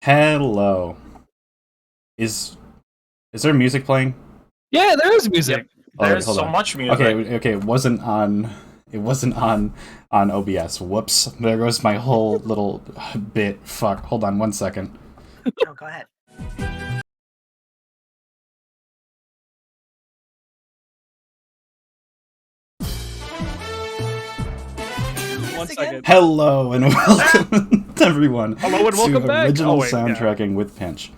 Hello. Is is there music playing? Yeah, there is music. Alright, There's hold so on. much music. Okay, it wasn't on OBS. Whoops. There goes my whole little bit. Fuck. Hold on 1 second. Oh, go ahead. One second. Hello and welcome everyone Hello and welcome to back. Original Oh, wait, Soundtracking with Pinch.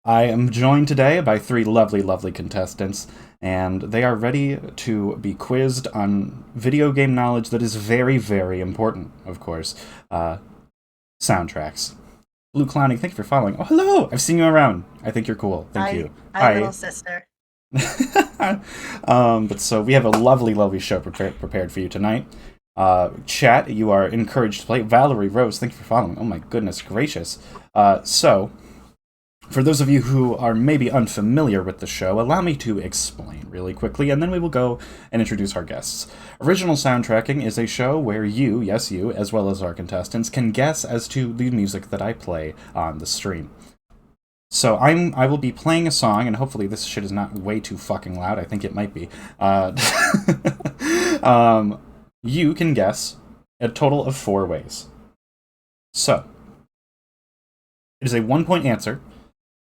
I am joined today by three lovely contestants, and they are ready to be quizzed on video game knowledge that is very important, of course. Soundtracks. Blue Clowning, thank you for following. Oh, hello! I've seen you around. I think you're cool. Thank you. Hi, little sister. But so we have a lovely show prepared for you tonight. Chat, you are encouraged to play. Valerie Rose, thank you for following. Oh my goodness gracious. So, for those of you who are maybe unfamiliar with the show, allow me to explain really quickly, and then we will go and introduce our guests. Original Soundtracking is a show where you, yes you, as well as our contestants, can guess as to the music that I play on the stream. So I will be playing a song, and hopefully this shit is not way too fucking loud. I think it might be. You can guess a total of 4 ways. So, it is a 1-point answer.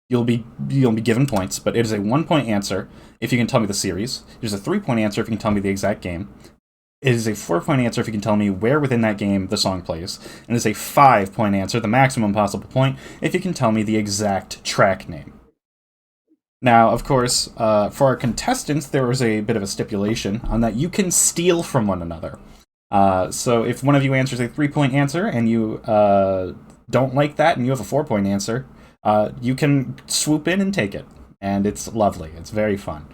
You'll be given points, but it is a 1-point answer if you can tell me the series. It is a 3-point answer if you can tell me the exact game. It is a 4-point answer if you can tell me where within that game the song plays. And it is a 5-point answer, the maximum possible point, if you can tell me the exact track name. Now, of course, for our contestants, there is a bit of a stipulation on that you can steal from one another. So if one of you answers a 3-point answer and you don't like that and you have a 4-point answer, you can swoop in and take it. And it's lovely. It's very fun.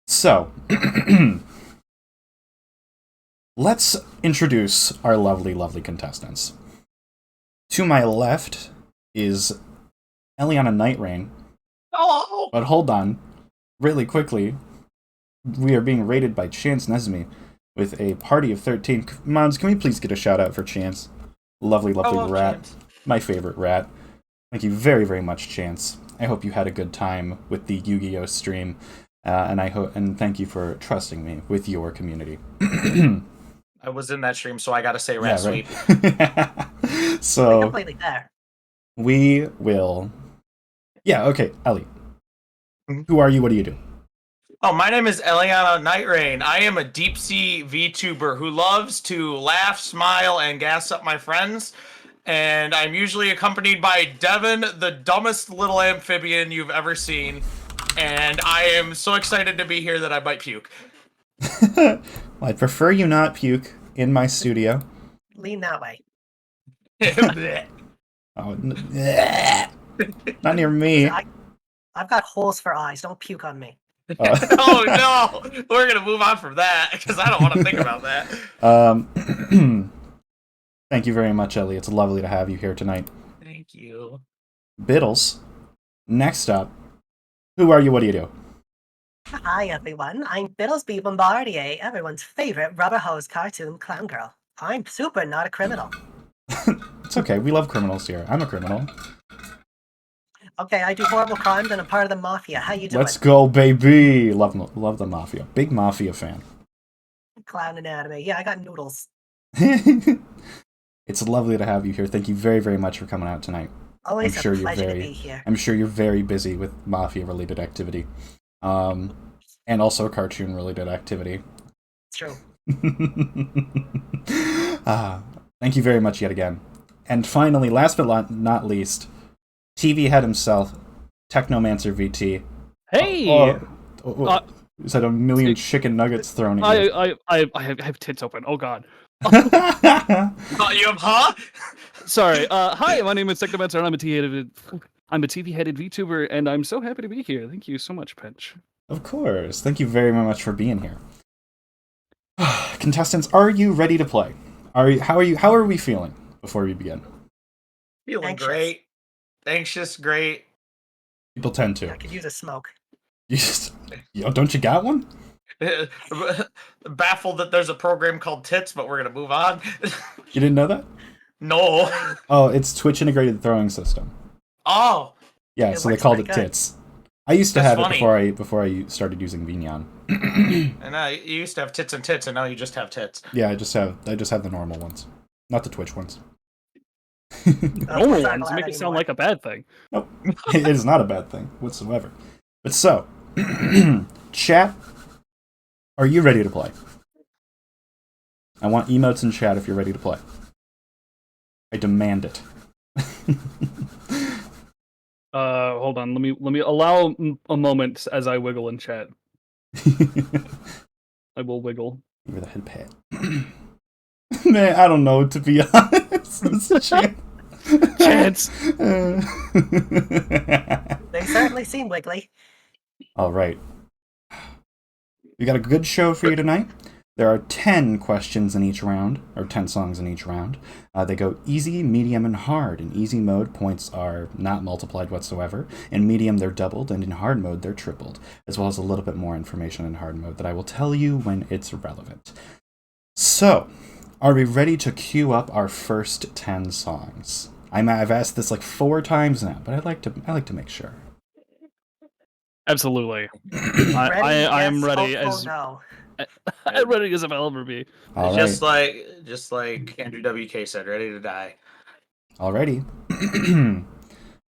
So, let's introduce our lovely contestants. To my left is Eliana NightRaine. Hello. But hold on. Really quickly, we are being rated by Chance Nesme with a party of 13. Moms, can we please get a shout out for Chance? Lovely rat. Chance. My favorite rat. Thank you very much, Chance. I hope you had a good time with the Yu-Gi-Oh stream, and thank you for trusting me with your community. I was in that stream, so I gotta say rat Yeah, right. sweep. So Completely there. we will. Yeah. Okay, Ellie. Who are you? What do you do? Oh, my name is Eliana NightRaine. I am a deep sea VTuber who loves to laugh, smile, and gas up my friends. And I'm usually accompanied by Devin, the dumbest little amphibian you've ever seen. And I am so excited to be here that I might puke. Well, I'd prefer you not puke in my studio. Lean that way. Oh, not near me. I've got holes for eyes. Don't puke on me. Oh no! We're gonna move on from that because I don't want to think about that. Thank you very much, Ellie. It's lovely to have you here tonight. Thank you. Bittles, next up. Who are you? What do you do? Hi, everyone. I'm Bittles B. Bombardier, everyone's favorite rubber hose cartoon clown girl. I'm super not a criminal. It's okay. We love criminals here. I'm a criminal. Okay, I do horrible crimes and I'm part of the mafia. How you doing? Let's go, baby. Love the mafia. Big mafia fan. Clown anatomy. Yeah, I got noodles. It's lovely to have you here. Thank you very much for coming out tonight. Always I'm sure a you're pleasure very- to be here. I'm sure you're very busy with mafia-related activity, and also cartoon-related activity. It's true. Thank you very much yet again. And finally, last but not least, TV head himself, Tecknomancer VT. Hey! Is that a million chicken nuggets thrown at you? I have tits open. Oh god. Oh, you have huh? Sorry. Hi, my name is Tecknomancer, and I'm a TV-headed VTuber, and I'm so happy to be here. Thank you so much, Pinch. Of course. Thank you very much for being here. Contestants, are you ready to play? How are we feeling before we begin? Feeling Anxious. great. Anxious, great. People tend to. I could use a smoke. Don't you got one? Baffled that there's a program called Tits, but we're gonna move on. You didn't know that? No. Oh, it's Twitch integrated throwing system. Oh, Yeah, It so they works called it pretty good. Tits. I used to That's have funny. it before I started using Vignon. and you used to have tits and tits, and now you just have tits. Yeah, I just have the normal ones, not the Twitch ones. Normal not ones allowed make it sound anymore. like a bad thing. Nope, it is not a bad thing whatsoever. But so, chat, are you ready to play? I want emotes in chat if you're ready to play. I demand it. Hold on. Let me allow a moment as I wiggle in chat. I will wiggle. Give me the head pat. Man, I don't know, to be honest. It's a chance. Chance. They certainly seem wiggly. All right. We got a good show for you tonight. There are 10 questions in each round, or 10 songs in each round. They go easy, medium, and hard. In easy mode, points are not multiplied whatsoever. In medium, they're doubled, and in hard mode, they're tripled, as well as a little bit more information in hard mode that I will tell you when it's relevant. So, are we ready to queue up our first 10 songs? I've asked this like 4 times now, but I like to make sure. Absolutely. Ready? I am Yes, ready hopeful, as no. I'm ready as I'll ever be. All just right. like Andrew WK said, ready to die. Alrighty.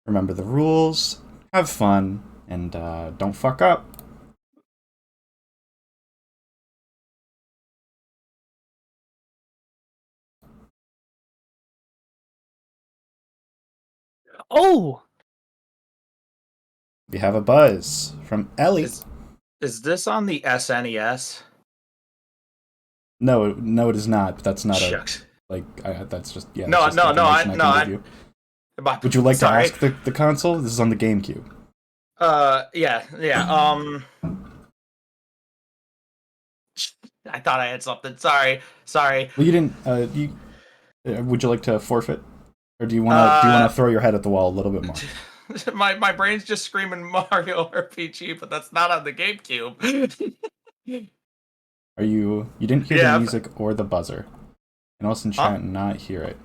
Remember the rules, have fun, and don't fuck up. Oh, We have a buzz from Ellie. Is this on the SNES? No, it is not. But that's not Shucks. that's just No, that's just no, information I can give you. Would you like Sorry. to ask the console? This is on the GameCube. Yeah. I thought I had something. Sorry. Well, you didn't. Would you like to forfeit, or do you want to throw your head at the wall a little bit more? My brain's just screaming Mario RPG, but that's not on the GameCube. Are you? You didn't hear Yeah. the music or the buzzer, and also in chat not hear it.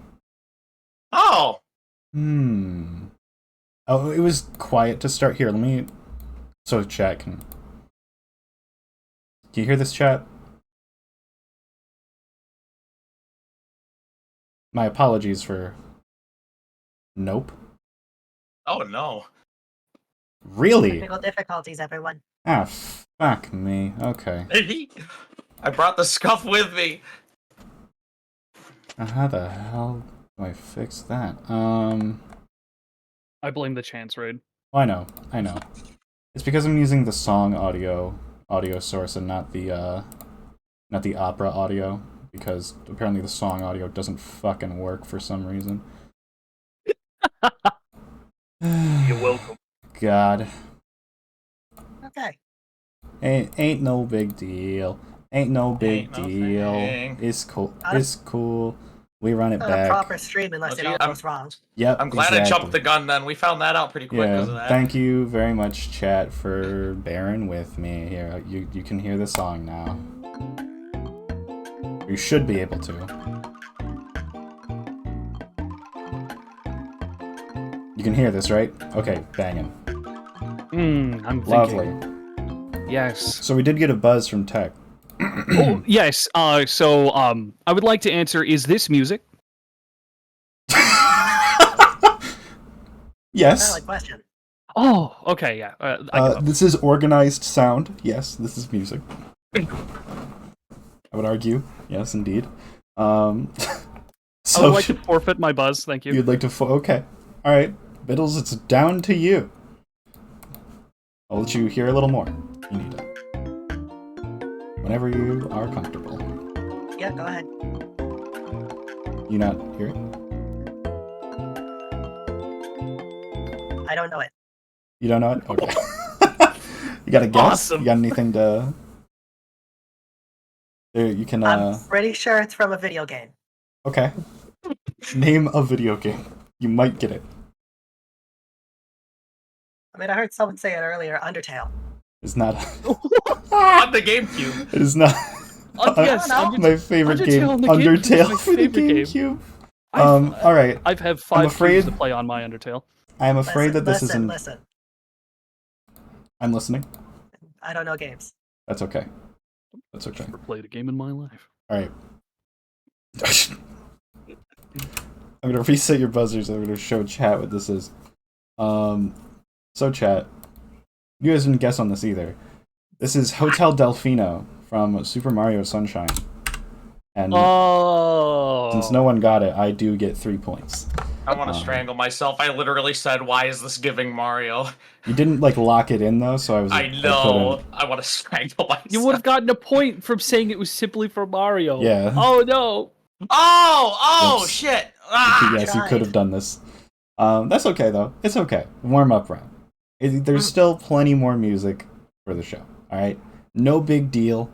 Oh. Oh, it was quiet to start. Here, let me. So chat can. Do you hear this, chat? My apologies for. Nope. Oh no. Really? Technical difficulties, everyone. Ah, fuck me. Okay. I brought the scuff with me. How the hell do I fix that? I blame the chance raid. I know. It's because I'm using the song audio source and not the opera audio, because apparently the song audio doesn't fucking work for some reason. You're welcome. God. Okay. Ain't no big deal. Ain't no big Ain't no deal. thing. It's cool. It's cool. We run it Not a back. proper stream unless it all I'm- goes wrong. Yep. I'm glad I jumped the gun then. We found that out pretty quick because of that. Thank you very much, chat, for bearing with me. Here, you can hear the song now. You should be able to. You can hear this, right? Okay, banging. I'm thinking. Lovely. Yes. So we did get a buzz from Tech. Oh, yes. So I would like to answer: is this music? Yes. Valid question. Oh, okay, yeah. I give up. This is organized sound. Yes, this is music. I would argue. Yes, indeed. I So would like to forfeit my buzz. Thank you. you'd like to? Okay. All right, Bittles. It's down to you. I'll let you hear a little more. You need it. Whenever you are comfortable. Yeah, go ahead. You not hear it? I don't know it. You don't know it? Okay. You got a guess? Awesome. You got anything to? There, you can. I'm pretty sure it's from a video game. Okay. Name a video game. You might get it. I mean, I heard someone say it earlier. Undertale. It's not. On the GameCube. It is not. Yes, My favorite game, Undertale on the GameCube is Undertale my for the favorite game. GameCube. I've all right. I've had 5 afraid- cubes to play on my Undertale. I'm afraid that this isn't. Listen. I'm listening. I don't know games. That's okay. That's okay. Never played a game in my life. All right. I'm gonna reset your buzzers. I'm gonna show chat what this is. So chat, you guys didn't guess on this either. This is Hotel Delfino from Super Mario Sunshine. And since no one got it, I do get 3 points. I want to strangle myself. I literally said, "Why is this giving Mario?" You didn't like lock it in though, so I was. I know. I want to strangle myself. You would have gotten a point from saying it was simply for Mario. Yeah. Oh no. Oh Oops. shit! Ah! Yes, you could have done this. That's okay though. It's okay. Warm up round. There's still plenty more music for the show. All right. No big deal.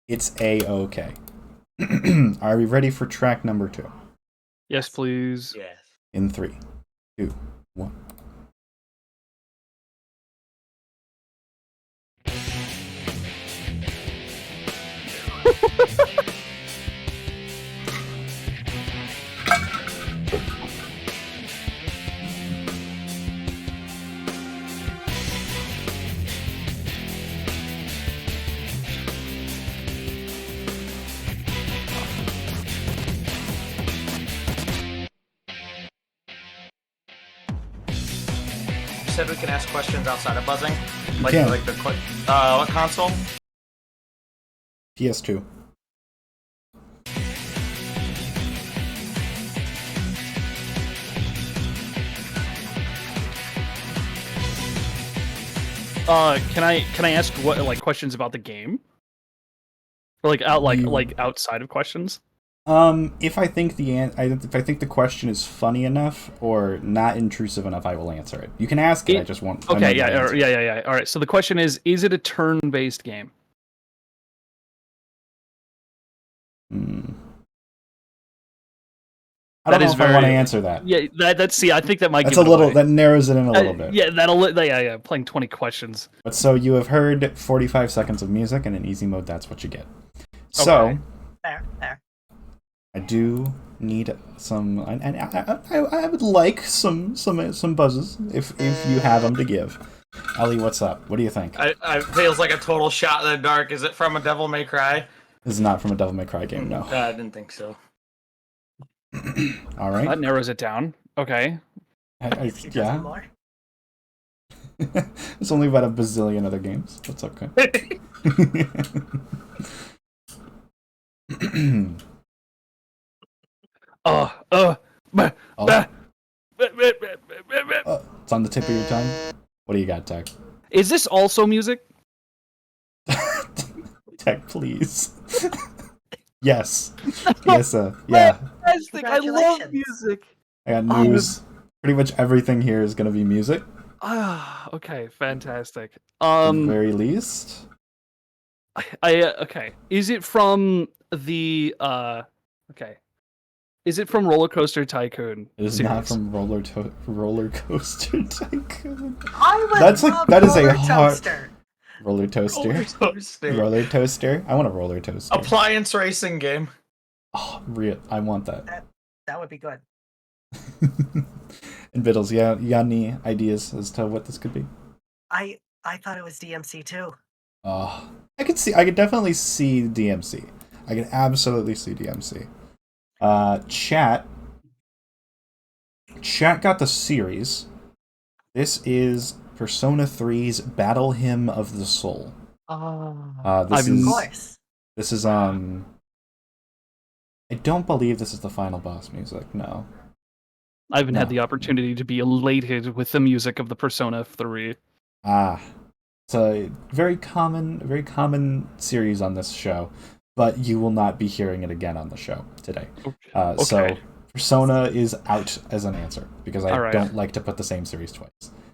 It's a-okay. Are we ready for track number 2? Yes, please. Yes. In 3, 2, 1. You said we can ask questions outside of buzzing. Like can. like the what console? PS2. Can I ask what like questions about the game? Or like outside of questions? If I think if I think the question is funny enough or not intrusive enough, I will answer it. You can ask it. I just want. Okay, yeah. All right. So the question is it a turn-based game? I don't know if I want to answer that. Yeah, that's see. I think that might. That's give a little. Away. That narrows it in a little bit. Yeah, yeah. Playing 20 questions. But so you have heard 45 seconds of music, and in easy mode, that's what you get. Okay. So Fair. I do need some, and I would like some buzzes if you have them to give. Ellie, what's up? What do you think? I feels like a total shot in the dark. Is it from a Devil May Cry? This is not from a Devil May Cry game, no. I didn't think so. All right. That narrows it down. Okay. Yeah. More. It's only about a bazillion other games. That's okay. It's on the tip of your tongue. What do you got, Tech? Is this also music? Tech, please. Yes. Yes, yeah. I love music. I got news. Pretty much everything here is going to be music. Okay, fantastic. At the very least. Okay. Is it from the okay. Is it from Roller Coaster Tycoon? It is series? not from Roller Coaster Tycoon. That's like that is a roller hard toaster. roller toaster. Roller toaster. I want a roller toaster. Appliance racing game. Oh, real. I want that. That would be good. And Bittles, yeah, you got any ideas as to what this could be? I thought it was DMC too. I could definitely see DMC. I could absolutely see DMC. Chat got the series. This is Persona 3's Battle Hymn of the Soul. Of This course. is I don't believe this is the final boss music. No. I haven't had the opportunity to be elated with the music of the Persona 3. It's a very common series on this show, but you will not be hearing it again on the show today. Okay. So Persona is out as an answer because I Alright. don't like to put the same series twice.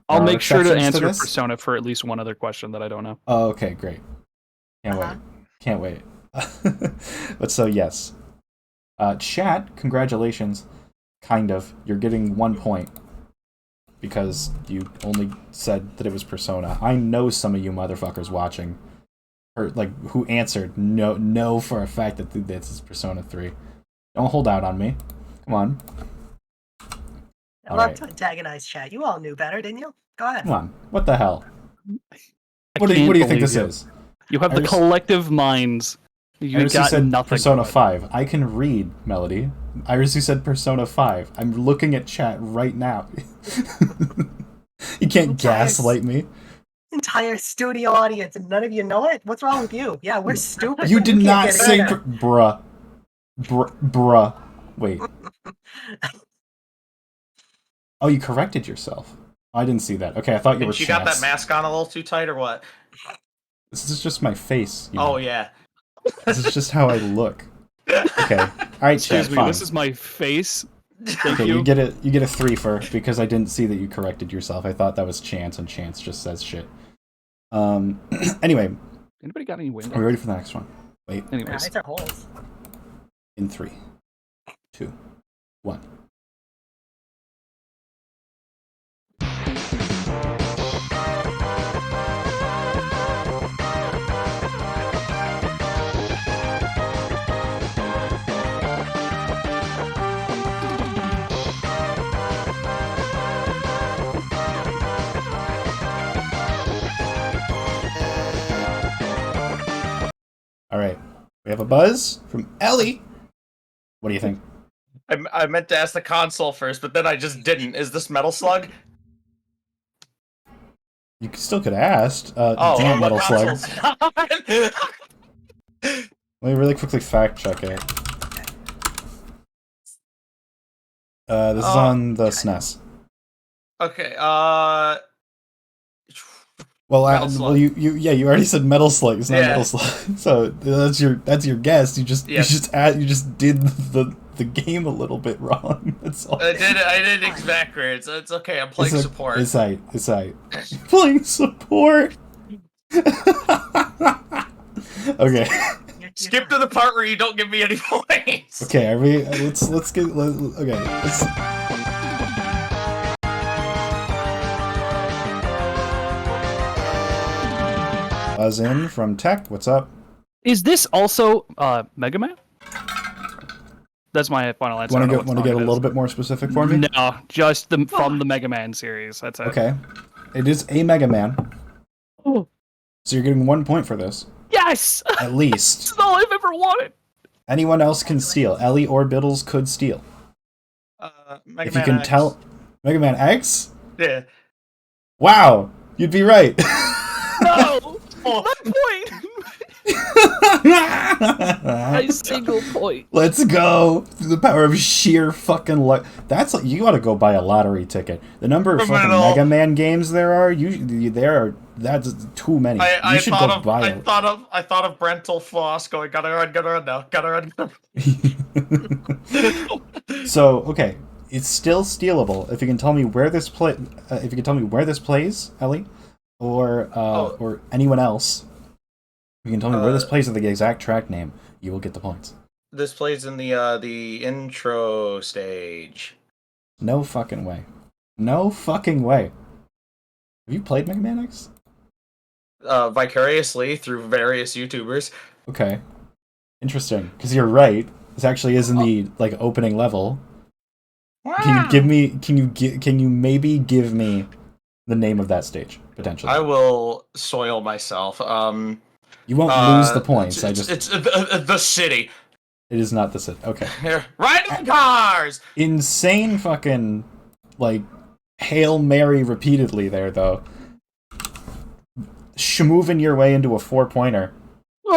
I'll There are make sure to exceptions answer this. Persona for at least one other question that I don't know. Oh, okay, great. Can't wait. But so yes. Chat, congratulations. Kind of. You're getting 1 point. Because you only said that it was Persona. I know some of you motherfuckers watching, or like who answered, know for a fact that this is Persona 3. Don't hold out on me. Come on. I love to antagonize chat. You all knew better, didn't you? Go ahead. Come on, what the hell? I What do you can't think believe this you. is? You have the Iris- collective minds. You Iris, got said nothing. Persona going. 5. I can read, Melody. Iris, you said Persona 5. I'm looking at chat right now. You can't gaslight me. Entire studio audience, and none of you know it? What's wrong with you? Yeah, we're stupid. You but did can't not get it say... either. Bruh. Bruh. Wait. Oh, you corrected yourself. I didn't see that. Okay, I thought you were You got that Chance. mask on a little too tight or what? This is just my face. You know? Oh, yeah. This is just how I look. Okay. Alright, Excuse chat, me, fine. this is my face. Thank Okay, you. you get a 3 for because I didn't see that you corrected yourself. I thought that was Chance, and Chance just says shit. Anyway, Anybody got any wind? are we ready for the next one? Wait, Yeah, Anyways, these are holes. in 3, 2, 1. Alright, we have a buzz from Ellie. What do you think? I meant to ask the console first, but then I just didn't. Is this Metal Slug? You still could have asked. Oh, damn what Metal Slug. console's- Let me really quickly fact check it. This is on the SNES. Okay, Well, Metal Slug. you already said Metal Slug. It's not Yeah. Metal Slug. So that's your guess. You just did the game a little bit wrong. That's all. I did exactly. So it's okay. I'm playing support. It's I. Playing support. Okay. Skip to the part where you don't give me any points. Okay. Are we? Let's get. Okay. Let's. Buzz in from Tech. What's up? is this also Mega Man? That's my final answer. Want I to don't know get what a song it little is. bit more specific for me? No, just from the Mega Man series. That's it. Okay. It is a Mega Man. Oh. So you're getting 1 point for this, Yes! at least. That's all I've ever wanted. Anyone else can steal. Ellie or Bittles could steal. Mega If you Man can X. tell, Mega Man X. Yeah. Wow, you'd be right. No! Oh. My point! My single point. Let's go. Through the power of sheer fucking luck. That's like, you gotta go buy a lottery ticket. The number of fucking Criminal. Mega Man games there are, that's too many. I You should thought go of buy I thought of Brental Floss going gotta run now, gotta run. So, okay, it's still stealable if you can tell me where this plays, Ellie, or anyone else. If you can tell me where this plays with the exact track name, you will get the points. This plays in the intro stage. No fucking way. No fucking way. Have you played Mega Man X? Vicariously through various YouTubers. Okay. Interesting, because you're right. This actually is in the opening level. Can you maybe give me the name of that stage potentially? I will soil myself. You won't lose the points. It's the city. It is not the city. Okay. Here, riding cars. Insane fucking Hail Mary repeatedly there though. Schmooving your way into a 4-pointer.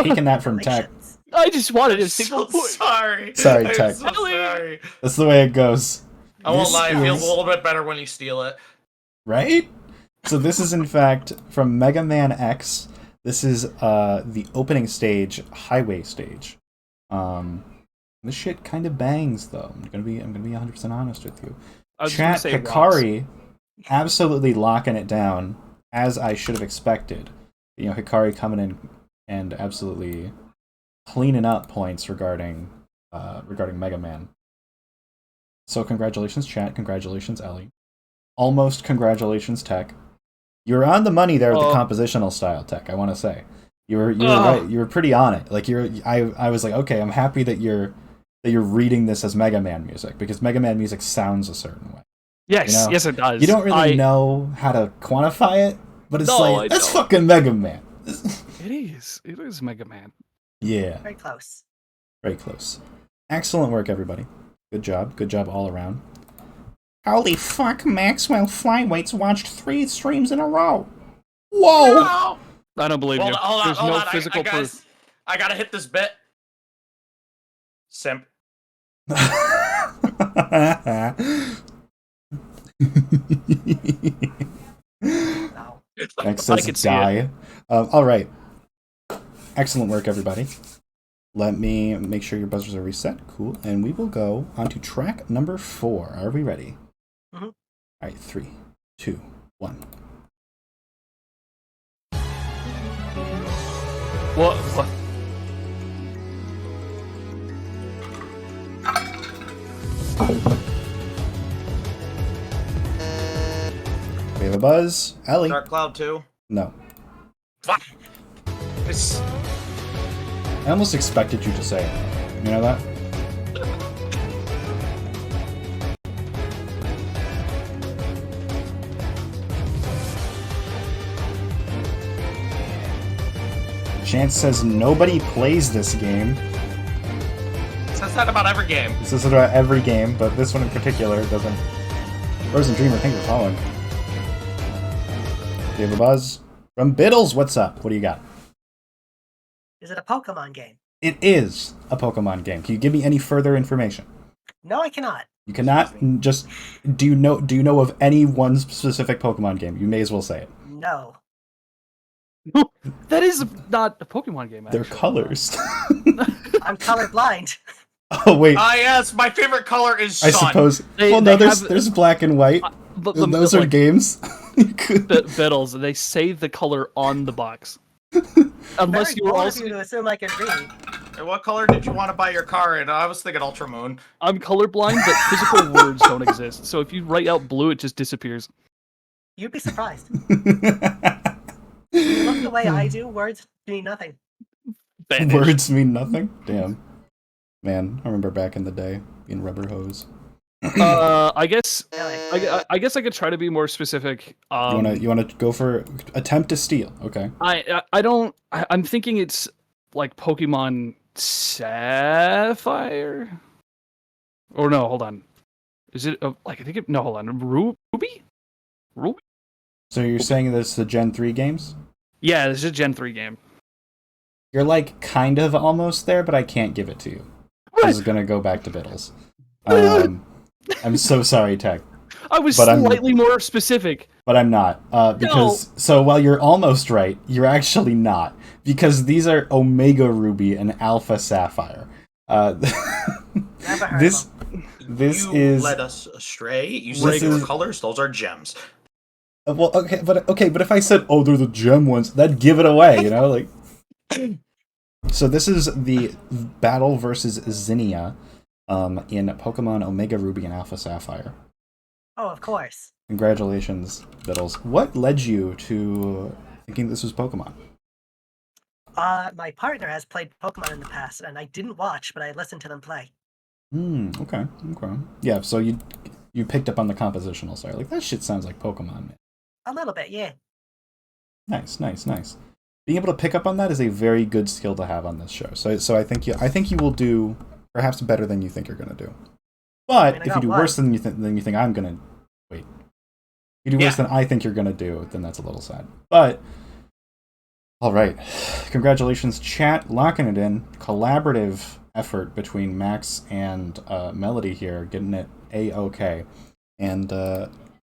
Taking that from Tech. I just wanted a I'm single so point. sorry. Sorry, I'm Tech. so sorry. That's the way it goes. I won't This lie. It feels is- a little bit better when you steal it. Right? So this is in fact from Mega Man X. This is the opening stage, highway stage. This shit kind of bangs though. I'm gonna be 100% honest with you. I was gonna Chat say Ross. Hikari absolutely locking it down as I should have expected. You know, Hikari coming in and absolutely cleaning up points regarding Mega Man. So congratulations, chat. Congratulations, Ellie. Almost congratulations, Tech. You were on the money there with the compositional style, Tech. I want to say you were right. You were pretty on it. Like I was like, okay, I'm happy that you're reading this as Mega Man music because Mega Man music sounds a certain way. Yes, You know? yes, it does. You don't really know how to quantify it, but it's like, that's fucking Mega Man. It is. It is Mega Man. Yeah. Very close. Very close. Excellent work, everybody. Good job. Good job all around. Holy fuck, Maxwell Flyweight's watched 3 streams in a row. Whoa! No! I don't believe you. Hold on, There's hold no on. physical proof. I gotta hit this bit. Simp. No. Next I says can see die. All right. Excellent work, everybody. Let me make sure your buzzers are reset. Cool. And we will go on to track number 4. Are we ready? Mm-hmm. All right, 3, 2, 1. What? We have a buzz. Ellie. Dark Cloud 2. No. Fuck. It's... I almost expected you to say it. You know that? Chance says nobody plays this game. says that about every game. This is about every game, but this one in particular doesn't. Frozen Dreamer, thank you for following. Do you have a buzz? From Bittles, what's up? What do you got? Is it a Pokemon game? It is a Pokemon game. Can you give me any further information? No, I cannot. You cannot. Just do you know of any one specific Pokemon game? You may as well say it. No. That is not a Pokemon game. They're Actually. colors. I'm colorblind. Oh wait. Ah, yes, my favorite color is sun. I suppose. They- Well, no, they there's black and white. But And those are games. You could- Bittles. They say the color on the box. Unless Very you were bold of also. you to assume I can read. And what color did you want to buy your car in? I was thinking Ultramoon. I'm colorblind, but physical words don't exist. So if you write out blue, it just disappears. You'd be surprised. You look the way I do, words mean nothing. Vanish. Words mean nothing. Damn. Man, I remember back in the day being rubber hose. I guess. Really. I guess I could try to be more specific. You wanna go for attempt to steal? Okay. I'm thinking it's like Pokemon Sapphire. Or no, hold on. Is it like I think it? No, hold on. Ruby. So you're saying this is the Gen 3 games? Yeah, this is a Gen 3 game. You're like kind of almost there, but I can't give it to you. This is gonna go back to Bittles. I'm so sorry, Tech. I was But I'm- slightly more specific. But I'm not. Because so while you're almost right, you're actually not. Because these are Omega Ruby and Alpha Sapphire. Never heard This of them. this You is led us astray. You This said they were is- colors. Those are gems. well okay, but if I said they're the gem ones, that'd give it away, you know, like. So this is the battle versus Zinnia, in Pokemon Omega Ruby and Alpha Sapphire. Oh, of course. Congratulations, Bittles. What led you to thinking this was Pokemon? My partner has played Pokemon in the past, and I didn't watch, but I listened to them play. Okay. Yeah, so you picked up on the compositional side. Like, that shit sounds like Pokemon, man. A little bit, yeah. Nice. Being able to pick up on that is a very good skill to have on this show. So I think you will do perhaps better than you think you're gonna do. But I mean, I if you got do worse than you think I'm gonna wait. If you do worse than I think you're gonna do, then that's a little sad. But all right, congratulations, chat, locking it in. Collaborative effort between Max and Melody here, getting it a-okay, and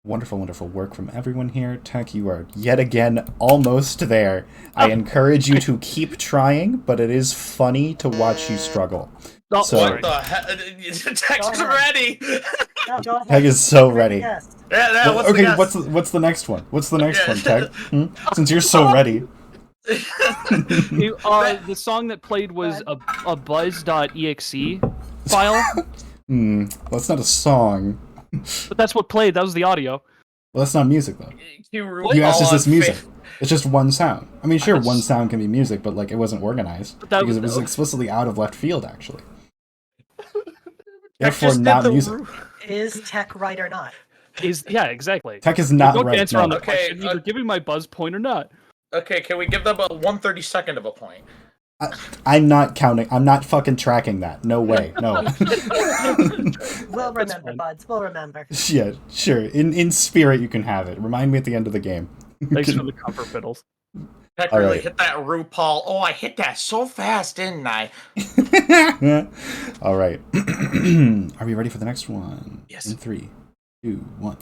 wonderful work from everyone here. Tech, you are yet again almost there. I encourage you to keep trying, but it is funny to watch you struggle. Oh, So- What the heck? Tech's Go ahead. ready. No, go ahead. Peg is so ready. Yes. Yeah, Well, what's the okay, guess? what's the next one? What's the next Yeah. one, Tech? Since you're so ready. The song that played was a buzz.exe file, Well, that's not a song. but that's what played. That was the audio. Well, that's not music, though. You You asked, is this music? faith. It's just one sound. I mean, sure, one sound can be music, but like it wasn't organized But that because it was- was explicitly out of left field, actually. Tech Therefore, just did not the music. ru- Is Tech right or not? Yeah, exactly. Tech is not Don't right. answer No. on the Okay, question. Either give me my buzz point or not. Okay, can we give them a 1/32 of a point? I'm not counting. I'm not fucking tracking that. No way. No. We'll That's remember, fine. buds. We'll remember. Yeah, sure. In spirit, you can have it. Remind me at the end of the game. Thanks for the comfort, Bittles. Tech All really right. hit that RuPaul. Oh, I hit that so fast, didn't I? All right. Are we ready for the next one? Yes. In 3, 2, 1.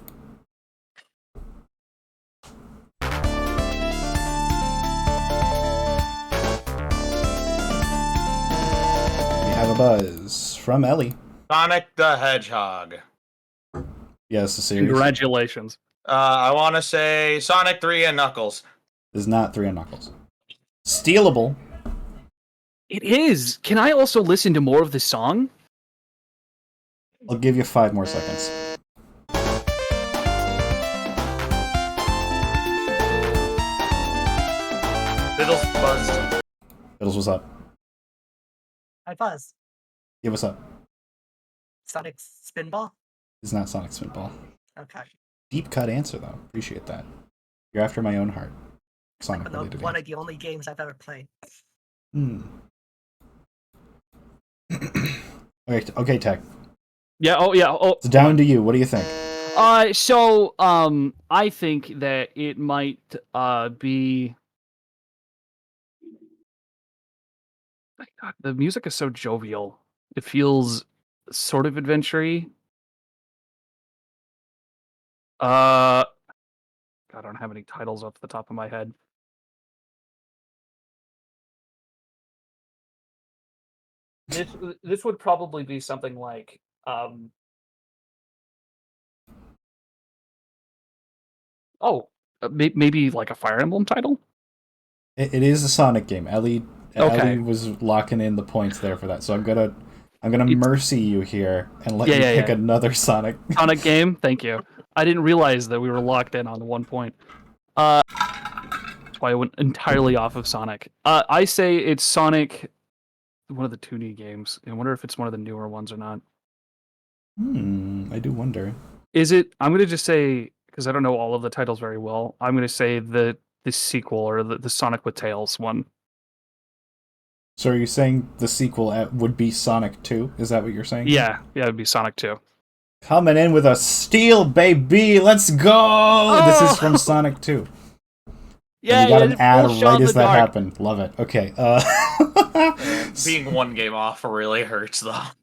We have a buzz from Ellie. Sonic the Hedgehog. Yes, the series. Congratulations. I want to say Sonic 3 and Knuckles. Is not 3 on Knuckles. Stealable. It is. Can I also listen to more of the song? I'll give you 5 more seconds. Bittles buzzed. Bittles, what's up? I buzz. Yeah, what's up? Sonic Spinball? It's not Sonic Spinball. Okay. Deep cut answer, though. Appreciate that. You're after my own heart. Sonic But no, related. one of the only games I've ever played. Okay, Tech. Yeah. Oh, yeah. Oh, It's down to you. What do you think? So, I think that it might be. God, the music is so jovial. It feels sort of adventure-y. God, I don't have any titles off the top of my head. This would probably be something like maybe like a Fire Emblem title. It is a Sonic game. Ellie Okay. was locking in the points there for that, so I'm gonna It's- mercy you here and let you Yeah, pick yeah. another Sonic. Sonic game. Thank you. I didn't realize that we were locked in on 1 point. That's why I went entirely off of Sonic. I say it's Sonic, one of the 2D games. I wonder if it's one of the newer ones or not. I do wonder. Is it? I'm gonna just say, because I don't know all of the titles very well. I'm gonna say the sequel or the Sonic with Tails one. So are you saying the sequel would be Sonic 2? Is that what you're saying? Yeah, it'd be Sonic 2. Coming in with a steal, baby! Let's go! This is from Sonic 2. Yeah, And we got an ad full shot right in as the that dark. happened. Love it. Okay. Being one game off really hurts, though. A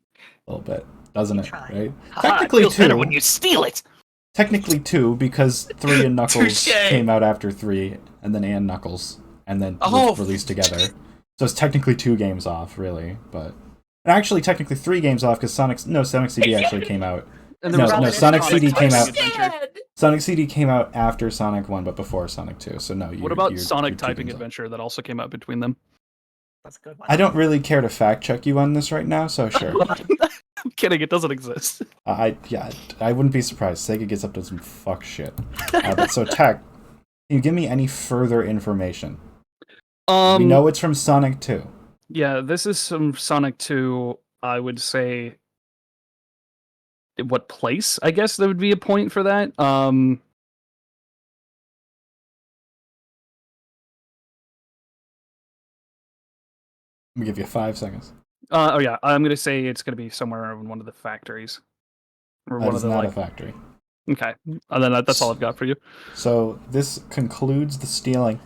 little bit, doesn't it? Try. Right? Ha, Technically Feels better 2. when you steal it. Technically 2, because 3 and Knuckles Touché. came out after 3, and then and Knuckles, and then Oh. was released together. So it's technically 2 games off, really. But actually, technically 3 games off, because Sonic CD actually came out. And No, there was no, also Sonic CD came out- Adventure. Sonic CD came out after Sonic 1, but before Sonic 2. So no. What about you're Sonic 2 Typing games off. Adventure that also came out between them? That's a good one. I don't really care to fact check you on this right now, so sure. I'm kidding. It doesn't exist. I wouldn't be surprised. Sega gets up to some fuck shit. But so Tech, can you give me any further information? We know it's from Sonic 2. Yeah, this is some Sonic 2. I would say, what place? I guess there would be a point for that. Let me give you 5 seconds. Oh yeah, I'm gonna say it's gonna be somewhere in one of the factories, or That one is of the not like. a factory. Okay, and then that's all I've got for you. So this concludes the stealing.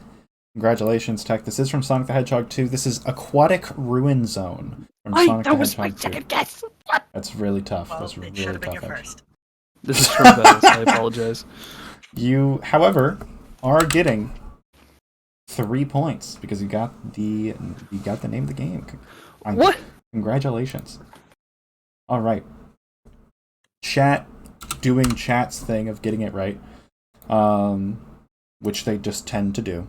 Congratulations, Tech. This is from Sonic the Hedgehog 2. This is Aquatic Ruin Zone from Sonic That the was my Hedgehog 2. second guess. That's really tough. Well, That's it really should have been tough. your Actually. first. This is true, Bittles. I apologize. You, however, are getting 3 points because you got the name of the game. What? Congratulations. All right. Chat doing chat's thing of getting it right, which they just tend to do.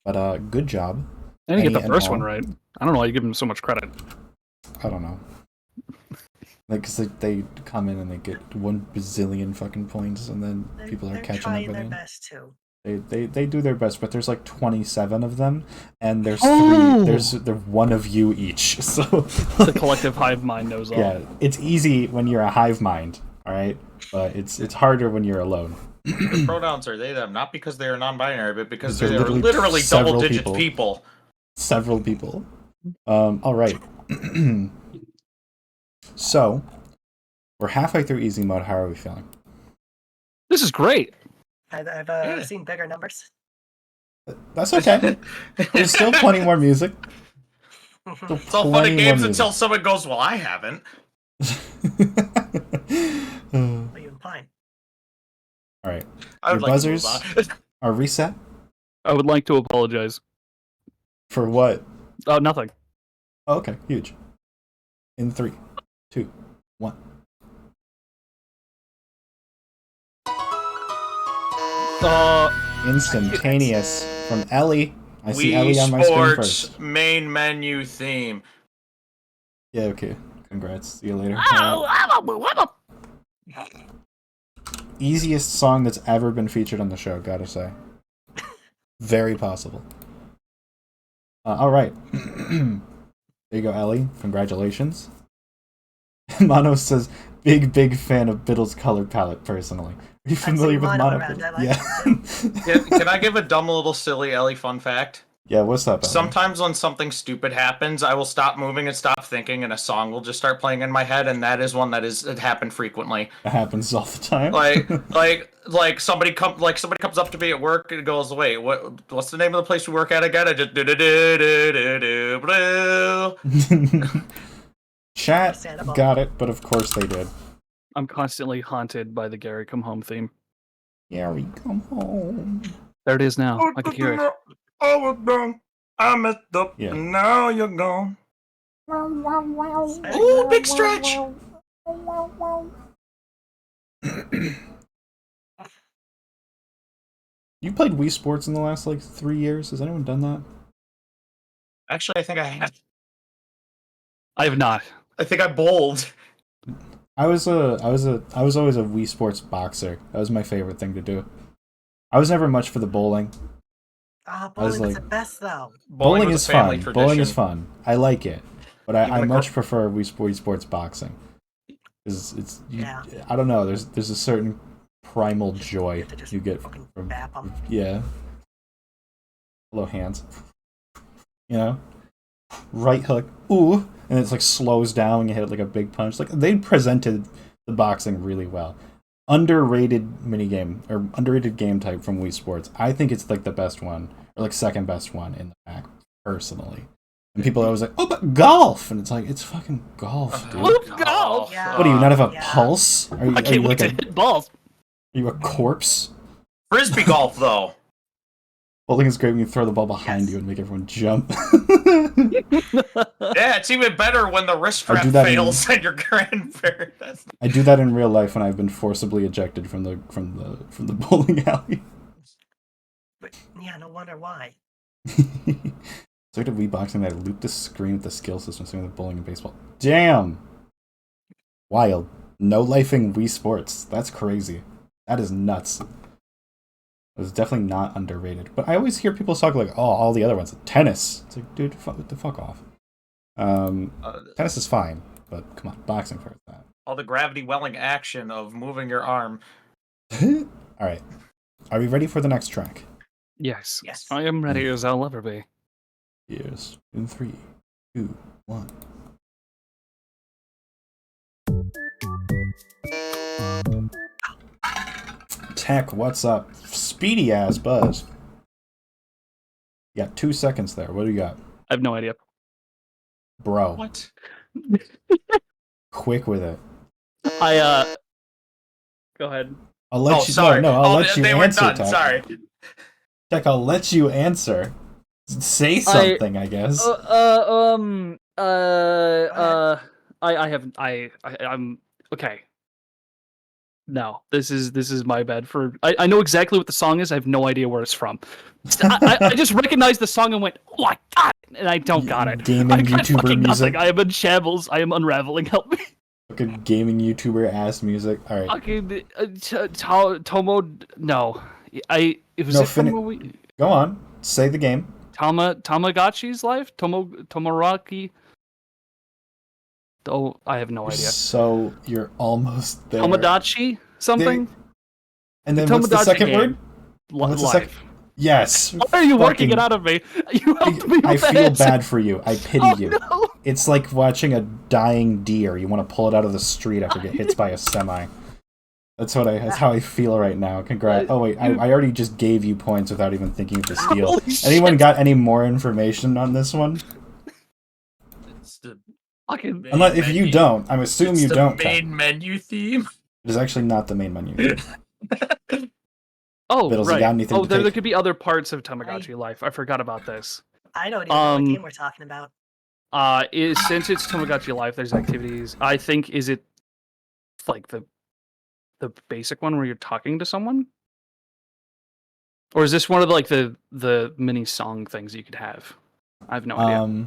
But good job. I didn't get Any the and first all. one right. I don't know why you give him so much credit. I don't know. Like, cause they come in and they get 1 bazillion fucking points, and then people are They're catching trying up their with best too. They do their best, but there's like 27 of them, and there's Oh! 3. There's one of you each. So The collective hive mind knows all. yeah, it's easy when you're a hive mind. All right, but it's harder when you're alone. The pronouns are they, them, not because they are non-binary, but because They're they are literally several double-digit people. Several people. All right. So, we're halfway through easy mode. How are we feeling? This is great. I've seen bigger numbers. That's okay. There's still plenty more music. It's all fun and games until someone goes, well, I haven't. What are you implying? All right. I would Your like to buzzers move on. are reset. I would like to apologize. For what? Oh, nothing. Oh, okay, huge. In 3, 2, 1. Instantaneous from Ellie. I see Ellie on my screen first. Main menu theme. Yeah, okay. Congrats. See you later. Easiest song that's ever been featured on the show, gotta say. Very possible. Alright. There you go, Ellie. Congratulations. Mono says, big fan of Bittles' color palette, personally. Are you familiar with Mono? Yeah. Can I give a dumb little silly Ellie fun fact? Yeah, what's up, Ellie? Sometimes when something stupid happens, I will stop moving and stop thinking, and a song will just start playing in my head, and that is one it happened frequently. It happens all the time. Like somebody comes up to me at work and goes, "Wait, what's the name of the place we work at again?" I just Chat got it, but of course they did. I'm constantly haunted by the Gary Come Home theme. Gary, come home. There it is now. I can hear it. I was done. I messed up. Yeah. And now you're gone. Ooh, big stretch. You played Wii Sports in the last 3 years? Has anyone done that? Actually, I think I have. I have not. I think I bowled. I was always a Wii Sports boxer. That was my favorite thing to do. I was never much for the bowling. Bowling was the best, though. Bowling was is a family fun. tradition. Bowling is fun. I like it, but I much prefer Wii Sports boxing. I don't know. There's a certain primal joy you get from yeah. Hello, hands. You know, right hook, ooh, and it's slows down when you hit it like a big punch. They presented the boxing really well. Underrated minigame or underrated game type from Wii Sports. I think it's the best one or second best one in the pack personally. And people are always like, "Oh, but golf!" And it's fucking golf, dude. Golf. Yeah. What do you not have a pulse? Are you, I can't wait to hit balls. Are you a corpse? Frisbee golf, though. Bowling is great when you throw the ball behind you and make everyone jump. Yeah, it's even better when the wrist strap fails and your grandparents. I do that in real life when I've been forcibly ejected from the bowling alley. But, yeah, no wonder why. So I did Wii boxing that I looped the screen with the skill system, same with bowling and baseball. Damn! Wild. No lifing Wii Sports. That's crazy. That is nuts. It was definitely not underrated. But I always hear people talk oh, all the other ones. Tennis. It's dude, the fuck off. Tennis is fine, but come on, boxing first. That. All the gravity welling action of moving your arm. Alright. Are we ready for the next track? Yes. Yes. I am ready as I'll ever be. Yes. In 3, 2, 1. Tech, what's up? Speedy ass buzz. You got 2 seconds there. What do you got? I have no idea. Bro. What? Quick with it. Go ahead. I'll let you sorry. I'll let you they answer. Were done. Tech. Sorry. Tech, I'll let you answer. Say something, I guess. I'm okay. No, this is my bad for. I know exactly what the song is. I have no idea where it's from. I just recognized the song and went, "Oh my god!" And I don't got it. Gaming I got YouTuber fucking music. nothing. I am in shambles. I am unraveling. Help me. Fucking gaming YouTuber ass music. All right. Okay, Tomo. No, it was No, from Go on. Say the game. Tamagotchi's life. Tomoraki. Oh, I have no idea. So you're almost there. Tomodachi something? And then The what's the Tomodachi second game. word? What's the second? Yes. Why are you working Fucking- it out of me? You helped me with I that feel answer. bad for you. I pity Oh, you. no. It's like watching a dying deer. You want to pull it out of the street after it gets hit by a semi. That's how I feel right now. Congrats. Oh wait, I already just gave you points without even thinking of the steal. Holy Anyone shit. got any more information on this one? It's the Fucking. main Unless if you menu. don't, I'm assuming It's you the don't. main Kat. menu theme. It is actually not the main menu. Oh, Bittles, you right. got anything Oh, to there take? could be other parts of Tamagotchi Life. I forgot about this. I don't even know what game we're talking about. Since it's Tamagotchi Life, there's activities. I think is it like the basic one where you're talking to someone, or is this one of the mini song things you could have? I have no idea.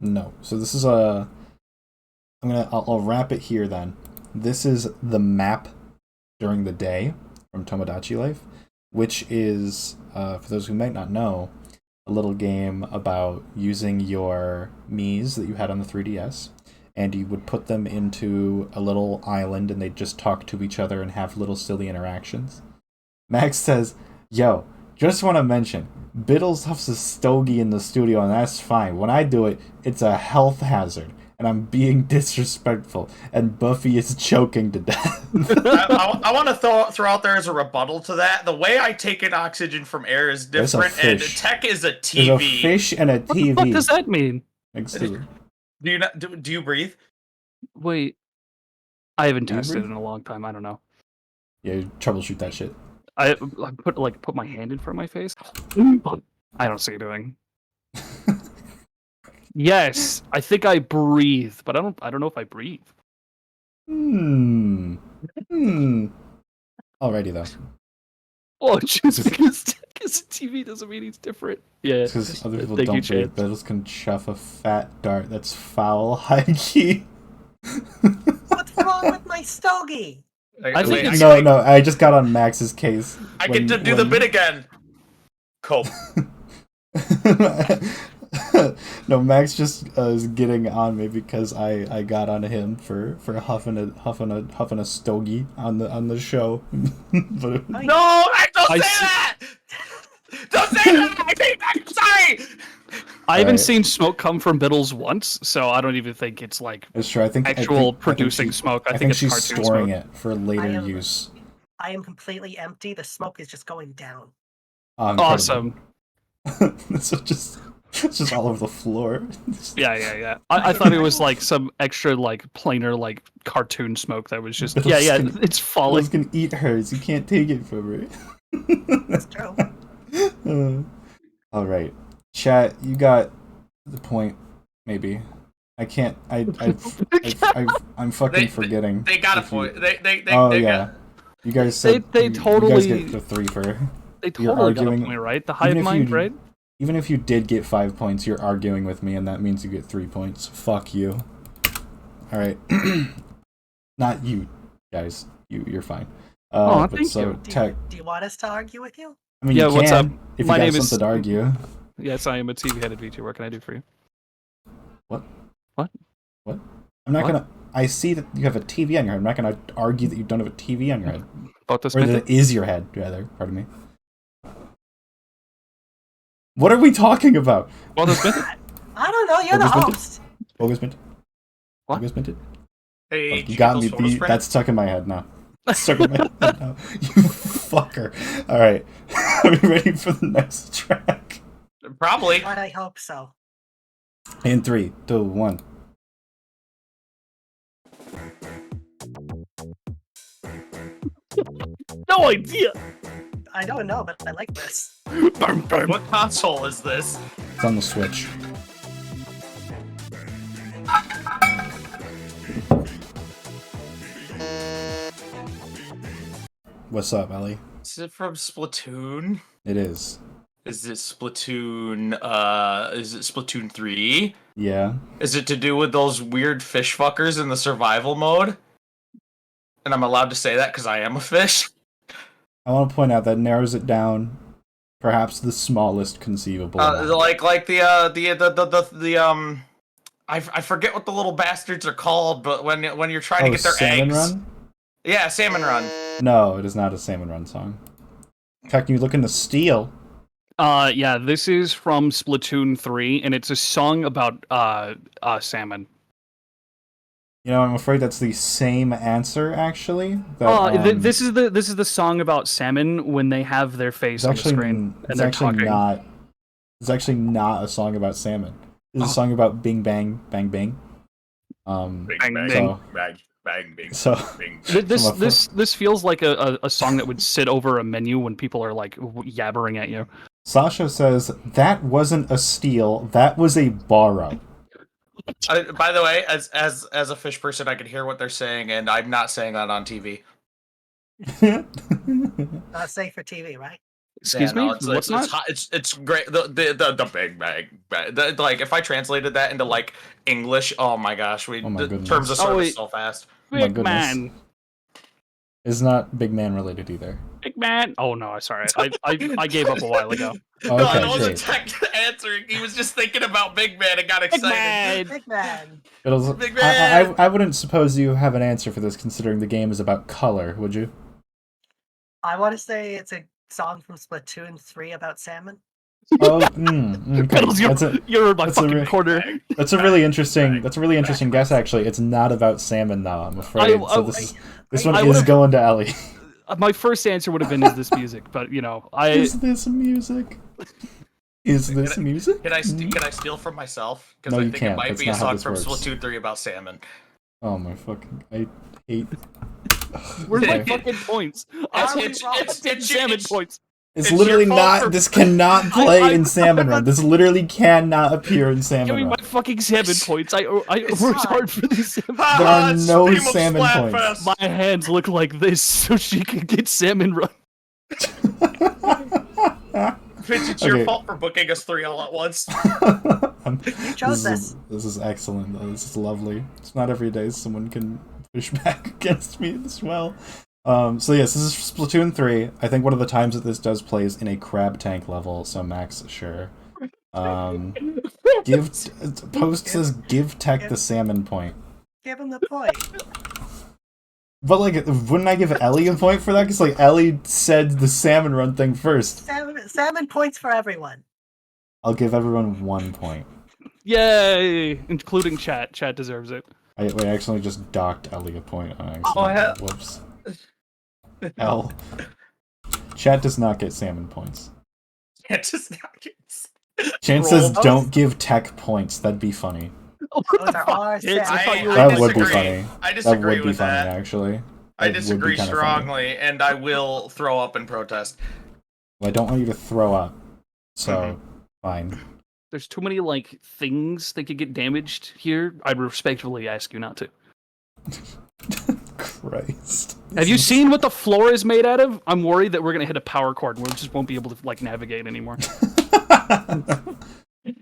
No. So this is a. I'll wrap it here then. This is the map during the day from Tomodachi Life, which is, for those who might not know, a little game about using your Miis that you had on the 3DS, and you would put them into a little island and they'd just talk to each other and have little silly interactions. Max says, yo, just want to mention, Bittles huffs a stogie in the studio and that's fine. When I do it, it's a health hazard. And I'm being disrespectful, and Buffy is choking to death. I want to throw out there as a rebuttal to that. The way I take in oxygen from air is There's a different, and fish. tech is a TV. There's a fish and a What the TV. fuck does that mean? Next to it. Do you not? Do you breathe? Wait, I haven't Do you tested breathe? in a long time. I don't know. Yeah, you troubleshoot that shit. I put my hand in front of my face. I don't see anything. Yes, I think I breathe, but I don't know if I breathe. Hmm. Alrighty though. Oh, just because TV doesn't mean he's different. Yeah, Because other people thank you, don't breathe. Chance. Bittles can chuff a fat dart that's foul high key. What's wrong with my stogie? I think Wait, it's- No, I just got on Max's case. I get to do the bit again. Cope. No, Max just is getting on me because I got on him for huffing a stogie on the show. But it- No, I don't I say see- that. Don't say that. I'm sorry. I haven't Alright. seen smoke come from Bittles once, so I don't even think it's like it's true. I think producing smoke. I think it's she's cartoon storing smoke. it for later I am- use. I am completely empty. The smoke is just going down. Oh, incredible. Awesome. So it's just all over the floor. Yeah. I thought it was like some extra like plainer like cartoon smoke that was just Bittles yeah, can- it's Bittles falling. can eat hers. You can't take it from her. That's true. All right, chat. You got the point. Maybe I can't. I'm fucking forgetting. They got a if you- point. They Oh they yeah. got. You guys said They you guys totally- get the 3 for. They You're totally got a arguing- point, right? The even hive if mind, you- right? Even if you did get 5 points, you're arguing with me, and that means you get 3 points. Fuck you. All right. Not you guys. You're fine. Aw, but thank so you. Tech. Do you want us to argue with you? I mean, Yeah, you what's can, up? if My you got name is- something to argue. Yes, I am a TV-headed VTuber. What can I do for you? I'm not What? gonna. I see that you have a TV on your head. I'm not gonna argue that you don't have a TV on your head, About this or that minute? it is your head. Rather, pardon me. What are we talking about? About this minute? I don't know. You're the What was it? host. Bogus minted. What? Bogus minted. Hey, You got me. Cheetos photos print? That's stuck in my head now. That's stuck in my head now. You fucker. All right. Are we ready for the next track? Probably. But I hope so. In 3, 2, 1. No idea. I don't know, but I like this. What console is this? It's on the Switch. What's up, Ellie? Is it from Splatoon? It is. Is it Splatoon? Is it Splatoon 3? Yeah. Is it to do with those weird fish fuckers in the survival mode? And I'm allowed to say that because I am a fish. I want to point out that narrows it down, perhaps the smallest conceivable. amount. Like the I forget what the little bastards are called, but when you're trying to get their Salmon eggs. Run? Yeah, Salmon Run. No, it is not a Salmon Run song. Tech, you look in the steel. Yeah, this is from Splatoon 3, and it's a song about salmon. You know, I'm afraid that's the same answer, actually. That, This is the song about salmon when they have their face on the screen and they're talking. It's actually not a song about salmon. It's a song about Bing Bang Bang Bing. Bang, bang. So, Bang, bing, so bing. This feels like a song that would sit over a menu when people are like yabbering at you. Sasha says that wasn't a steal. That was a borrow. By the way, as a fish person, I can hear what they're saying, and I'm not saying that on TV. Not safe for TV, right? Excuse me. It's hot. It's great. The bang bang. Like if I translated that into like English, oh my gosh, goodness. terms of service so fast. Big man. Is not Big Man related either. Big man. Oh no, sorry. I gave up a while ago. Oh, No, okay, it wasn't great. Tech answering. He was just thinking about Big Man and got excited. Big man. Big Man. I wouldn't suppose you have an answer for this, considering the game is about color, would you? I want to say it's a song from Splatoon 3 about salmon. Oh, okay. Bittles, you're in my that's a fucking re- corner. That's a really interesting. That's a really interesting guess. Actually, it's not about salmon, though. I'm afraid. This one is going to Ellie. My first answer would have been, "Is this music?" But you know, Is this music? Is this music? Can I steal from myself? Because No, I you think can't. it might That's be a not how song this from works. Splatoon 3 about salmon. Oh my fucking! I hate. where's my It- fucking points? it's salmon it's- points. It's It's literally your fault not. for- This cannot play I- in Salmon Run. This literally cannot appear in Give Salmon me my Run. fucking salmon points. I worked hard for these salmon. There are It's no Stream of salmon Splatfest. points. My hands look like this, so she can get salmon run. Fitch, it's your Okay. fault for booking us 3 all at once. You chose this. This is excellent. Though. This is lovely. It's not every day someone can push back against me this well. So yes, this is Splatoon 3. I think one of the times that this does play is in a crab tank level, so Max, sure. Post says give Tech the salmon point. Give him the point. But like, wouldn't I give Ellie a point for that? Because like Ellie said the salmon run thing first. Salmon points for everyone. I'll give everyone 1 point. Yay! Including chat. Chat deserves it. I accidentally just docked Ellie a point on accident. Oh, hell. Whoops. L. Chat does not get salmon points. Can't just not get... Chan says don't give Tech points. That'd be funny. Those are our It's- salmon. I thought you were- That would be disagree. funny. I That disagree would be with funny, that. actually. I That would be disagree kinda funny. strongly, and I will throw up in protest. Well, I don't want you to throw up. So, fine. There's too many like things that could get damaged here. I'd respectfully ask you not to. Christ. Have you seen what the floor is made out of? I'm worried that we're gonna hit a power cord and we just won't be able to like navigate anymore. I mean,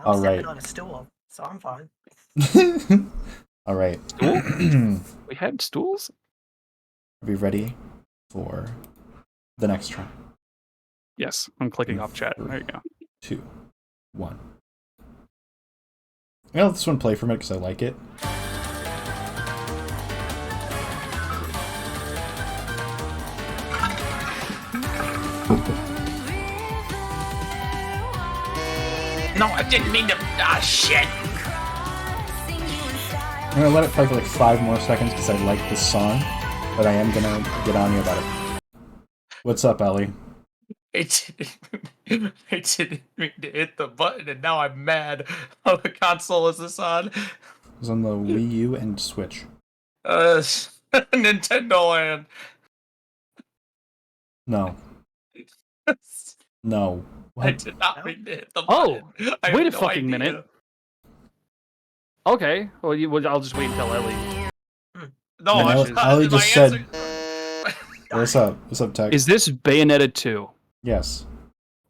I'm All sitting right. on a stool, so I'm fine. All right. We had stools? Are we ready for the next try? Yes, I'm clicking off chat. There you go. 2, 1. I'll let this one play for a minute because I like it. No, I didn't mean to... Ah, shit! I'm gonna let it play for like 5 more seconds because I like this song, but I am gonna get on you about it. What's up, Ellie? I didn't mean to hit the button, and now I'm mad. What console is this on? It was on the Wii U and Switch. Nintendo Land. No. No. I What? did not mean to hit the Oh, button. I wait have a no fucking idea. minute. Okay, well, I'll just wait until Ellie. No, Man, I Ellie- should Ellie my just said- answer- What's up? What's up, Tech? Is this Bayonetta 2? Yes.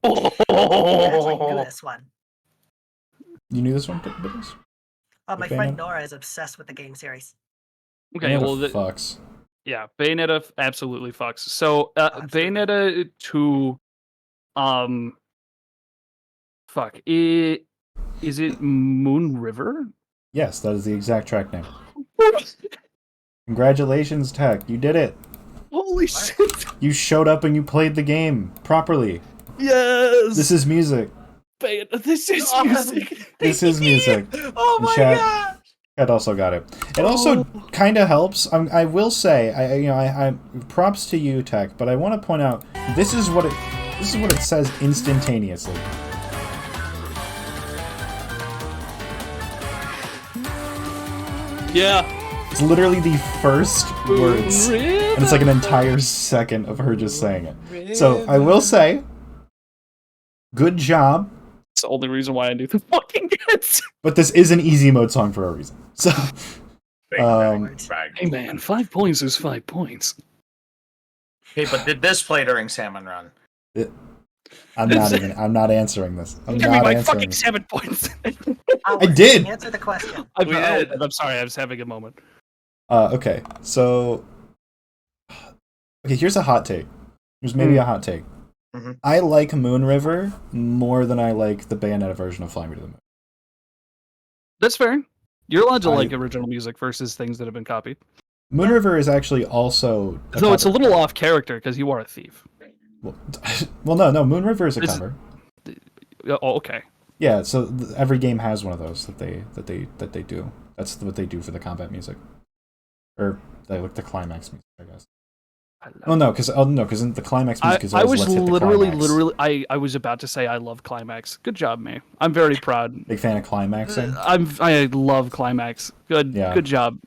I actually knew this one. You knew this one, Bittles? My Bayonetta? friend Nora is obsessed with the game series. Okay, well, Fucks. yeah, Bayonetta absolutely fucks. So, Absolutely. Bayonetta 2, fuck, is it Moon River? Yes, that is the exact track name. Congratulations, Tech. You did it. Holy shit! You showed up and you played the game properly. Yes. This is music. This is music. This is music. Oh my god! Chat also got it. It also kind of helps. I will say, I props to you, Tech, but I want to point out this is what it says instantaneously. Yeah. It's literally the first words, and it's like an entire second of her just saying it. So I will say, good job. It's the only reason why I knew the fucking hits. But this is an easy mode song for a reason. So, Hey man, 5 points is 5 points. Okay, but did this play during Salmon Run? I'm not answering this. I'm Give me not my answering fucking this. 7 points. I did. Answer the question. I'm sorry, I was having a moment. Okay, so here's a hot take. There's maybe a hot take. Mhm. I like Moon River more than I like the Bayonetta version of Fly Me to the Moon. That's fair. You're allowed to I- like original music versus things that have been copied. Moon River is actually also Though it's a cover. little off character because you are a thief. Well, no, Moon River is a It's- cover. Oh, okay. Yeah, so every game has one of those that they do. That's what they do for the combat music, or they like the climax music, I guess. Oh no, because the climax music is I always was let's hit the literally, climax. I was about to say I love climax. Good job, me. I'm very proud. Big fan of climaxing. I love climax. Good, Yeah. good job.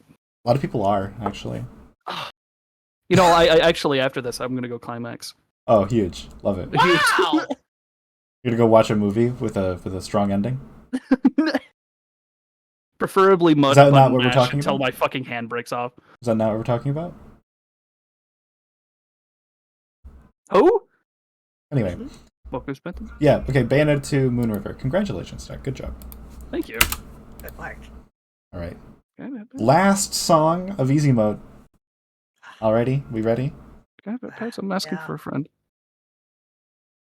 A lot of people are actually. You know, I actually after this I'm gonna go climax. Oh, huge, love it. Wow! You're gonna go watch a movie with a strong ending. Preferably mud Is that not button what we're mash talking until about? my fucking hand breaks off. Is that not what we're talking about? Oh, Anyway, focus button. yeah. Okay, Bayonetta 2 Moon River. Congratulations, Tech. Good job. Thank you. Good work. All right. Okay, Last song of easy mode. Already? We ready? I'm asking Yeah. for a friend.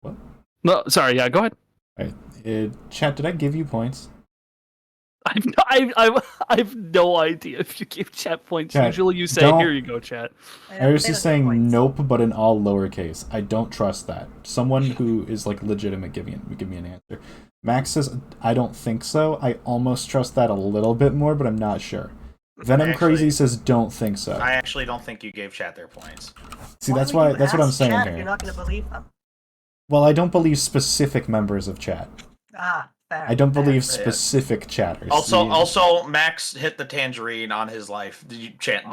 What? No, sorry. Yeah, go ahead. All right. Chat, did I give you points? I've no idea if you give chat points. Chat, Usually you say, don't- "Here you go, chat." I was They just don't get saying points. nope, but in all lowercase. I don't trust that. Someone who is like legitimate give me an answer. Max says I don't think so. I almost trust that a little bit more, but I'm not sure. Venom Actually- Crazy says don't think so. I actually don't think you gave chat their points. See, Why that's would you what I'm ask saying chat if here. You're not going to believe them. Well, I don't believe specific members of chat. Fair. I don't fair. believe specific chatters. Also, Max hit the tangerine on his life. Chat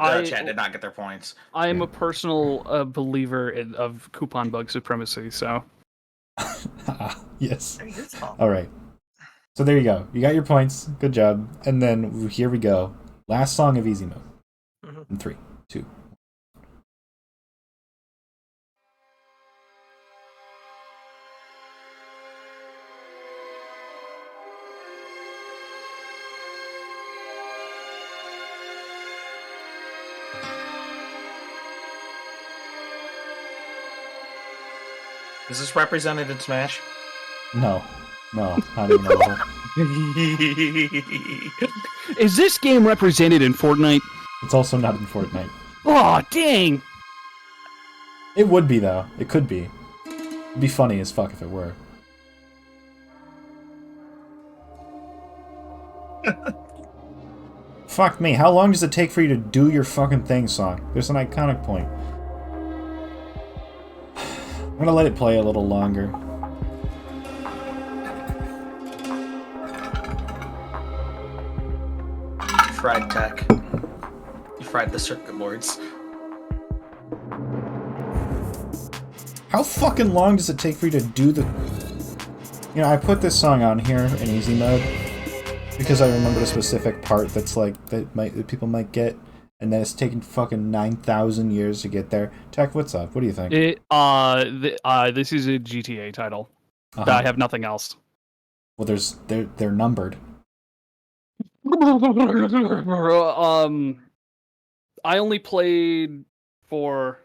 did not get their points. I am Yeah. a personal believer of coupon bug supremacy. So Yes. They're useful. All right. So there you go. You got your points. Good job. And then here we go. Last song of easy mode. Mhm. In 3, 2. Is this represented in Smash? No, not even a little. is this game represented in Fortnite? It's also not in Fortnite. Oh dang! It would be though. It could be. It'd be funny as fuck if it were. Fuck me. How long does it take for you to do your fucking thing song? There's an iconic point. I'm gonna let it play a little longer. Fried tech. You fried the circuit boards. How fucking long does it take for you to do the... You know, I put this song on here in easy mode because I remembered a specific part that's like, that people might get, and then it's taken fucking 9,000 years to get there. Tech, what's up? What do you think? This is a GTA title. Uh-huh. I have nothing else. Well, they're numbered. I only played 4.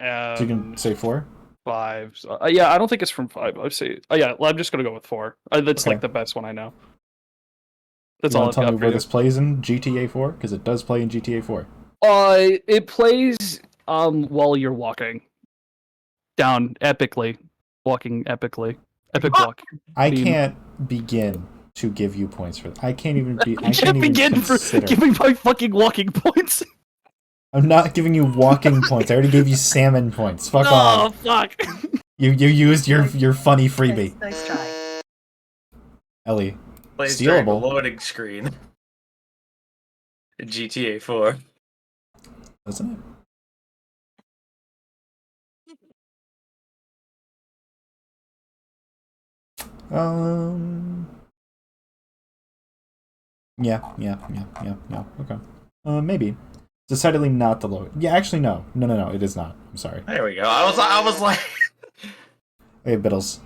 So you can say 4? 5. So, yeah, I don't think it's from 5. I'd say. Yeah, well, I'm just gonna go with 4. That's Okay. like the best one I know. That's You all want I've to tell got me for where you. this plays in GTA 4? Because it does play in GTA 4. It plays while you're walking down epically, epic walk. I Beam. can't begin to give you points for that. I can't even be. I I can't can't even begin for consider. giving my fucking walking points. I'm not giving you walking points. I already gave you salmon points. Fuck Oh off. fuck! You used your funny freebie. Nice try. Ellie. Plays during the Stealable. loading screen. In GTA 4. Doesn't it? Yeah. Okay. Maybe. Decidedly not the load. Yeah, actually, no. No, it is not. I'm sorry. There we go. I was like... Hey, Bittles.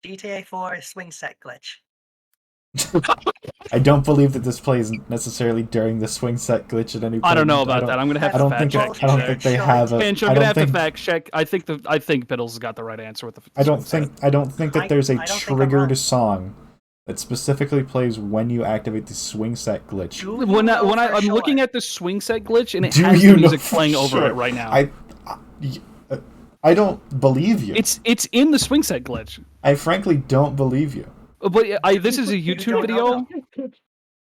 GTA 4 swing set glitch. I don't believe that this plays necessarily during the swing set glitch at any point. I don't know about that. I'm gonna have I don't to think. fact check. I don't think they have a. Pinch, I'm I gonna don't have think. to fact check. I think Bittles has got the right answer with the. I don't think that there's a I don't think I'm triggered wrong. song that specifically plays when you activate the swing set glitch. Do you When know for I'm sure? looking at the swing set glitch and it Do has you the know music for playing over sure? it right now. I don't believe you. It's in the swing set glitch. I frankly don't believe you. But this is a YouTube don't know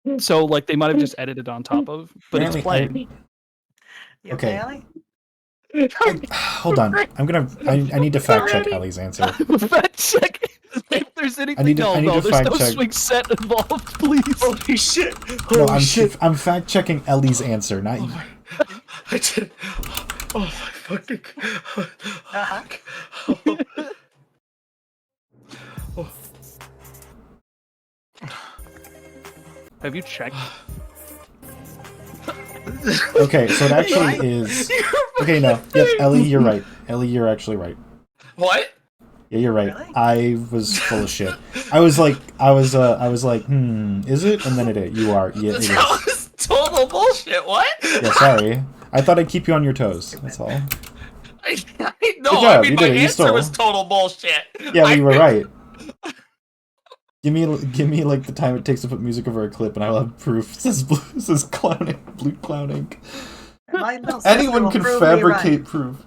video, so like they might have just edited on top of, but it's Apparently, playing. You Okay. Ellie? Hold on. I need to fact check Ellie's answer. Fact check if there's anything. need to There's fact no check. swing set involved, please. Holy shit! No, Holy I'm fact checking Ellie's answer, not you. I did... Oh my fucking... Have you checked? Okay, so it actually is. Okay, no. Yep, Ellie, you're right. Ellie, you're actually right. What? Yeah, you're right. Really? I was full of shit. I was like, is it? And then it is. You are. Yeah, it That is. was total bullshit. What? Yeah, sorry. I thought I'd keep you on your toes. That's all. No, Good I job, mean you my did it, you answer stole. was total bullshit. Yeah, well, you were right. Give me like the time it takes to put music over a clip, and I will have proof. It says clowning, blue clowning. My little sister Anyone will can prove me right. fabricate proof.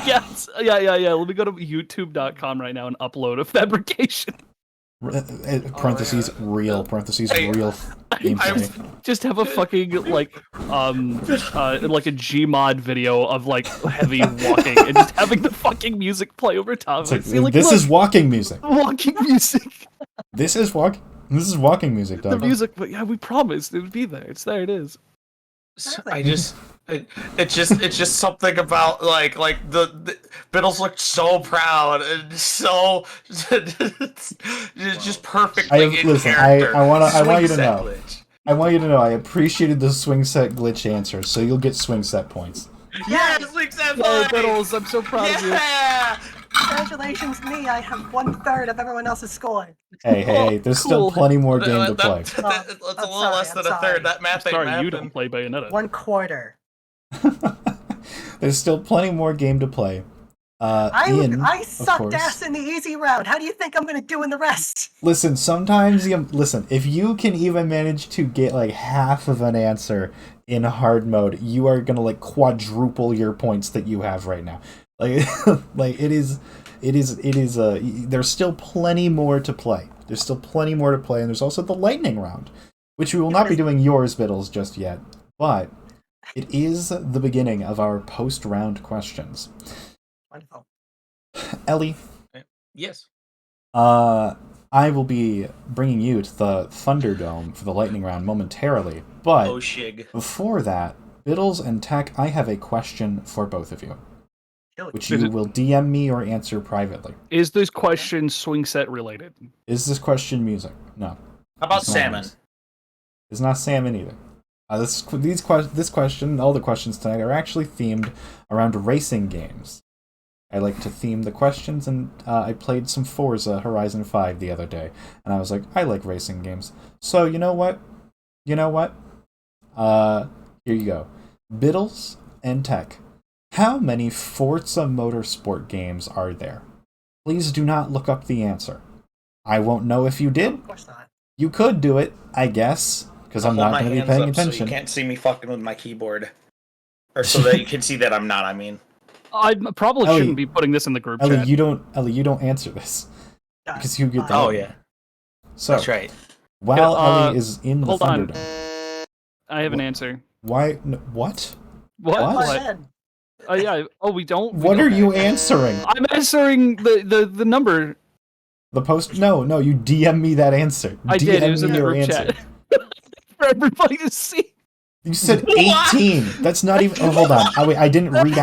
Yes. Yeah. Let me go to youtube.com right now and upload a fabrication. Parentheses real. Parentheses Hey, real. Gameplay. Just have a fucking like a Gmod video of like heavy walking and just having the fucking music play over top It's of like, it. See, like, this look, is walking music. walking music. This is walking music, The dog. music, but yeah, we promised it would be there. It's there. It is. I just, it's just something about like the Bittles looked so proud and so it's just perfectly in Listen, character. I want you to Swing set know. glitch. I want you to know I appreciated the swing set glitch answer, so you'll get swing set points. Yeah, swing set Yay, glitch. Bittles, I'm so proud of you. Yeah. Congratulations, me. I have 1/3 of everyone else's score. Hey, there's still Cool. pletty more game to play. It's a little sorry, less than I'm a sorry. third. That math ain't Sorry, you mathing. don't play Bayonetta. 1/4. There's still plenty more game to play. Ian, I of sucked course. ass in the easy round. How do you think I'm gonna do in the rest? Listen, sometimes if you can even manage to get like half of an answer in hard mode, you are gonna like quadruple your points that you have right now. Like, like it is. There's still plenty more to play. There's still plenty more to play, and there's also the lightning round, which we will not be doing yours, Bittles, just yet. But it is the beginning of our post-round questions. Wonderful. Ellie, Yes. I will be bringing you to the Thunderdome for the lightning round momentarily. But Oh shig. before that, Bittles and Tech, I have a question for both of you, Shoot. which you will DM me or answer privately. Is this question swing set related? Is this question music? No. How about It's not salmon? music. It's not salmon either. This question, all the questions tonight are actually themed around racing games. I like to theme the questions, and I played some Forza Horizon 5 the other day, and I was like, I like racing games. So, you know what? Here you go. Bittles and Tech. How many Forza Motorsport games are there? Please do not look up the answer. I won't know if you did. Of course not. You could do it, I guess, because I'm Hold not my going to be hands paying up attention. So you can't see me fucking with my keyboard. Or so that you can see that I'm not, I mean. I probably Ellie- shouldn't be putting this in the group Ellie, chat. you don't answer this because you get the Oh, win. yeah. So That's right. while Uh, Ellie is in the hold on. Thunderdome, I have an What? answer. why? What? What? What? Go What? ahead. Yeah. Oh, we don't. What are okay. you answering? I'm answering the number. The post? No, you DM me that answer. I DM did. It was me in the your group answer. chat for everybody to see. You said What? 18. That's not even. Oh, hold on. Oh, wait, I didn't read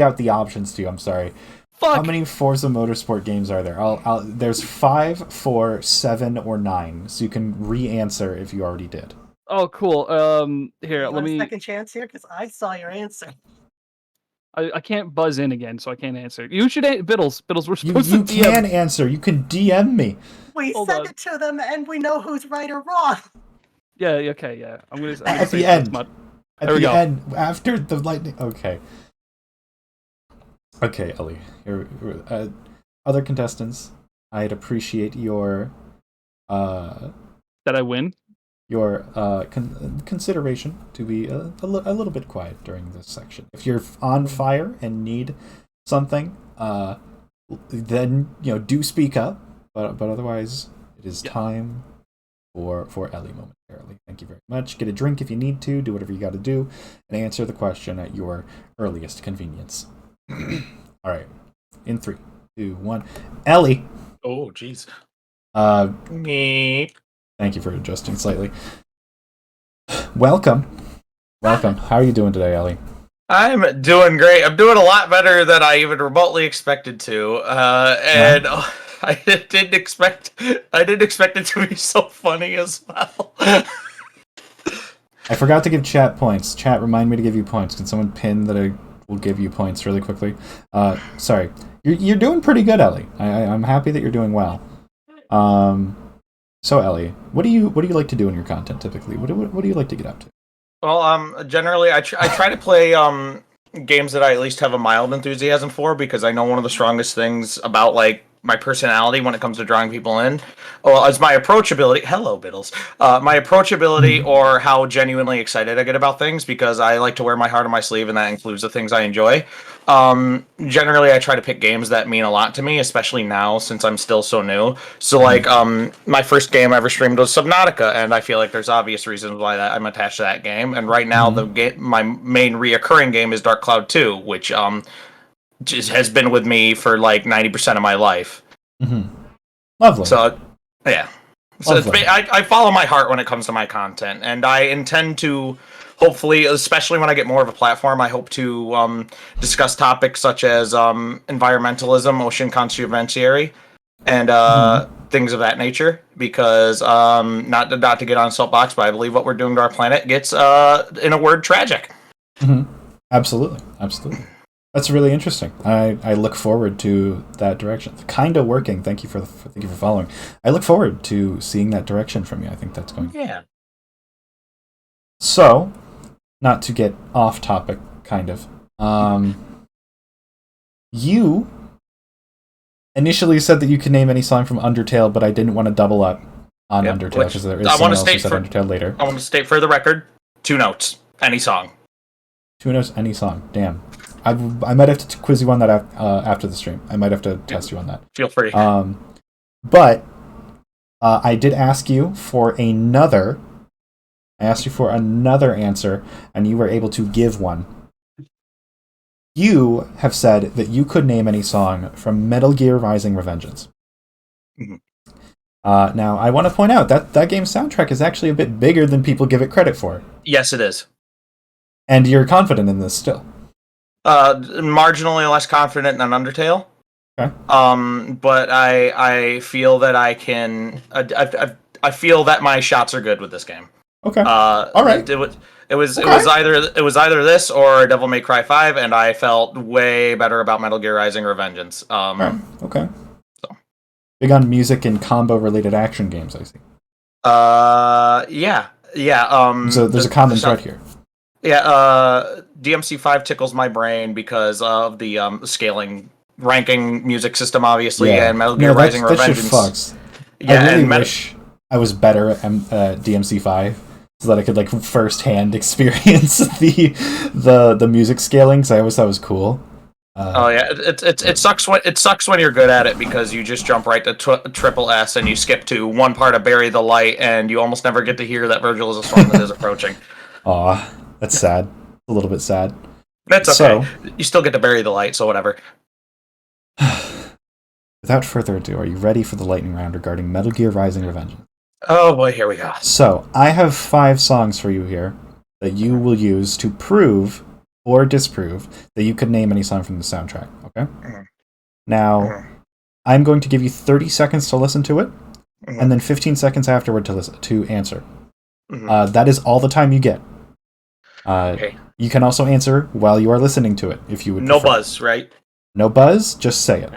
out the options to you. I'm sorry. Fuck. How many Forza Motorsport games are there? There's 5, 4, 7, or 9. So you can re-answer if you already did. Oh, cool. Here, You let want a me. second chance here? Because I saw your answer. I can't buzz in again, so I can't answer. You should, Bittles. Bittles, we're You supposed to DM. can answer. You can DM me. We Hold send on. it to them, and we know who's right or wrong. Yeah. Okay. Yeah. I'm gonna At say the this end. much. At There we the go. end, after the lightning. Okay. Okay, Ellie. Other contestants, I'd appreciate your That I win. consideration to be a little bit quiet during this section. If you're on fire and need something, then do speak up. But otherwise, it is time for Ellie momentarily. Thank you very much. Get a drink if you need to. Do whatever you got to do, and answer the question at your earliest convenience. All right, in 3, 2, 1, Ellie. Oh, jeez. Me. Thank you for adjusting slightly. Welcome. How are you doing today, Ellie? I'm doing great. I'm doing a lot better than I even remotely expected to. And I didn't expect it to be so funny as well. I forgot to give chat points. Chat, remind me to give you points. Can someone pin that I will give you points really quickly? Sorry. You're doing pretty good, Ellie. I'm happy that you're doing well. So Ellie, what do you like to do in your content typically? What do you like to get up to? Well, generally, I try to play games that I at least have a mild enthusiasm for, because I know one of the strongest things about my personality when it comes to drawing people in, well, is my approachability. Hello, Bittles. My approachability, or how genuinely excited I get about things, because I like to wear my heart on my sleeve, and that includes the things I enjoy. Generally, I try to pick games that mean a lot to me, especially now since I'm still so new. So, my first game I ever streamed was Subnautica, and I feel like there's obvious reasons why I'm attached to that game. And right now, my main reoccurring game is Dark Cloud 2, which just has been with me for 90% of my life. Lovely. So, yeah. So Lovely. I follow my heart when it comes to my content, and I intend to, hopefully, especially when I get more of a platform, I hope to discuss topics such as environmentalism, ocean conservancy, and things of that nature. Because not to get on a soapbox, but I believe what we're doing to our planet gets, in a word, tragic. Absolutely. That's really interesting. I look forward to that direction. Kind of working. Thank you for following. I look forward to seeing that direction from you. I think that's going. Yeah. So, not to get off topic, kind of. You initially said that you could name any song from Undertale, but I didn't want to double up on Undertale because there is someone else who said Undertale later. I want to state for the record, 2 notes, any song. 2 notes, any song. Damn. I might have to quiz you on that after the stream. I might have to test you on that. Feel free. But I did ask you for another. I asked you for another answer, and you were able to give one. You have said that you could name any song from Metal Gear Rising: Revengeance. Now, I want to point out that game's soundtrack is actually a bit bigger than people give it credit for. Yes, it is. And you're confident in this still. Marginally less confident than Undertale. Okay. But I feel that I can. I feel that my shots are good with this game. Okay. All right. It was either this or Devil May Cry 5, and I felt way better about Metal Gear Rising: Revengeance. Okay. So. Big on music and combo-related action games, I see. Yeah. So there's a common thread here. Yeah, DMC5 tickles my brain because of the scaling ranking music system, obviously, Yeah. and Metal Gear Rising that shit Revengeance. fucks. Yeah, I really and wish I was better at DMC5 so that I could like first-hand experience the music scaling. Because I always thought it was cool. Oh yeah, it sucks when you're good at it because you just jump right to triple S and you skip to one part of Bury the Light and you almost never get to hear that Virgil is a song that is approaching. Aw, that's sad. A little bit sad. That's okay. So, you still get to Bury the Light, so whatever. without further ado, are you ready for the lightning round regarding Metal Gear Rising: Revengeance? Oh boy, here we go. So, I have 5 songs for you here that you will use to prove or disprove that you could name any song from the soundtrack, okay? Now, I'm going to give you 30 seconds to listen to it, and then 15 seconds afterward to answer. That is all the time you get. Okay. You can also answer while you are listening to it, if you would No prefer. buzz, right? No buzz, just say it.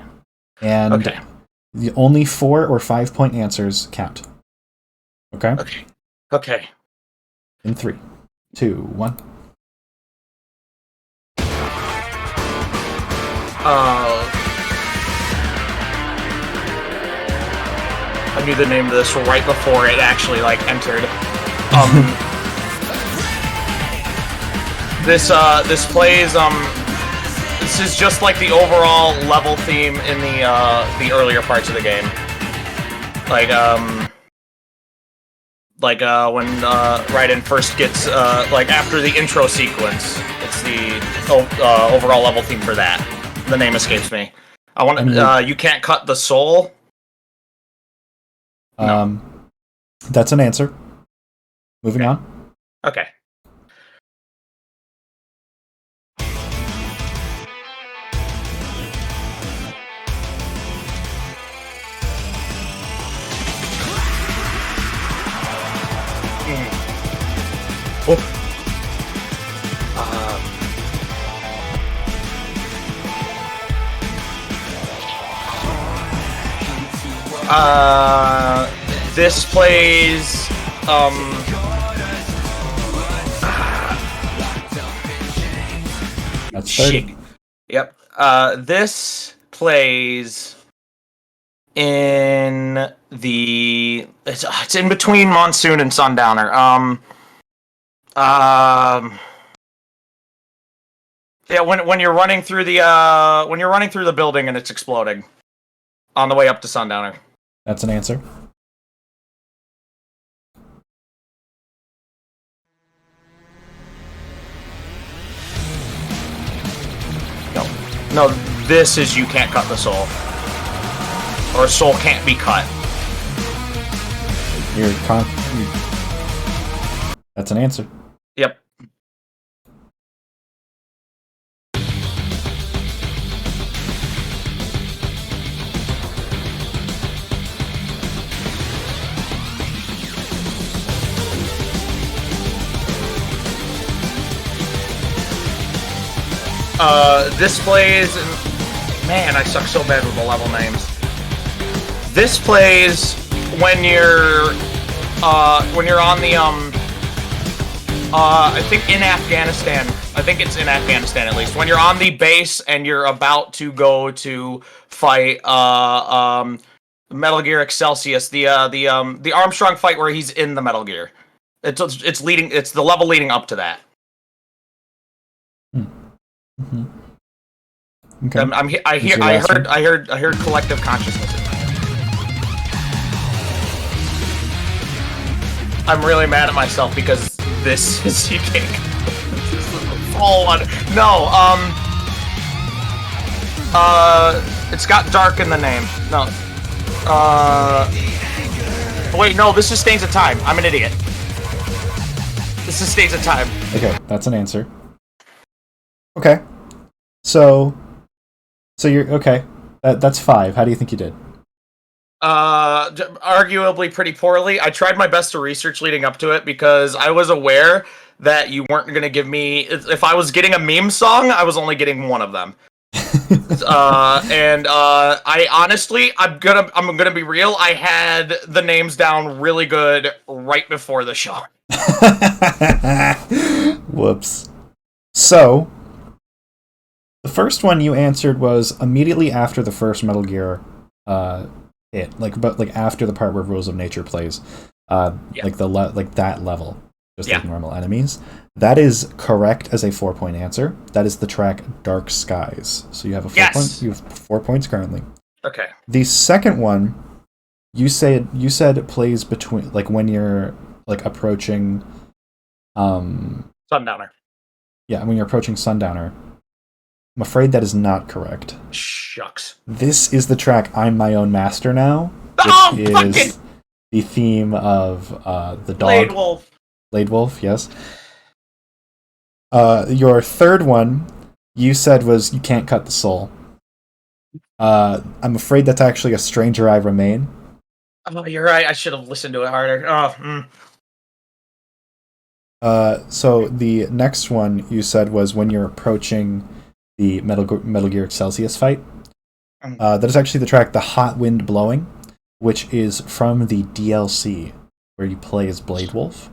And Okay. the only 4 or 5 point answers count. Okay? Okay. In 3, 2, 1. I knew the name of this right before it actually entered. This plays this is just like the overall level theme in the earlier parts of the game. When Raiden first gets after the intro sequence, it's the overall level theme for that. The name escapes me. I want to. You can't cut the soul. That's an answer. Moving on. Okay. This plays, That's 30. Yep. This plays in the, it's in between Monsoon and Sundowner. Yeah, when you're running through the building and it's exploding on the way up to Sundowner. That's an answer. No, this is You Can't Cut the Soul. Or Soul Can't Be Cut. That's an answer. Yep. This plays... Man, I suck so bad with the level names. This plays when you're on the, I think in Afghanistan. I think it's in Afghanistan, at least. When you're on the base and you're about to go to fight, Metal Gear Excelsius, the Armstrong fight where he's in the Metal Gear. It's the level leading up to that. Mm-hmm. Okay. I heard collective consciousness in there. I'm really mad at myself because this is you can't. This is the full one. No, it's got dark in the name. No. Wait, no, this is Stains of Time. I'm an idiot. This is Stains of Time. Okay, that's an answer. Okay. So you're okay. That's 5. How do you think you did? Arguably pretty poorly. I tried my best to research leading up to it because I was aware that you weren't going to give me... If I was getting a meme song, I was only getting one of them. I honestly, I'm gonna be real, I had the names down really good right before the show. Whoops. So, The first one you answered was immediately after the first Metal Gear hit, like after the part where Rules of Nature plays, like that level, just like normal enemies. That is correct as a 4-point answer. That is the track Dark Skies. So you have a 4 point. You have 4 points currently. Okay. The second one, you said it plays between like when you're like approaching, Sundowner. Yeah, when you're approaching Sundowner. I'm afraid that is not correct. Shucks. This is the track I'm My Own Master Now, which is the theme of the dog. Blade Wolf. Blade Wolf, yes. Your third one, you said was You Can't Cut the Soul. I'm afraid that's actually A Stranger I Remain. Oh, you're right. I should have listened to it harder. So the next one you said was when you're approaching the Metal Gear Celsius fight. That is actually the track The Hot Wind Blowing, which is from the DLC where you play as Blade Wolf.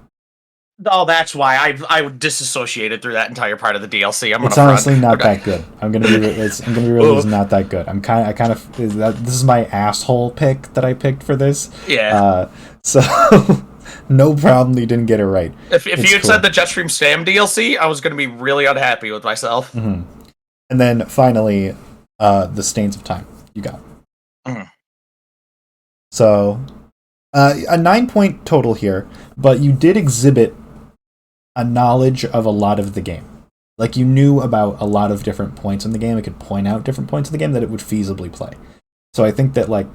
Oh, that's why I disassociated through that entire part of the DLC. It's honestly not that good. I'm gonna be real. It's not that good. This is my asshole pick that I picked for this. Yeah. So no problem. You didn't get it right. If you had said the Jetstream Sam DLC, I was gonna be really unhappy with myself. Mm-hmm. And then finally, the Stains of Time. You got. So, a 9-point total here, but you did exhibit a knowledge of a lot of the game. Like, you knew about a lot of different points in the game. It could point out different points in the game that it would feasibly play. So I think that, like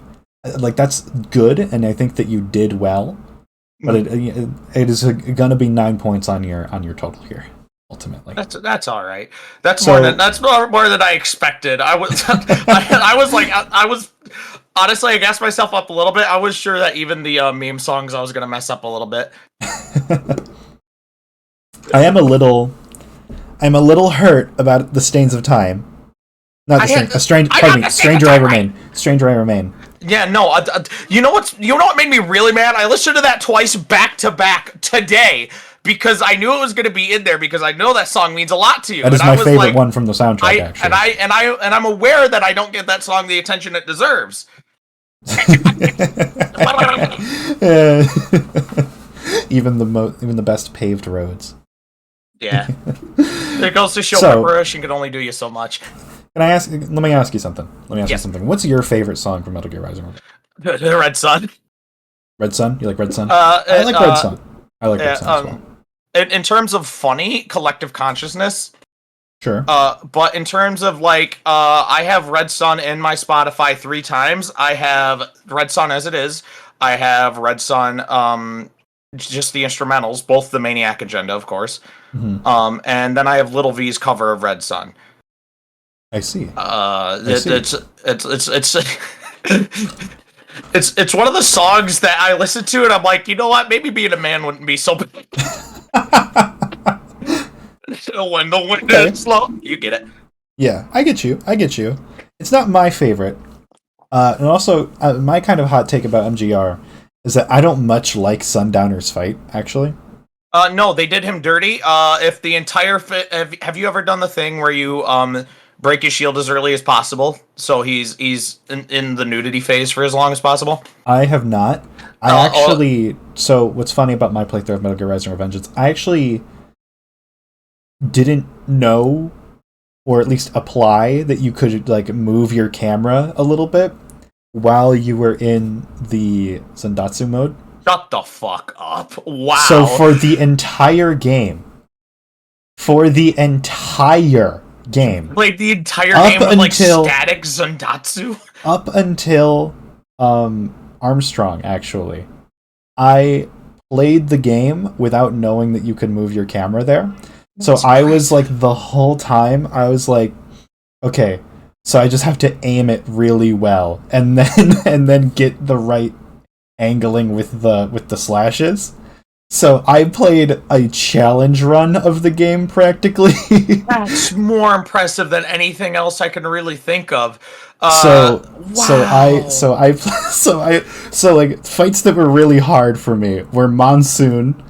that's good, and I think that you did well. But it is gonna be 9 points on your total here. Ultimately, that's all right. That's more than I expected. I was I was honestly, I gassed myself up a little bit. I was sure that even the meme songs I was gonna mess up a little bit. I'm a little hurt about the Stains of Time. Not the Stranger I Remain. Stranger I Remain. Yeah, no. You know what made me really mad? I listened to that twice back to back today. Because I knew it was going to be in there, because I know that song means a lot to you. That is my favorite one from the soundtrack, actually. And I'm aware that I don't give that song the attention it deserves. Even the best paved roads. Yeah. It goes to show preparation can only do you so much. Let me ask you something. You something. What's your favorite song from Metal Gear Rising? The Red Sun. Red Sun? You like Red Sun? I like Red Sun. I like Red Sun as well. In terms of funny, Collective Consciousness. Sure. But in terms of, like, I have Red Sun in my Spotify 3 times. I have Red Sun as it is. I have Red Sun, just the instrumentals, both the Maniac Agenda, of course. Mm-hmm. And then I have Little V's cover of Red Sun. I see. It's one of the songs that I listen to and I'm like, you know what? Maybe being a man wouldn't be so bad. When the wind is slow, you get it. Yeah, I get you. It's not my favorite. And also, my kind of hot take about MGR is that I don't much like Sundowner's fight, actually. No, they did him dirty. If the entire have you ever done the thing where you break his shield as early as possible, so he's in the nudity phase for as long as possible? I have not. So what's funny about my playthrough of Metal Gear Rising: Revengeance, I actually didn't know, or at least apply, that you could like move your camera a little bit while you were in the Zandatsu mode. Shut the fuck up. Wow. So for the entire game, like the entire game with like static Zandatsu? Up until Armstrong, actually. I played the game without knowing that you could move your camera there. So I was like, the whole time, I was like, okay, so I just have to aim it really well and then get the right angling with the slashes. So I played a challenge run of the game practically. That's more impressive than anything else I can really think of. So like fights that were really hard for me were Monsoon,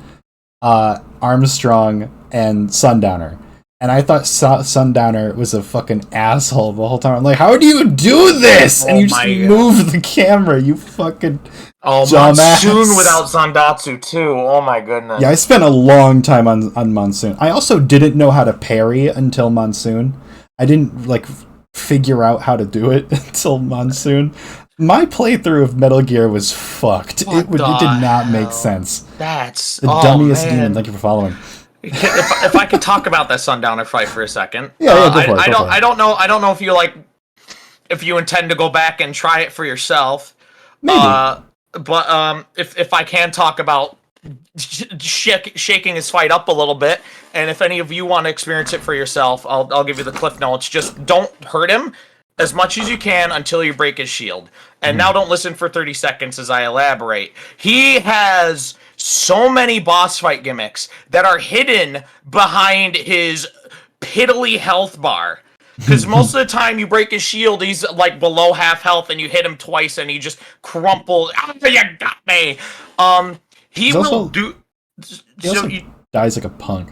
Armstrong, and Sundowner. And I thought Sundowner was a fucking asshole the whole time. I'm like, how do you do this? And you just move the camera, you fucking dumbass. Monsoon without Zandatsu too. Oh my goodness. Yeah, I spent a long time on Monsoon. I also didn't know how to parry until Monsoon. I didn't, like, figure out how to do it until Monsoon. My playthrough of Metal Gear was fucked. It did not make sense. That's the dummiest demon. Thank you for following. If I could talk about that Sundowner fight for a second. Yeah, go for it. I don't know if you intend to go back and try it for yourself. Maybe. But if I can talk about shaking his fight up a little bit, and if any of you want to experience it for yourself, I'll give you the cliff notes. Just don't hurt him as much as you can until you break his shield. And now don't listen for 30 seconds as I elaborate. He has so many boss fight gimmicks that are hidden behind his piddly health bar. Because most of the time you break his shield, he's like below half health, and you hit him twice, and he just crumples. Ah, you got me. He dies like a punk.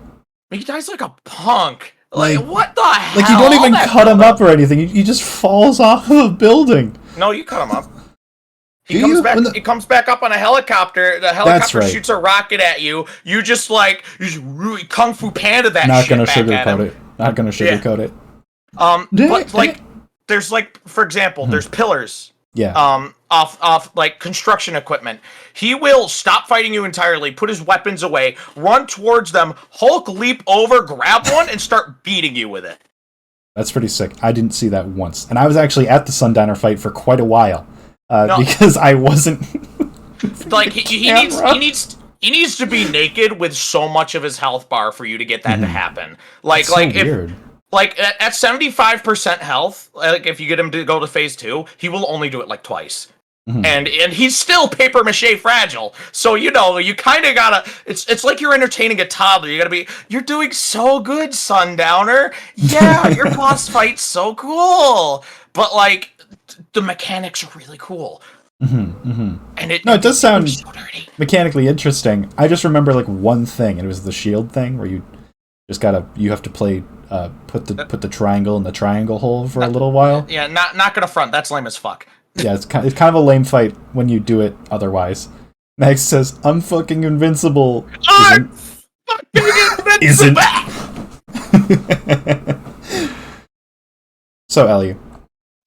He dies like a punk. Like what the hell? Like you don't even cut him up or anything. He just falls off of a building. No, you cut him up. He comes back up on a helicopter. The helicopter shoots a rocket at you. You just really Kung Fu Panda that Not shit gonna back at him. sugarcoat it. Not gonna sugarcoat it. But like, there's like, for example, there's pillars. Yeah. Off like construction equipment. He will stop fighting you entirely, put his weapons away, run towards them, Hulk leap over, grab one, and start beating you with it. That's pretty sick. I didn't see that once, and I was actually at the Sundowner fight for quite a while because I wasn't. Like he needs to be naked with so much of his health bar for you to get that to happen. Like That's so weird. Like at 75% health, like if you get him to go to phase 2, he will only do it like twice. And he's still paper mache fragile. So you kind of gotta. It's like you're entertaining a toddler. You're doing so good, Sundowner. Yeah, your boss fight's so cool. But like the mechanics are really cool. And it does sound so dirty. Mechanically interesting. I just remember like one thing, and it was the shield thing where you have to play put the triangle in the triangle hole for a little while. Yeah, not gonna front. That's lame as fuck. Yeah, it's kind of a lame fight when you do it otherwise. Max says, "I'm fucking invincible." I'm fucking invincible. So, Ellie.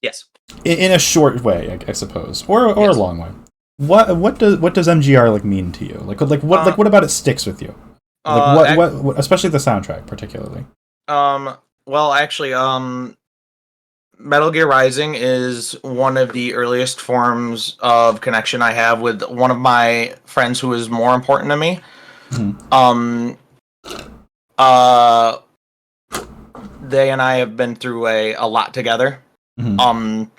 Yes. In a short way, I suppose, or a long way. What does MGR like mean to you? Like what about it sticks with you? Like what especially the soundtrack particularly. Well, actually, Metal Gear Rising is one of the earliest forms of connection I have with one of my friends who is more important to me. They and I have been through a lot together. And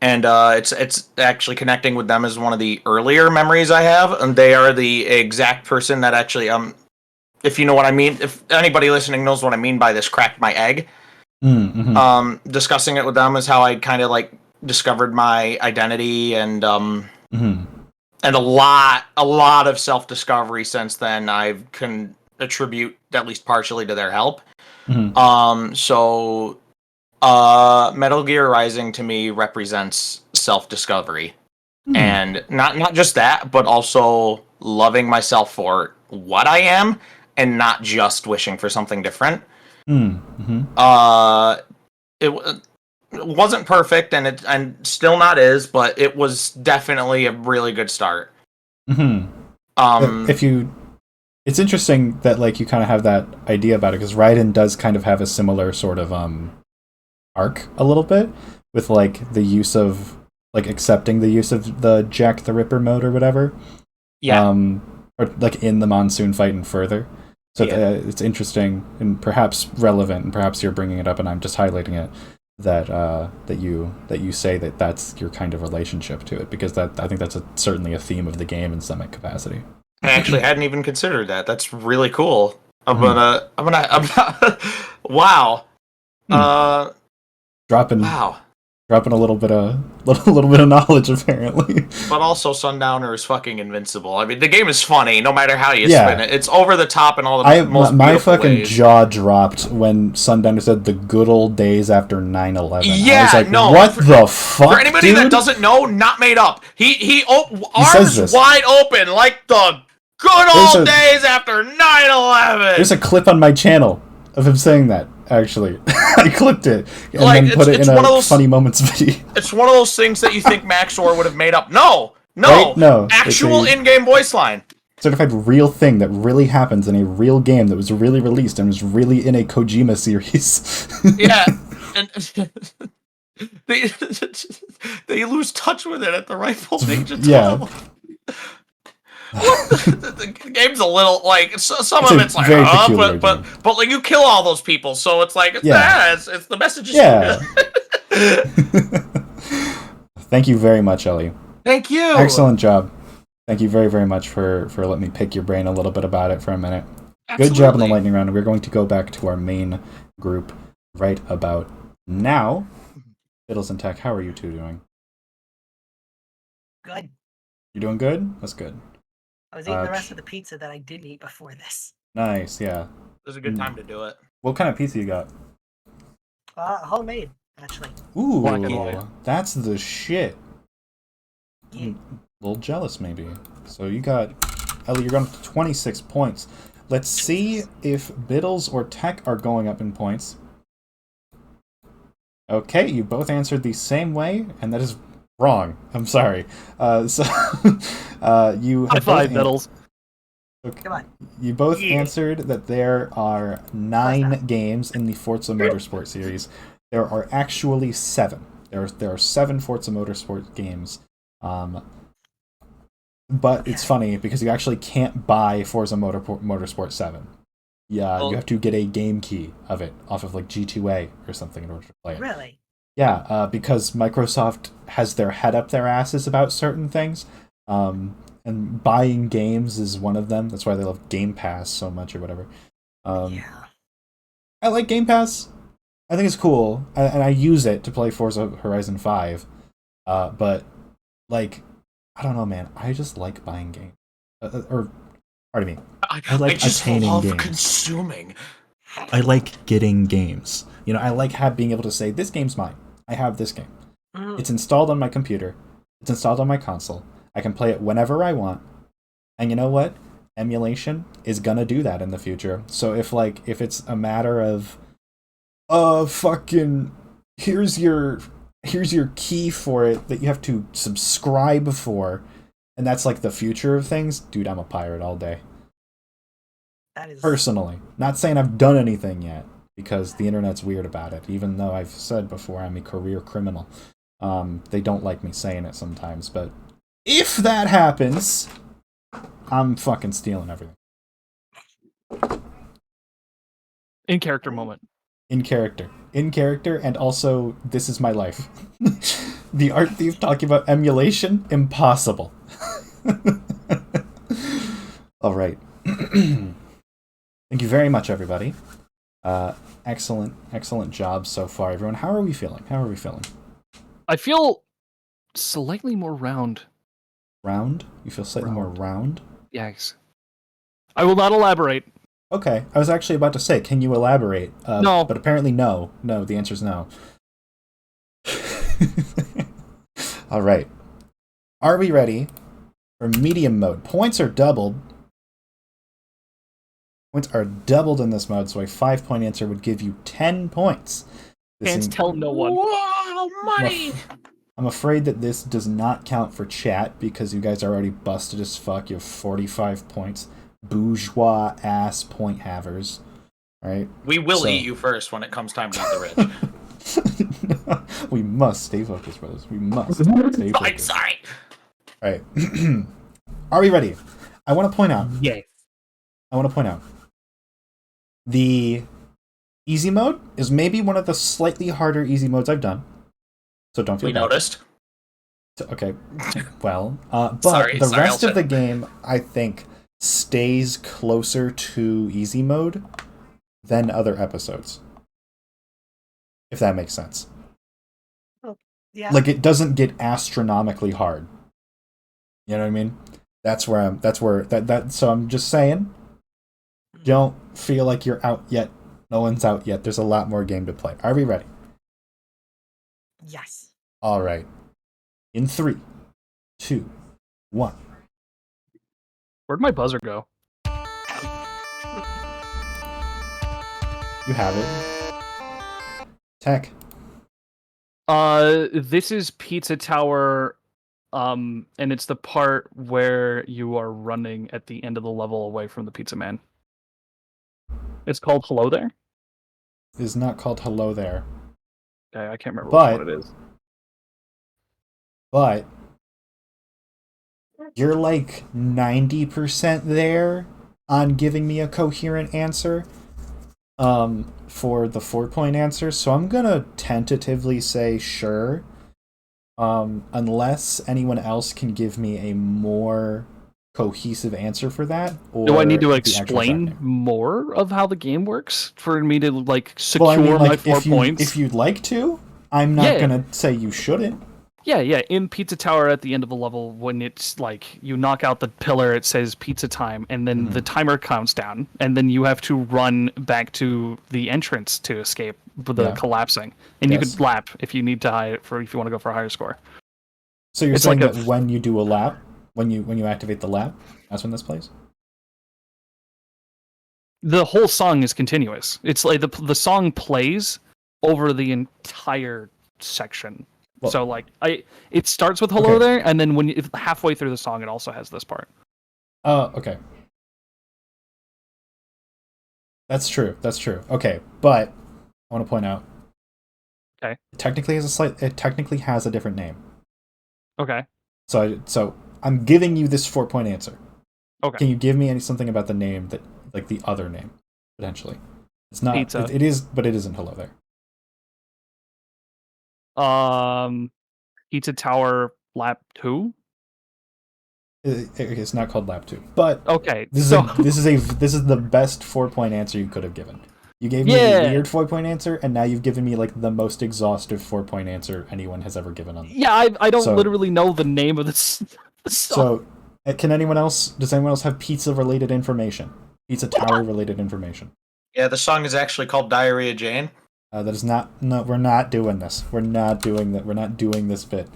it's actually connecting with them is one of the earlier memories I have, and they are the exact person that actually if you know what I mean, if anybody listening knows what I mean by this, cracked my egg. Discussing it with them is how I kind of like discovered my identity and a lot of self-discovery since then I can attribute at least partially to their help. So Metal Gear Rising to me represents self-discovery. And not just that, but also loving myself for what I am and not just wishing for something different. It wasn't perfect, and still not is, but it was definitely a really good start. It's interesting that like you kind of have that idea about it because Raiden does kind of have a similar sort of arc a little bit with like the use of like accepting the use of the Jack the Ripper mode or whatever. Yeah. Or like in the Monsoon fight and further. So it's interesting and perhaps relevant, and perhaps you're bringing it up, and I'm just highlighting it that you say that that's your kind of relationship to it, because I think that's certainly a theme of the game in some capacity. I actually hadn't even considered that. That's really cool. I'm gonna wow. Dropping Dropping a little bit of knowledge, apparently. But also, Sundowner is fucking invincible. I mean, the game is funny, no matter how you Yeah. spin it. It's over the top in all the most my beautiful fucking ways. jaw dropped when Sundowner said the good old days after 9/11. Yeah, I was like, no. what the fuck, For anybody dude? that doesn't know, not made up. He says arms this. wide open like the good There's old a- days after 9/11. There's a clip on my channel of him saying that, actually. I clipped it and Like, then put it it's in one of a those- funny moments video. It's one of those things that you think Maxor would have made up. No, Right? No, it's actual a- in-game voice line. Certified real thing that really happens in a real game that was really released and was really in a Kojima series. Yeah, and they lose touch with it at the right voltage. It's Yeah. horrible. The game's a little like some It's of a it's like very peculiar but like you kill all those people, so it's like Yeah. it's the message is Yeah. Thank you very much, Ellie. Thank you. Excellent job. Thank you very, very much for letting me pick your brain a little bit about it for a minute. Good job in the Absolutely. lightning round. We're going to go back to our main group right about now. Bittles and Tech, how are you two doing? Good. You doing good? That's good. I was eating the rest of the pizza that I didn't eat before this. Nice, yeah. It was a good time to do it. What kind of pizza you got? Homemade, actually. Ooh, Black and white. that's the shit. Yeah. A little jealous, maybe. So you got... Ellie, you're going up to 26 points. Let's see if Bittles or Tech are going up in points. Okay, you both answered the same way, and that is wrong. I'm sorry. So you High have five, both Bittles. Okay. Come on. You both Yeah. answered that there are 9 games in the Forza Motorsport series. There are actually 7. There are 7 Forza Motorsport games. But it's funny because you actually can't buy Forza Motorsport 7. Yeah, Well- you have to get a game key of it off of like G2A or something in order to play it. Really? Yeah, because Microsoft has their head up their asses about certain things. And buying games is one of them. That's why they love Game Pass so much or whatever. Yeah. I like Game Pass. I think it's cool. And I use it to play Forza Horizon 5. But, like, I don't know, man. I just like buying games. Or, pardon me. I like just attaining love games. consuming. I like getting games. You know, I like being able to say, this game's mine. I have this game. Mm. It's installed on my computer. It's installed on my console. I can play it whenever I want. And you know what? Emulation is gonna do that in the future. So if it's a matter of fucking here's your key for it that you have to subscribe for, and that's like the future of things, dude, I'm a pirate all day. That is. Personally. Not saying I've done anything yet, because the internet's weird about it, even though I've said before I'm a career criminal. They don't like me saying it sometimes, but if that happens, I'm fucking stealing everything. In character moment. In character, and also, this is my life. The Art Thief talking about emulation? Impossible. Alright. Thank you very much, everybody. Excellent job so far, everyone. How are we feeling? I feel slightly more round. Round? You feel slightly more round? Yes. I will not elaborate. Okay, I was actually about to say, can you elaborate? No. But apparently no. No, the answer is no. Alright. Are we ready for medium mode? Points are doubled. Points are doubled in this mode, so a 5-point answer would give you 10 points. Can't tell no one. Wow, money! I'm afraid that this does not count for chat because you guys are already busted as fuck. You have 45 points. Bourgeois ass point havers. Right? We will So- eat you first when it comes time to eat the rich. We must stay focused, brothers. We must stay I'm focused. sorry. Alright. Are we ready? I want to point out. Yes. The easy mode is maybe one of the slightly harder easy modes I've done. So don't feel We bad. noticed. Okay. Well, but Sorry, the sorry, rest I'll of the shut- game, I think, stays closer to easy mode than other episodes. If that makes sense. Yeah. Like, it doesn't get astronomically hard. You know what I mean? So I'm just saying, don't feel like you're out yet. No one's out yet. There's a lot more game to play. Are we ready? Yes. All right. In 3, 2, 1. Where'd my buzzer go? You have it. Tech. This is Pizza Tower, and it's the part where you are running at the end of the level away from the Pizza Man. It's called Hello There? It is not called Hello There. Okay, I can't remember But- which one it is. But you're like 90% there on giving me a coherent answer for the 4-point answer, so I'm gonna tentatively say sure, unless anyone else can give me a more cohesive answer for that. Or Do I need to the actual explain track name. more of how the game works for me to like secure Well, I mean, my like, 4 points? if you'd like to, I'm not Yeah. gonna say you shouldn't. Yeah. In Pizza Tower at the end of the level, when it's like you knock out the pillar, it says pizza time, and then the timer counts down, and then you have to run back to the entrance to escape the Yeah. collapsing. And you Yes. could lap if you need to if you want to go for a higher score. So you're It's saying like that when you do a lap, when you activate the lap, that's when this plays? The whole song is continuous. It's like the song plays over the entire section. Well- So like it starts with hello Okay. there, and then if halfway through the song, it also has this part. Oh, okay. That's true. Okay, but I want to point out. Okay. It technically has a different name. Okay. So I'm giving you this 4-point answer. Okay. Can you give me something about the name that, like, the other name potentially? It's not. Pizza. It is, but it isn't Hello There. Pizza Tower Lap 2. It's not called Lap 2, but Okay. this is the best 4-point answer you could have given. You gave me a weird 4-point answer, and now you've given me like the most exhaustive 4-point answer anyone has ever given on. Yeah, I don't So- literally know the name of this song. So, does anyone else have pizza related information? Pizza Tower related information. Yeah, the song is actually called Diarrhea Jane. That is not. No, we're not doing this. We're not doing that. We're not doing this bit.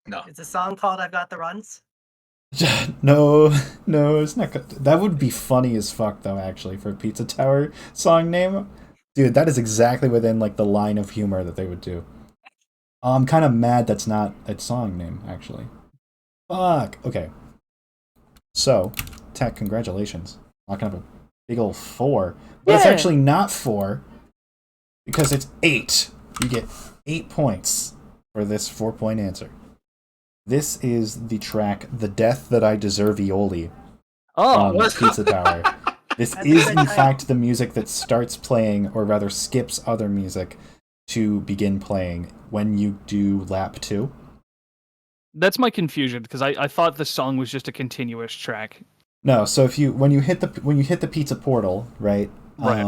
No. It's a song called I've Got the Runs. No, it's not good. That would be funny as fuck, though, actually, for a Pizza Tower song name. Dude, that is exactly within, like, the line of humor that they would do. I'm kind of mad that's not a song name, actually. Fuck. Okay. So, Tech, congratulations. Knocking up a big old 4. But it's Yeah. actually not 4, because it's 8. You get 8 points for this 4-point answer. This is the track "The Death That I Deserve Ioli" Oh, from Pizza Tower. This That's is, a in good title. fact, the music that starts playing, or rather skips other music, to begin playing when you do lap 2. that's my confusion because I thought the song was just a continuous track. No, so when you hit the pizza portal, right? Right.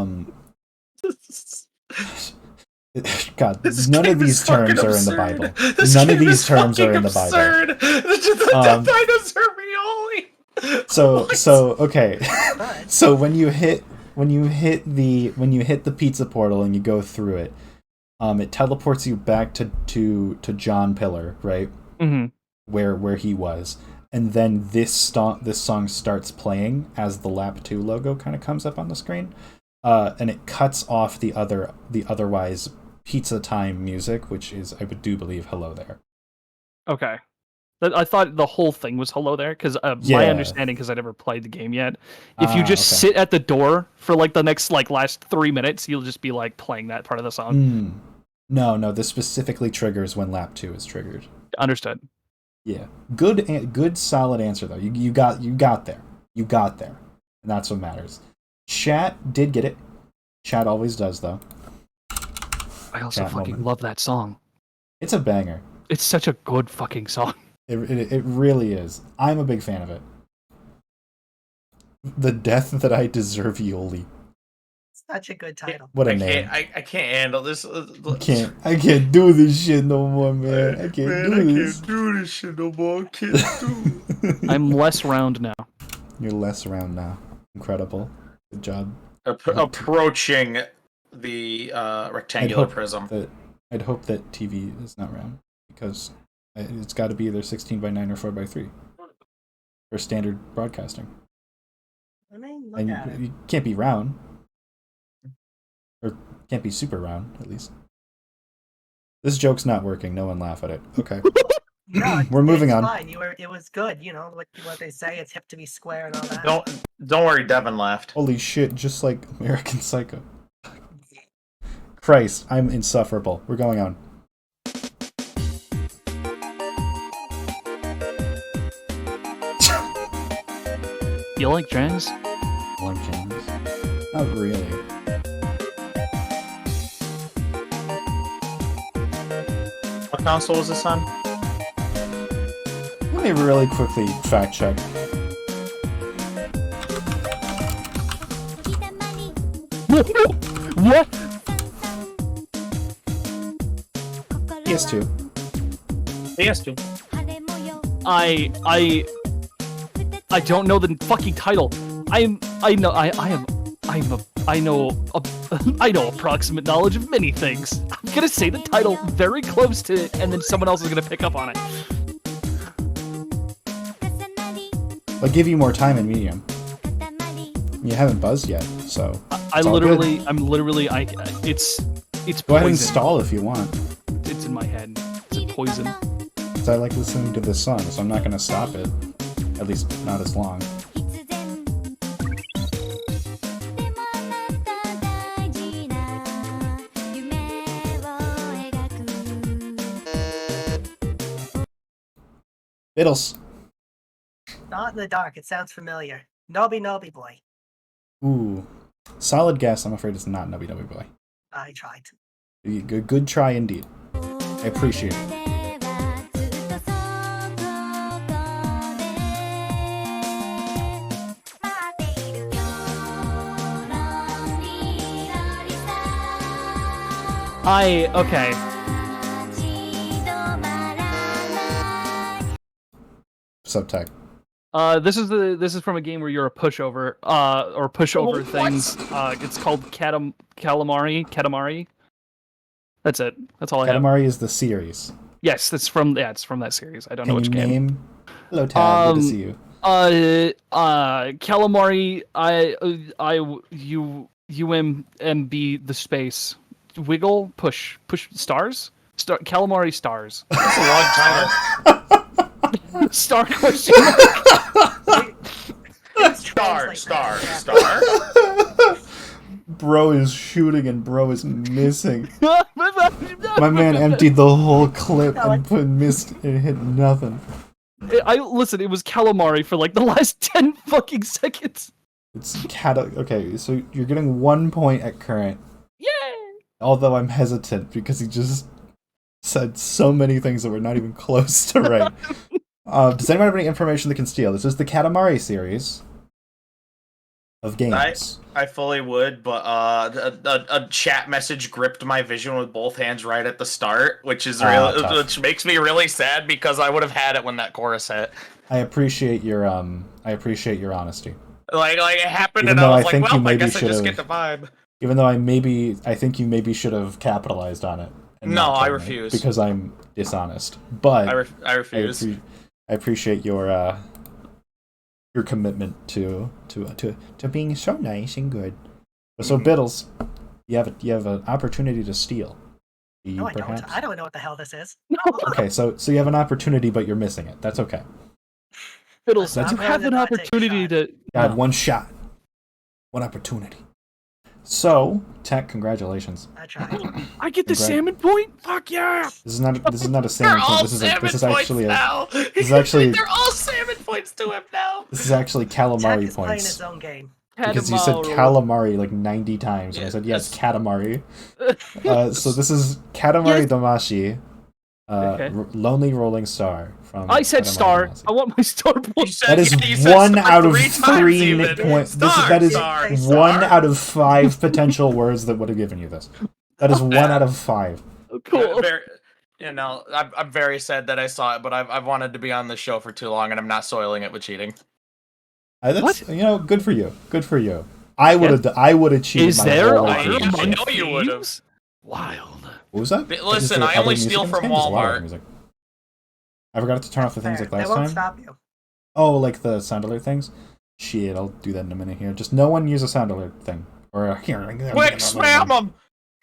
God, This none of game these is fucking terms are in the absurd. Bible. This None of game these is terms are fucking in the Bible. absurd. The Um, Death Dinosaur So What? so okay. But So when you hit the pizza portal and you go through it, it teleports you back to John Pillar, right? Mm-hmm. Where he was. And then this song starts playing as the lap 2 logo kind of comes up on the screen. And it cuts off the otherwise pizza time music, which is, I do believe, Hello There. Okay. I thought the whole thing was hello there because my Yeah. understanding, because I never played the game yet, if you just Okay. sit at the door for like the next last 3 minutes, you'll just be like playing that part of the song. No, this specifically triggers when lap 2 is triggered. Understood. Yeah, good, solid answer though. You got there. You got there, and that's what matters. Chat did get it. Chat always does though. I also Chat fucking moment. love that song. It's a banger. It's such a good fucking song. It really is. I'm a big fan of it. The Death That I Deserve Ioli. Such a good title. What a I name. can't handle this. I can't do this shit no more, man. I can't do this. Can't do this shit no more. Can't do it. I'm less round now. You're less around now. Incredible. Good job. Approaching the rectangular prism. I'd hope that TV is not round, because it's got to be either 16 by 9 or 4 by 3 for standard broadcasting. I mean, look And at it. you can't be round, or can't be super round at least. This joke's not working. No one laugh at it. Okay. No, We're moving on. Fine. It was good. You know what they say. It's hip to be square and all that. Don't worry, Devin laughed. Holy shit! Just like American Psycho. Christ, I'm insufferable. We're going on. You like jazz? Like James? Not really. What console was this on? Let me really quickly fact check. What? PS2. PS2. I don't know the fucking title. I know approximate knowledge of many things. I'm gonna say the title very close to it, and then someone else is gonna pick up on it. I'll give you more time in medium. You haven't buzzed yet, so I'm literally, it's go ahead and poison. stall if you want. It's in my head. It's poison. 'Cause I like listening to this song, so I'm not gonna stop it. At least not as long. Bittles. Not in the dark. It sounds familiar. Noby Noby Boy. Ooh. Solid guess. I'm afraid it's not Nubby Nubby Boy. I tried. Good try indeed. I appreciate it. Okay. Subtech. This is from a game where you're a pushover, or pushover things. It's called Katamari. That's it. That's all I have. Katamari is the series. Yes, it's from that series. I don't know Can which you game. name? Hello, Tad. Good to see you. Calamari. UMB the space. Wiggle push stars. Calamari stars. That's a long title. Star question. Star. Bro is shooting and bro is missing. My man emptied the whole clip and missed and hit nothing. Listen, it was calamari for like the last 10 fucking seconds. It's okay, so you're getting 1 point at current. Yay! Although I'm hesitant because he just said so many things that were not even close to right. Does anyone have any information that can steal? This is the Katamari series of games. I fully would, but a chat message gripped my vision with both hands right at the start, which which makes me really sad because I would have had it when that chorus hit. I appreciate your honesty. Like it happened, Even and though I was I think like, you well, I maybe guess I just should've- get the vibe. Even though I think you maybe should have capitalized on it. and No, not I told me, refuse. because I'm dishonest. But I refuse. I appreciate your commitment to being so nice and good. So Bittles, you have an opportunity to steal. Do you No, I perhaps? don't. I don't know what the hell this is. Okay, so you have an opportunity, but you're missing it. That's okay. Fiddles, That's- you have an I'm gonna take a opportunity shot. to. You had one shot, one opportunity. So, Tech, congratulations. I tried. I get the Congrats. salmon point. Fuck yeah! This is not a They're salmon all point. This is salmon actually points now. this is actually They're all salmon points to him now. calamari Tech is playing points. its own game. Because you said calamari like 90 times, and I said yes, katamari. So this is Katamari Yes. Damashi, Okay. Lonely Rolling Star from. I said star. Tecknomancer. I want my star You points. said- That is yeah, you said 1 star out of 3 times 3 even. points. Star, That is star, 1 star. out of 5 potential words that would have given you this. That is 1 out of 5. Cool. Very, I'm very sad that I saw it, but I've wanted to be on this show for too long, and I'm not soiling it with cheating. That's What? good for you. Good for you. I would have cheated Is my there whole I- honor life. I among know you would've. thieves? Wild. What was that? Listen, Is there I other only music steal in this from game? There's a lot of Walmart. music. I forgot to turn off the things like Fair. last They won't time. stop you. Oh, like the sound alert things? Shit, I'll do that in a minute here. Just no one use a sound alert thing. Or here. Quick, spam them!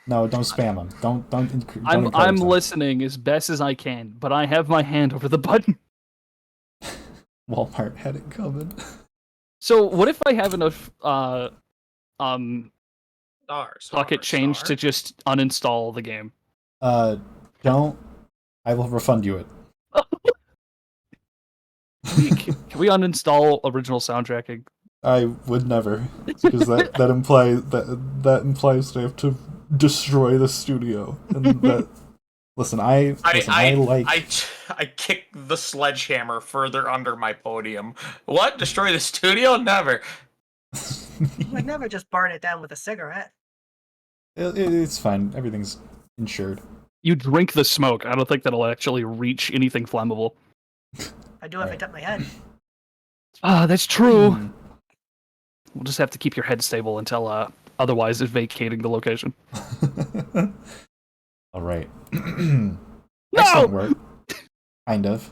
No, don't spam them. Don't I'm encourage them. listening as best as I can, but I have my hand over the button. Walmart had it coming. So what if I have enough pocket change to just uninstall the game? Don't. I will refund you it. Can we uninstall original soundtracking? I would never, because that implies they have to destroy the studio. And that, listen, I kick the sledgehammer further under my podium. What? Destroy the studio? Never. You would never just burn it down with a cigarette. It's fine. Everything's insured. You drink the smoke. I don't think that'll actually reach anything flammable. I do if I tip my head. Ah, that's true. Hmm. We'll just have to keep your head stable until otherwise it's vacating the location. All right. Excellent work. Kind of.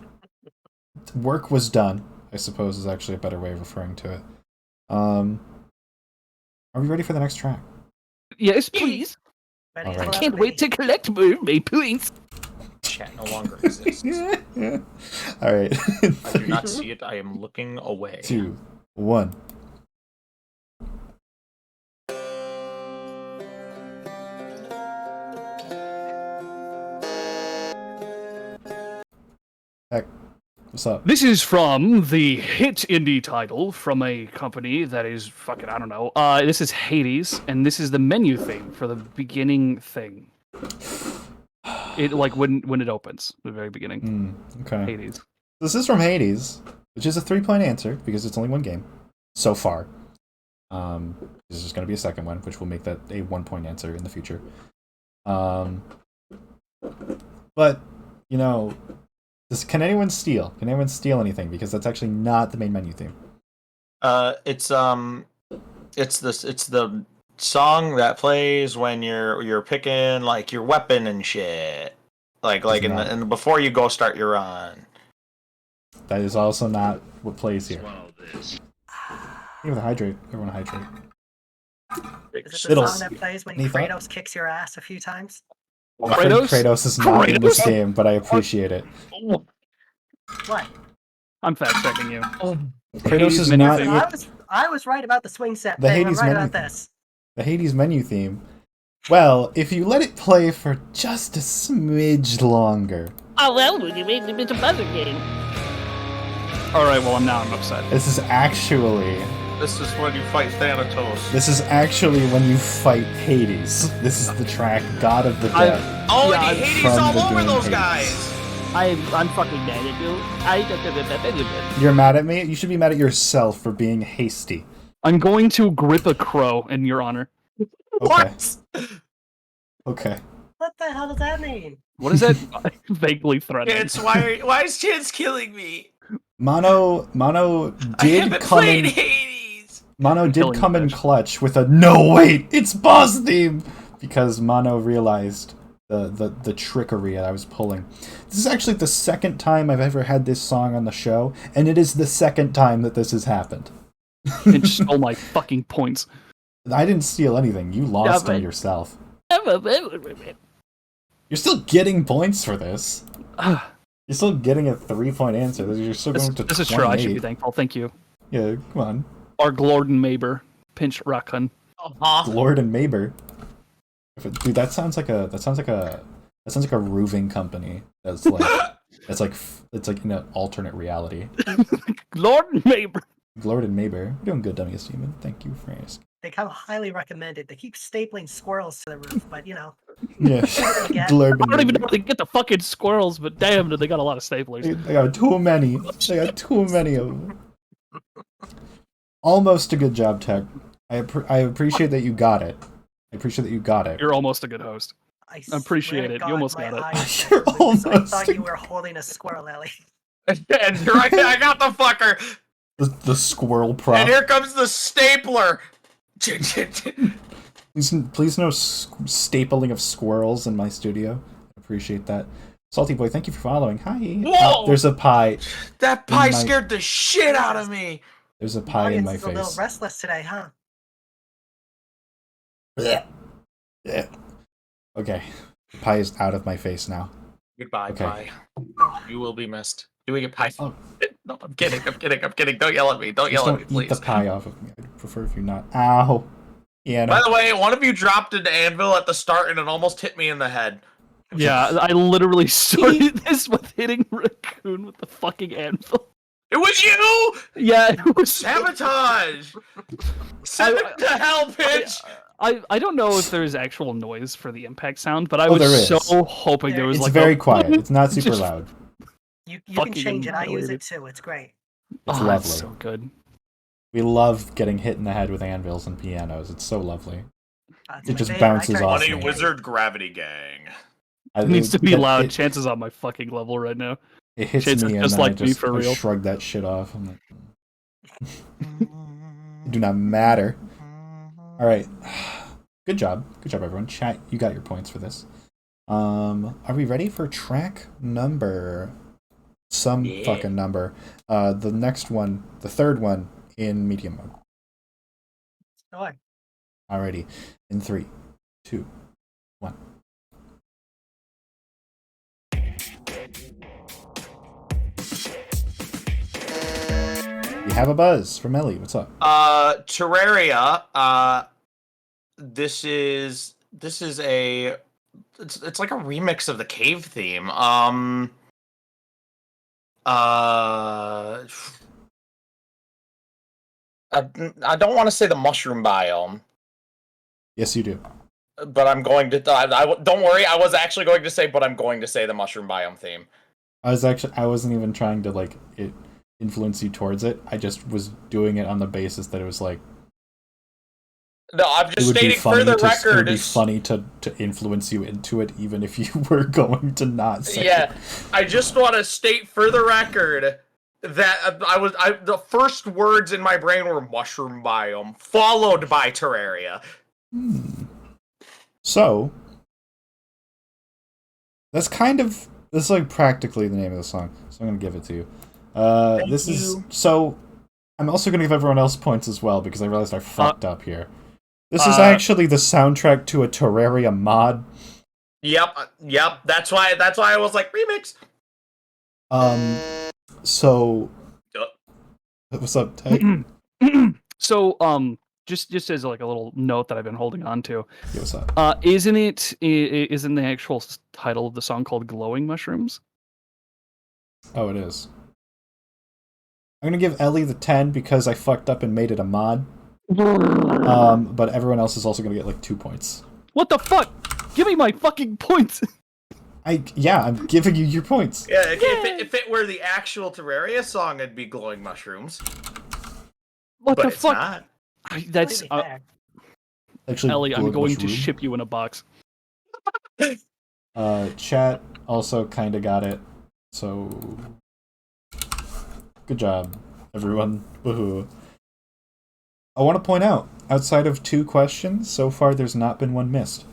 Work was done, I suppose, is actually a better way of referring to it. Are we ready for the next track? Yes, please. Ready All to right. go Can't out, wait to baby. collect more of my points. Chat no longer exists. All right. I do not see it. I am looking away. 2, 1. Heck, what's up? This is from the hit indie title from a company that is fucking, I don't know. This is Hades, and this is the menu theme for the beginning thing. It like when it opens, the very beginning. Okay. Hades. This is from Hades, which is a 3-point answer because it's only one game so far. This is going to be a second one, which will make that a 1-point answer in the future. But you know, can anyone steal? Can anyone steal anything? Because that's actually not the main menu theme. It's the song that plays when you're picking like your weapon and shit. Like in before you go start your run. That is also not what plays here. Give it a hydrate. Everyone hydrate. Is it the Bittles. song that plays when Any thought? Kratos kicks your ass a few times? I'm afraid Kratos is not in this Kratos? game, but I appreciate it. What? I'm fact checking you. Kratos is menu not theme. I was right about the swing set The thing. Hades I'm right menu about theme. this. the Hades menu theme. Well, if you let it play for just a smidge longer. Oh, well, you made it a buzzer game. All right, well, I'm upset. This is actually when you fight Thanatos. when you fight Hades. This is the track God of the Dead. Oh, Yeah, and Hades from all the over game those Hades. guys. I'm fucking mad at you. You're mad at me? You should be mad at yourself for being hasty. I'm going to grip a crow in your honor. Okay. Okay. What the hell does that mean? What is that? Vaguely threatening. It's why is Chance killing me? Mono I did haven't come played in. Hades. Mono did Killing come the in bitch. clutch with a no wait, it's boss theme because Mono realized the trickery that I was pulling. This is actually the second time I've ever had this song on the show, and it is the second time that this has happened. And stole my fucking points. I didn't steal anything. You lost them but- yourself. You're You're still getting points for this. Ah, You're still getting a 3-point answer. You're still this going to this is true. I should be 28. thankful. Thank you. Yeah, come on. Our Glorden Maber. Pinch Raccoon. Lord and Maber. Dude, that sounds like a roofing company. It's like in an alternate reality. Glorden Maber. Glord and Mayberry. We're doing good, Dummies Demon. Thank you for asking. They come highly recommended. They keep stapling squirrels to the roof, but you know. Yeah. Get. Glorb I and don't even know Mayberry. where they get the fucking squirrels, but damn, do they got a lot of staplers. They got too many. They got too many of them. Almost a good job, Tech. I appreciate that you got it. I appreciate that you got it. You're almost a good host. I appreciate swear to it. You God, almost my got it. eyes You're got loose. I almost thought a- you were holding a squirrel, Ellie. And right there, I got the fucker. The squirrel prop. And here comes the stapler. Please no stapling of squirrels in my studio. I appreciate that. Salty Boy, thank you for following. Hi. Whoa! There's a pie. That pie my- scared the shit out of me. There's a pie in my Audience is a little face. restless today, huh? Yeah. Yeah. Okay. The pie is out of my face now. Goodbye, Okay. pie. You will be missed. Doing a pie. Oh. No, I'm kidding. I'm kidding. Don't yell at me. Don't Just yell at don't me, eat please. the pie off of me. I'd prefer if you not. Ow. Yeah. By the way, one of you dropped an anvil at the start and it almost hit me in the head. Yeah, I literally started this with hitting Raccoon with the fucking anvil. It was you! Yeah, it was Sabotage! Send it to hell, bitch! I don't know if there's actual noise for the impact sound, but I Oh, there was is. so hoping there was It's like very a... quiet. It's not super Just- loud. You can Fucking change it. I use annihilated. it too. It's great. It's Oh, lovely. it's so good. We love getting hit in the head with anvils and pianos. It's so lovely. It's It my just favorite. bounces I turn off Funny me. it- wizard gravity gang. It needs to be loud. It, Chances on my fucking level right now. it hits Chances me and just then like I me just for I real. shrug that shit off. I'm like, it do not matter. All right. Good job, everyone. Chat, you got your points for this. Are we ready for track number? Some fucking number. The next one, the third one in medium mode. Sure. Alrighty, in 3, 2, 1. You have a buzz from Ellie. What's up? Terraria, this is a it's like a remix of the cave theme. I don't want to say the mushroom biome, Yes, you do. but I'm going to. Don't worry, I was actually going to say, but I'm going to say the mushroom biome theme. I wasn't even trying to like it influence you towards it. I just was doing it on the basis that it was like No, I'm it just would be stating for funny the to it record. would be funny to influence you into it, even if you were going to not say Yeah, it. I just want to state for the record that the first words in my brain were mushroom biome, followed by Terraria. So that's like practically the name of the song, so I'm gonna give it to you. So I'm also gonna give everyone else points as well because I realized I fucked up here. This is actually the soundtrack to a Terraria mod. Yep. That's why I was like remix. So Yup. what's up, Ted? So, just as like a little note that I've been holding on to, Yeah, what's up? isn't the actual title of the song called "Glowing Mushrooms"? Oh, it is. I'm gonna give Ellie the 10 because I fucked up and made it a mod. But everyone else is also gonna get like 2 points. What the fuck? Give me my fucking points. I'm giving you your points. Yeah, if it were the actual Terraria song, it'd be glowing mushrooms. What But the it's fuck? not. That's Completely fair. Actually, Ellie. I'm glowed going to mushroom. ship you in a box. Chat also kind of got it. So good job, everyone. Woohoo. I want to point out, outside of 2 questions, so far there's not been one missed.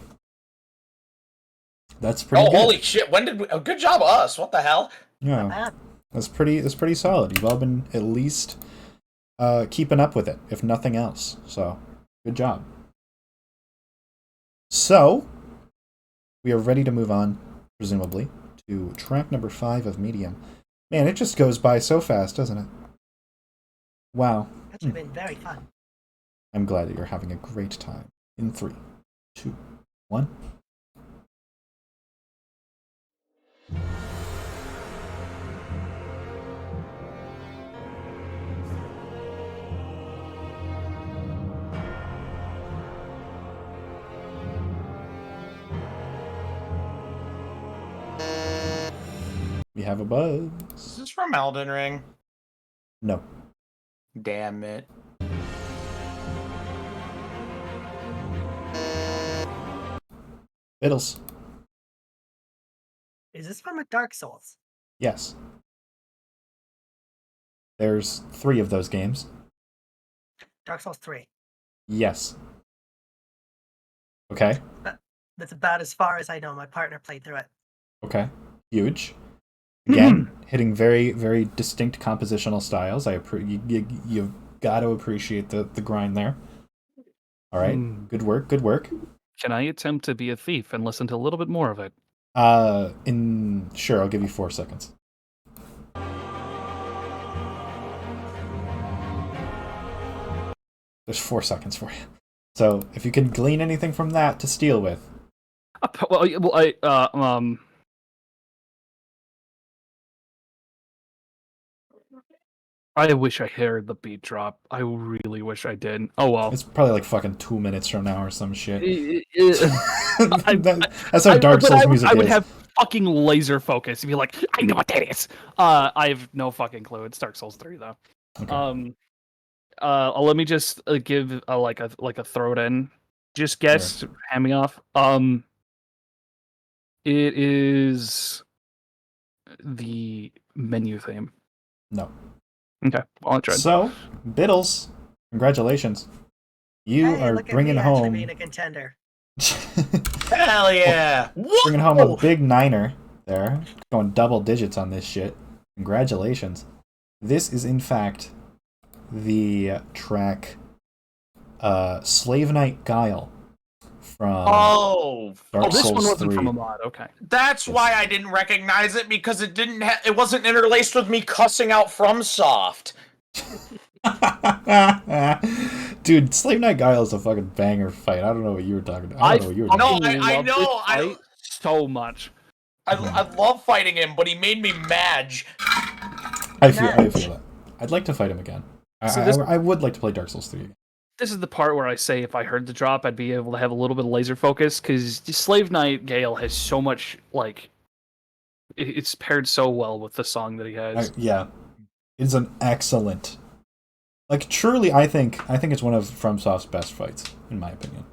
That's pretty good. Holy shit! When did we? Oh, good job, us. What the hell? Yeah, Bad. that's pretty solid. You've all been at least keeping up with it, if nothing else. So, good job. So, we are ready to move on, presumably, to track number 5 of Medium. Man, it just goes by so fast, doesn't it? Wow. That's been very fun. I'm glad that you're having a great time. In 3, 2, 1. We have a buzz. Is this from Elden Ring? No. Damn it. Bittles. Is this from a Dark Souls? Yes. There's 3 of those games. Dark Souls 3. Yes. Okay. That's about as far as I know. My partner played through it. Okay. Huge. Again, hitting very, very distinct compositional styles. You've got to appreciate the grind there. All right. Good work. Good work. Can I attempt to be a thief and listen to a little bit more of it? Sure, I'll give you 4 seconds. There's 4 seconds for you. So if you can glean anything from that to steal with. I wish I heard the beat drop. I really wish I did. Oh well. It's probably like fucking 2 minutes from now or some shit. I That's how Dark Souls music I would is. have fucking laser focus and be like, I know what that is. I have no fucking clue. It's Dark Souls 3 though. Okay. Let me just give like a throw it in. Just guess, hand me off. It is the menu theme. No. Okay, well, I tried. So, Bittles, congratulations. You Hey, are look at bringing me actually home being a contender. Hell yeah! bringing home a big niner there. Going double digits on this shit. Congratulations. This is in fact the track Slave Knight Guile from Dark this Souls one wasn't 3. from a mod. Okay. That's why I didn't recognize it, because it didn't. It wasn't interlaced with me cussing out FromSoft. Dude, Slave Knight Guile is a fucking banger fight. I don't know what you were talking about. I don't know what you were talking about. No, I love know, this I- fight so much. I love fighting him, but he made me mad. I feel that. I'd like to fight him again. So I would like to play Dark Souls 3 again. This is the part where I say if I heard the drop, I'd be able to have a little bit of laser focus, because Slave Knight Gale has so much, like, it's paired so well with the song that he has. Yeah. It's an excellent... Like, truly, I think it's one of FromSoft's best fights, in my opinion.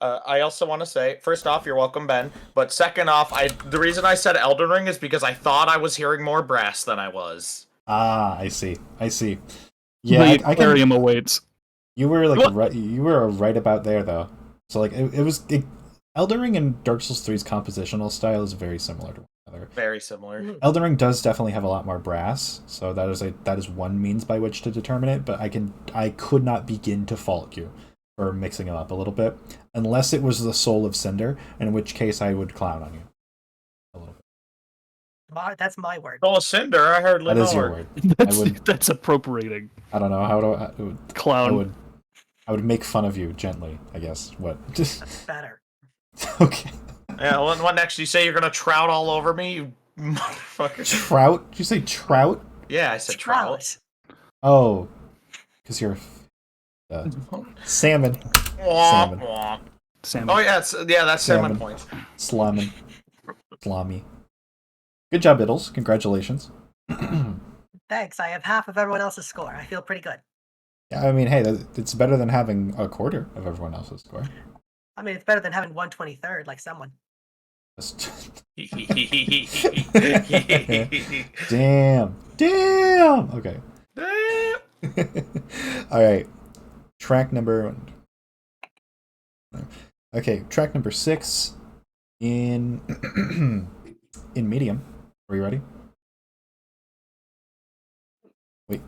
I also want to say, first off, you're welcome, Ben. But second off, the reason I said Elden Ring is because I thought I was hearing more brass than I was. Ah, I see. Yeah, the aquarium awaits. You were like you were right about there though. So like Elden Ring and Dark Souls 3's compositional style is very similar to one another. Very similar. Elden Ring does definitely have a lot more brass, so that is one means by which to determine it. But I could not begin to fault you for mixing them up a little bit, unless it was the Soul of Cinder, in which case I would clown on you a little bit. That's my word. Oh, Cinder, I heard That is your word. That's appropriating. I don't know how to Clown. I would make fun of you gently, I guess. What? That's better. Okay. Yeah, what next? You say you're gonna trout all over me, you motherfucker. Trout? Did you say trout? Yeah, I said trout. Oh, because you're salmon. Salmon. Salmon. Oh yeah, that's salmon points. Salmon. Salami. Good job, Bittles. Congratulations. Thanks. I have half of everyone else's score. I feel pretty good. Yeah, I mean, hey, it's better than having a quarter of everyone else's score. I mean, it's better than having 1/23rd like someone. Damn. Okay. All right. Track number 6 in medium. Are you ready? Wait.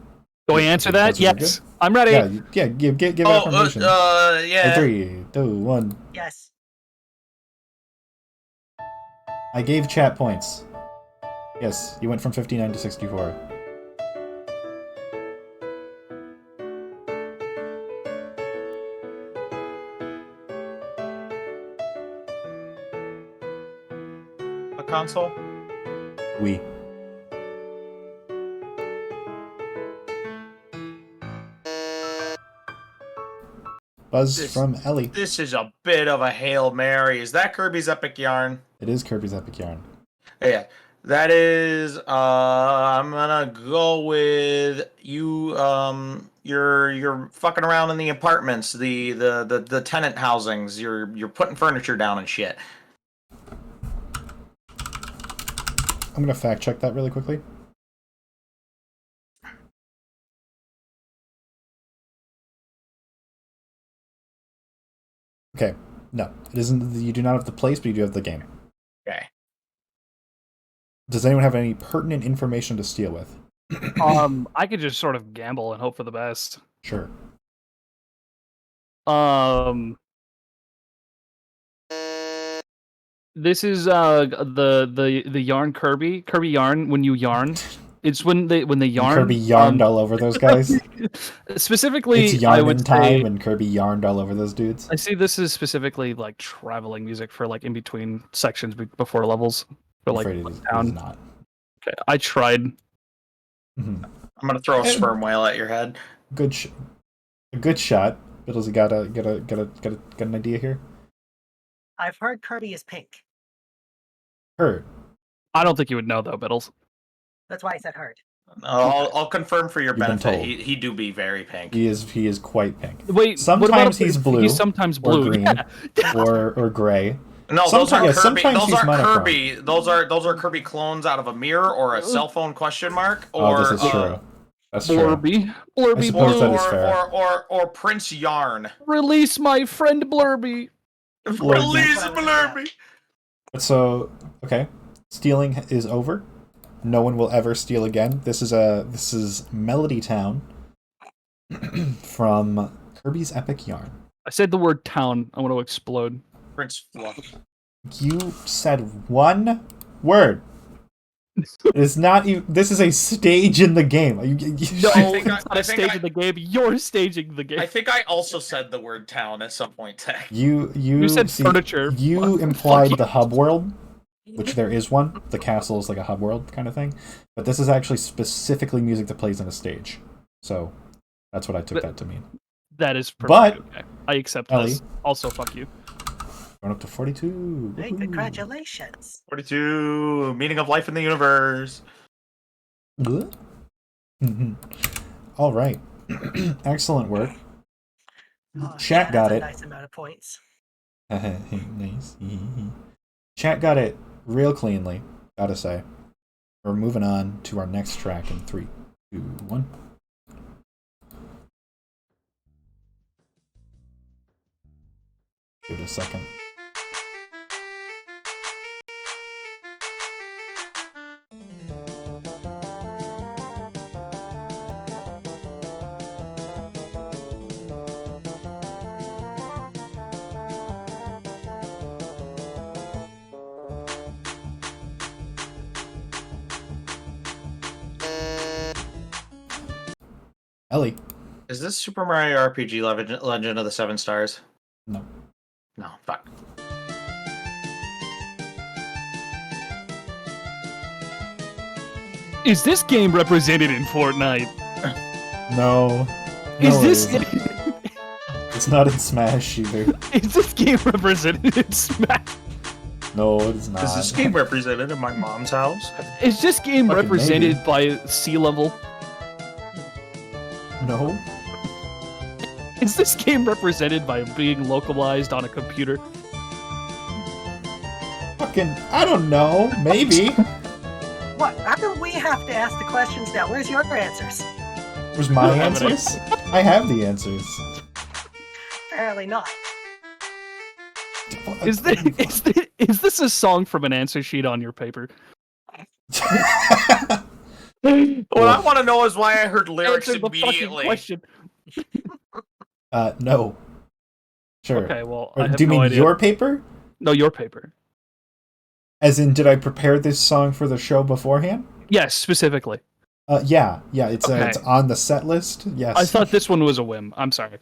Do I answer that? Yes. I'm ready. Yeah. Give affirmation. Yeah. 3, 2, 1. Yes. I gave chat points. Yes, you went from 59 to 64. A console? We. Buzz from Ellie. This is a bit of a Hail Mary. Is that Kirby's Epic Yarn? It is Kirby's Epic Yarn. Yeah. That is, I'm gonna go with you. You're fucking around in the apartments, the tenant housings. You're putting furniture down and shit. I'm gonna fact check that really quickly. Okay, no, it isn't. You do not have the place, but you do have the game. Okay. Does anyone have any pertinent information to steal with? I could just sort of gamble and hope for the best. Sure. This is the yarn Kirby yarn when you yarn. It's when they yarn. Kirby yarned all over those guys. Specifically, It's I yarn would in time, say, and Kirby yarned all over those dudes. I see this is specifically like traveling music for like in between sections before levels for I'm like afraid it is town. not. Okay, I tried. Mhm. I'm gonna throw a sperm whale at your head. A good shot. Bittles, you got an idea here? I've heard Kirby is pink. Heard. I don't think you would know though, Bittles. That's why I said heard. I'll confirm for your You've been benefit. told. He do be very pink. He is quite pink. Wait, Sometimes what about he's blue, He's sometimes blue. or green, Yeah. or gray. No, those are yeah, Kirby. sometimes Those he's are monochrome. Kirby. Those are Kirby clones out of a mirror or a cell phone question mark Oh, or this is true. That's true. Blurby, I suppose Blue. that is fair. or Prince Yarn. Release my friend Blurby. Release Blurby. So, okay, stealing is over. No one will ever steal again. This is Melody Town from Kirby's Epic Yarn. I said the word town. I want to explode. Prince Fluff. You said one word. It is not even. This is a stage in the game. No, think it's I- not I a think stage I- in the game. You're staging the game. I think I also said the word town at some point, Tech. You said furniture. You Fuck implied you. the hub world, which there is one. The castle is like a hub world kind of thing, but this is actually specifically music that plays on a stage. So that's what I took that to mean. That is But- perfect. Okay. I accept Ellie. this. Also, fuck you. Going up to 42. Hey, Woohoo. congratulations. 42. Meaning of life in the universe. Mhm. All right. Excellent work. Oh, Chat yeah, got that's it. a nice amount of points. Nice. Chat got it real cleanly, gotta say. We're moving on to our next track in 3, 2, 1. Give it a second. Ellie. Is this Super Mario RPG Legend of the Seven Stars? No. No, fuck. Is this game represented in Fortnite? No. Is No, this it isn't. It's not in Smash either. is this game represented in Smash? No, it is not. Is this game represented in my mom's house? Is this game Fucking represented maybe. by sea level? No. Is this game represented by being localized on a computer? Fucking, I don't know. Maybe. What? How do we have to ask the questions now? Where's your answers? Where's my I have an answers? I have the answers. Apparently not. Is this a song from an answer sheet on your paper? What I want to know is why I heard lyrics Answer the fucking immediately. question. No. Sure. Okay, well, Or I have do you no mean idea. your paper? No, your paper. As in, did I prepare this song for the show beforehand? Yes, specifically. Yeah, it's Okay. it's on the set list. Yes. I thought this one was a whim. I'm sorry.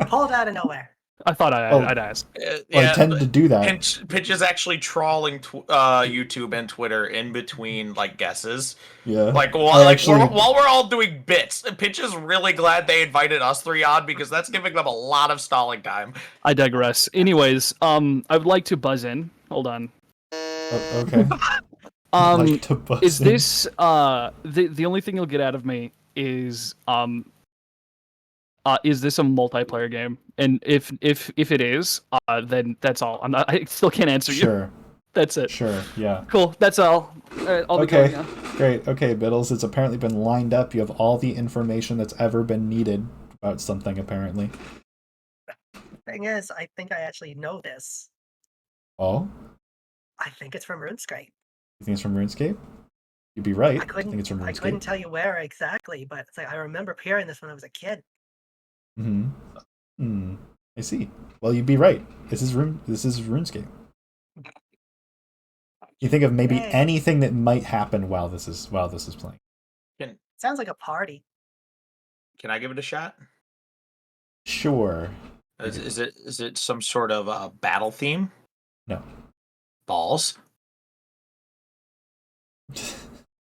Pulled out of nowhere. I thought Oh. I'd ask. I tend to do that. Pitch is actually trawling YouTube and Twitter in between like guesses. Yeah. Like while, I actually- while we're all doing bits, Pitch is really glad they invited us three on because that's giving them a lot of stalling time. I digress. Anyways, I would like to buzz in. Hold on. Okay. Like to buzz Is in. this the only thing you'll get out of me is this a multiplayer game? And if it is, then that's all. I still can't answer you. Sure. That's it. Sure. Yeah. Cool. That's all. All right, I'll be Okay. going now. Great. Okay, Bittles. It's apparently been lined up. You have all the information that's ever been needed about something. Apparently. Thing is, I think I actually know this. Oh. I think it's from RuneScape. You think it's from RuneScape? You'd be right. I couldn't. think it's from I couldn't RuneScape. tell you where exactly, but it's like I remember hearing this when I was a kid. Hmm. Hmm. I see. Well, you'd be right. This is RuneScape. You think of maybe Yay. anything that might happen while this is playing. Sounds like a party. Can I give it a shot? Sure. Is it some sort of battle theme? No. Balls.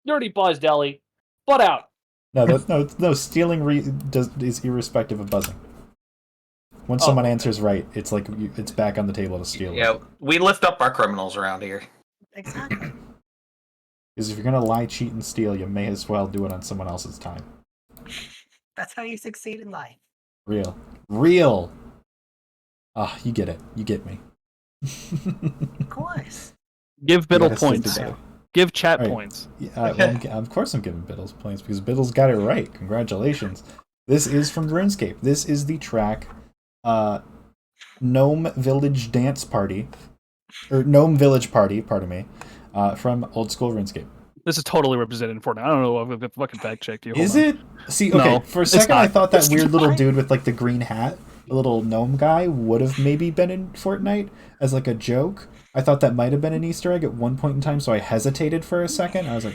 Dirty buzzed, Ellie. Butt out. No. Stealing is irrespective of buzzing. Once someone answers right, it's like it's back on the table to steal. Yeah, we lift up our criminals around here. Exactly. Because if you're gonna lie, cheat, and steal, you may as well do it on someone else's time. That's how you succeed in life. Real. Ah, you get it. You get me. Of course. Give You Biddle gotta stick points. together. Give chat Right. points. Yeah, well, of course I'm giving Bittles points because Bittles got it right. Congratulations. This is from RuneScape. This is the track Gnome Village Dance Party. Or Gnome Village Party, pardon me. From old school RuneScape. This is totally represented in Fortnite. I don't know if I fucking fact checked you. Hold Is on. it? See, okay, No, for a it's second I not. thought that It's weird little not. dude with like the green hat, the little gnome guy, would have maybe been in Fortnite as like a joke. I thought that might have been an Easter egg at one point in time, so I hesitated for a second. I was like,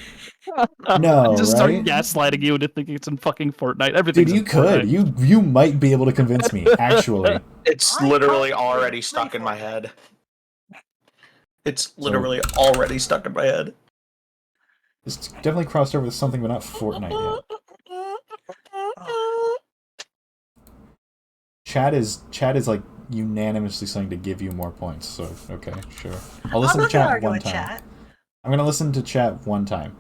no, Just start right? gaslighting you into thinking it's in fucking Fortnite. Dude, Everything's you in could. Fortnite. You might be able to convince me, actually. It's I literally probably already play stuck in my Fortnite. head. It's literally already stuck in my head. It's definitely crossed over with something, but not Fortnite yet. Oh, Chat is like unanimously saying to give you more points, so okay, sure. I'll I'm listen to not gonna chat argue one with time. chat. I'm gonna listen to chat one time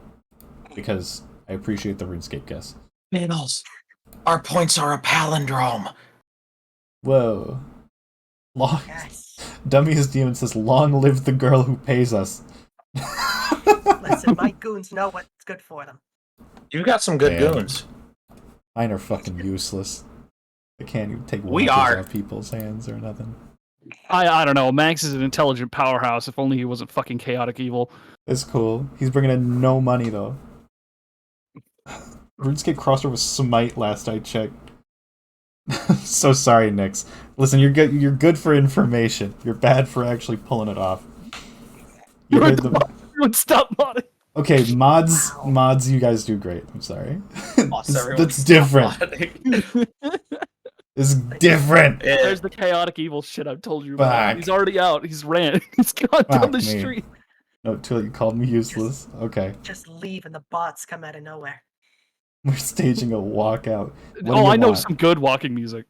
because I appreciate the RuneScape guess. Bittles, our points are a palindrome. Whoa. Long Yes. Dummy as Demon says, long live the girl who pays us. Listen, my goons know what's good for them. You've got some good Man. goons. Mine are fucking useless. I can't even take We weapons are. off people's hands or nothing. I don't know. Max is an intelligent powerhouse. If only he wasn't fucking chaotic evil. It's cool. He's bringing in no money though. RuneScape crossed over with Smite last I checked. So sorry, Nix. Listen, you're good. You're good for information. You're bad for actually pulling it off. You heard the... Everyone stop modding. Okay, mods. You guys do great. I'm sorry. Lost everyone. That's different. It's different. Yeah. There's the chaotic evil shit I've told you about. Fuck. He's already out. He's ran. He's gone down Fuck the me. street. No, too late. You called me useless. Okay, Just leave and the bots come out of nowhere. we're staging a walkout. What do Oh, you I know want? some good walking music.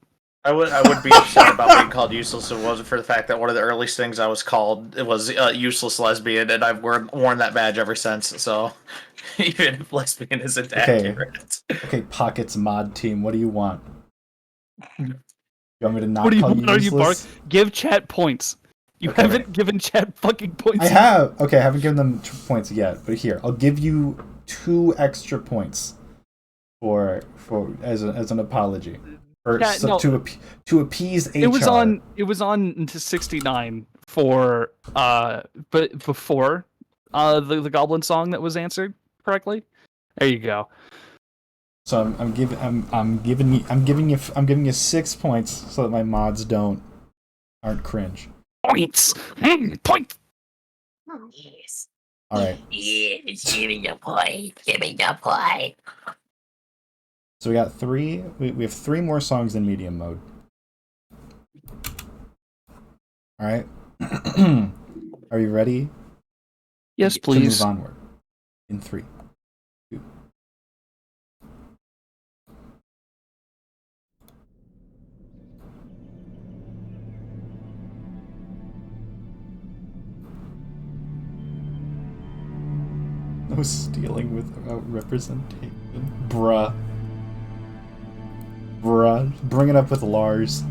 I would be upset about being called useless if it wasn't for the fact that one of the earliest things I was called it was useless lesbian, and I've worn that badge ever since. So even if lesbian isn't Okay. accurate, Okay, Pockets mod team. What do you want? You want me to not What do you call want? Are you bark? useless? Give chat points. You Okay. haven't given chat fucking points. I have. Okay, I haven't given them points yet, but here I'll give you 2 extra points for as an apology. Or Yeah, no. to appease HR. It was on to 69 for but before the goblin song that was answered correctly. There you go. So I'm giving you 6 points so that my mods aren't cringe. Points. Point. Yes. All right. Yes, give me the point. Give me the point. So we got 3. We have 3 more songs in medium mode. All right. Are you ready? Yes, To please. move onward. In 3, 2. No stealing without representation. Bruh. Bring it up with Lars.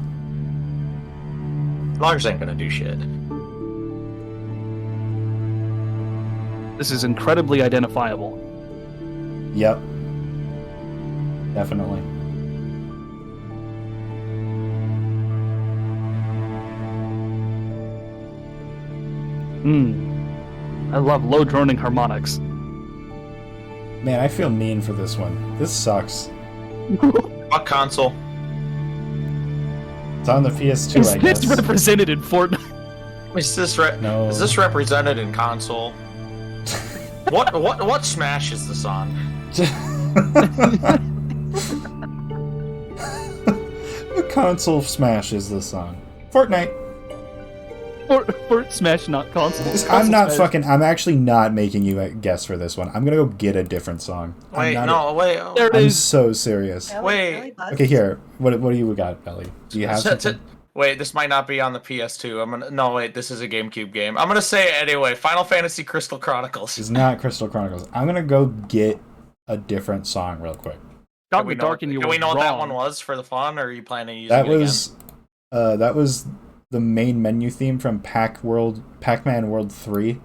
Lars ain't gonna do shit. This is incredibly identifiable. Yep. Definitely. I love low droning harmonics. Man, I feel mean for this one. This sucks. Fuck console. It's on the PS2, Is I this guess. represented in Fortnite? No. Is this represented in console? What Smash is this on? What console Smash is this on? Fortnite. Fort Smash, not console. I'm not Smash. fucking. I'm actually not making you guess for this one. I'm gonna go get a different song. Wait, I'm wait. There it I'm is. so serious. Wait. Okay, here. What do you got, Belly? Do you have something? Wait, this might not be on the PS2. No, wait, this is a GameCube game. I'm gonna say it anyway. Final Fantasy Crystal Chronicles. It's not Crystal Chronicles. I'm gonna go get a different song real quick. Got me dark and you Can were we know what that wrong. one was for the fun, or are you planning to use That it was, that was the main menu theme from Pac-Man World 3.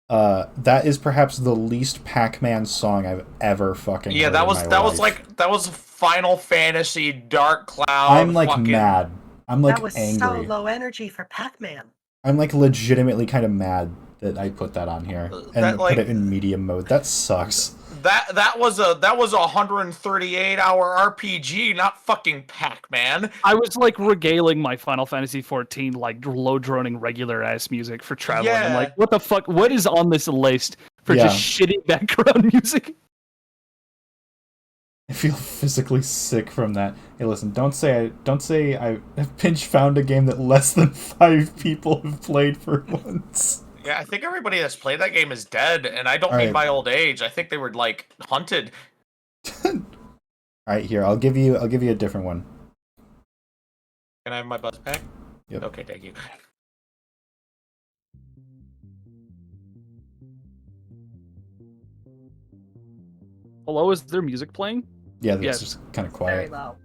That is perhaps the least Pac-Man song I've ever fucking Yeah, heard that in was my that was life. like that was Final Fantasy Dark Cloud. I'm like fucking... mad. I'm like that was angry. so low energy for Pac-Man. I'm like legitimately kind of mad that I put that on here and That, like- put it in medium mode. That sucks. That was a 138-hour RPG, not fucking Pac-Man. I was like regaling my Final Fantasy 14 like low droning regular ass music for traveling. I'm Yeah. like, what the fuck? What is on this list for Yeah. just shitty background music? I feel physically sick from that. Hey, listen, don't say I pinch found a game that less than 5 people have played for once. Yeah, I think everybody that's played that game is dead, and I don't mean Alright. by old age. I think they were like hunted. All right, here I'll give you a different one. Can I have my buzz back? Yep. Okay, thank you. Hello, is there music playing? Yeah, that's Yes. just kind of Very quiet. low.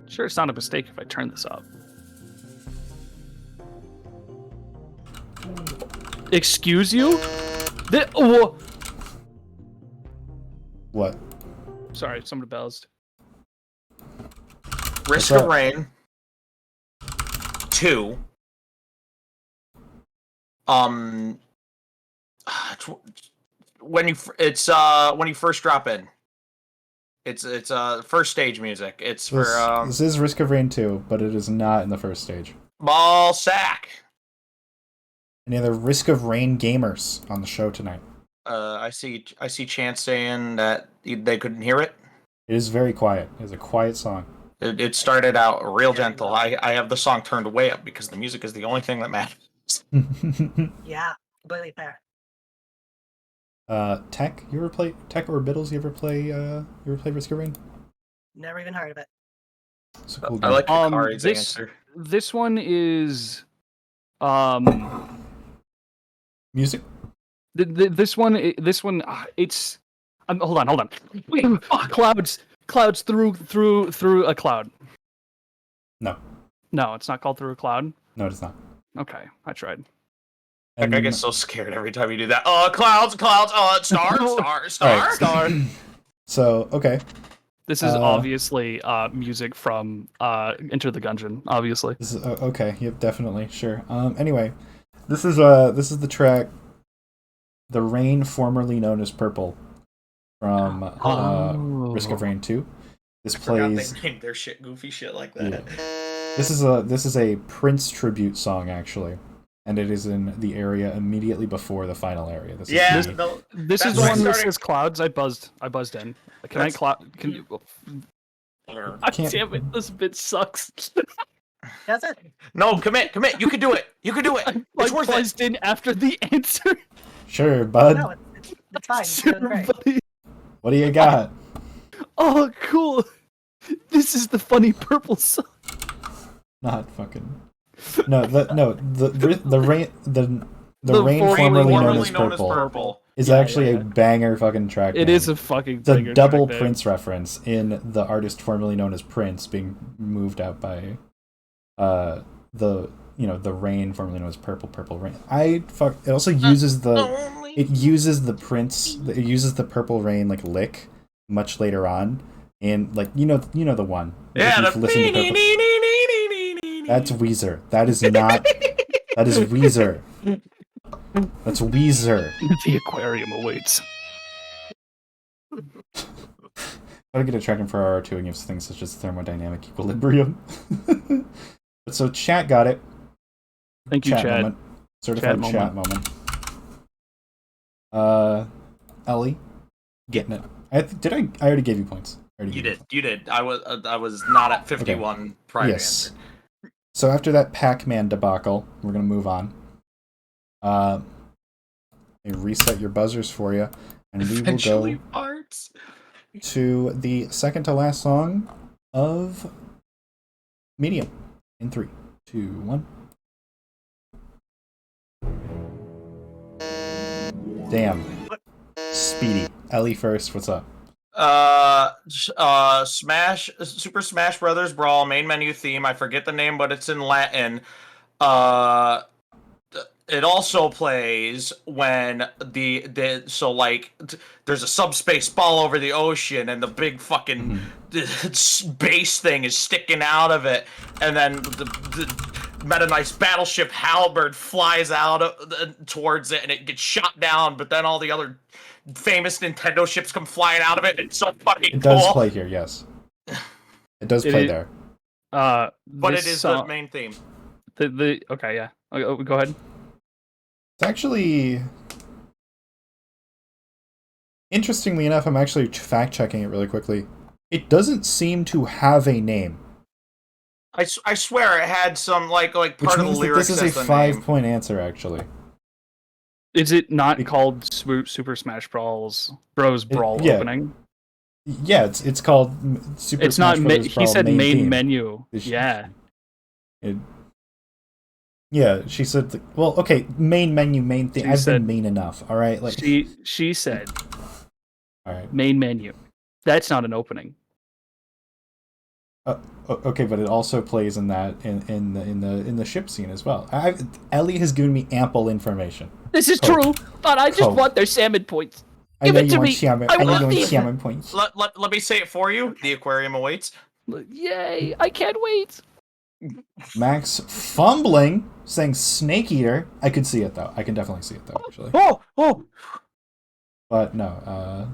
Sure, it's not a mistake if I turn this up. Excuse you? What? Sorry, somebody buzzed. Risk What's of up? Rain 2. When you first drop in. It's first stage music. It's This, for this is Risk of Rain 2, but it is not in the first stage. ball sack. Any other Risk of Rain gamers on the show tonight? I see Chance saying that they couldn't hear it. It is very quiet. It is a quiet song. It started out real gentle. I have the song turned way up because the music is the only thing that matters. Yeah, completely fair. Tech, you ever play Tech or Bittles? You ever play Risk of Rain? Never even heard of it. It's a cool I game. like Hikari's this- answer. This one is Music? this one it's hold on. Wait, clouds through a cloud. No. No, it's not called Through a Cloud. No, it is not. Okay, I tried. Like, I get so scared every time you do that. Clouds, star. So, okay. This is Uh, obviously music from Enter the Gungeon, obviously. This is okay. Yep, definitely. Sure. Anyway, this is the track "The Rain," formerly known as "Purple," from Risk of Rain 2. This I forgot plays. they named their shit goofy shit like that. Yeah. This is a Prince tribute song actually, and it is in the area immediately before the final area. This Yeah, is the- no, This That's is the why one that starting- says clouds. I buzzed in. Can That's- Can you? God Can't- damn it! This bit sucks. Does it? no, commit. You can do it. You can do it. I It's worth it. buzzed in after the answer. Sure, bud. No, it's fine. You're doing great. Everybody. What do you got? Oh, cool. This is the funny purple song. Not fucking. No, the rain. The Rain formerly known as known as Purple Purple. is Yeah, actually yeah. a banger fucking track. It name. is a fucking It's a banger double track name. Prince reference in the artist formerly known as Prince being moved out by the Rain formerly known as Purple Rain. It also uses the Purple Rain like lick much later on, and like you know the one. Yeah, If you've listened to Purple, that's Weezer. That is not. That is Weezer. That's Weezer. The aquarium awaits. Gotta get a tracking for R2 and gives things such as thermodynamic equilibrium. But so chat got it. Thank you, Chad. Moment. Certified chat moment. Ellie, getting it. I already gave you points. You did. I was not at 51 prior Yes. answer. So after that Pac-Man debacle, we're gonna move on. I reset your buzzers for you, and we will go Parts. to the second to last song of Medium in 3, 2, 1. Damn. Speedy. Ellie first, what's up? Super Smash Brothers Brawl main menu theme. I forget the name, but it's in Latin. It also plays when there's a subspace ball over the ocean and the big fucking base thing is sticking out of it, and then the Meta Knight's battleship Halberd flies out towards it and it gets shot down, but then all the other famous Nintendo ships come flying out of it. It's so fucking It does cool. play here, yes. It does play there. But it is the main theme. Okay, yeah. Go ahead. It's actually... Interestingly enough, I'm actually fact-checking it really quickly. It doesn't seem to have a name. I swear it had some, like part Which of the means that lyrics this is a as the name. 5-point answer, actually. Is it not called Super Smash Bros. Brawl yeah. opening? Yeah, it's called Super It's Smash not. Bros. He Brawl said main theme. menu. Yeah. Yeah, she said. Well, okay, main menu, main theme. I've been mean enough. All right, like she said. All right. Main menu. That's not an opening. Okay, but it also plays in that in the ship scene as well. Ellie has given me ample information. This is true, but I just want their salmon points. Give it to me. I know you want salmon points. Let me say it for you. The aquarium awaits. Yay! I can't wait. Max fumbling, saying Snake Eater. I could see it though. I can definitely see it though. Actually. Oh. But no.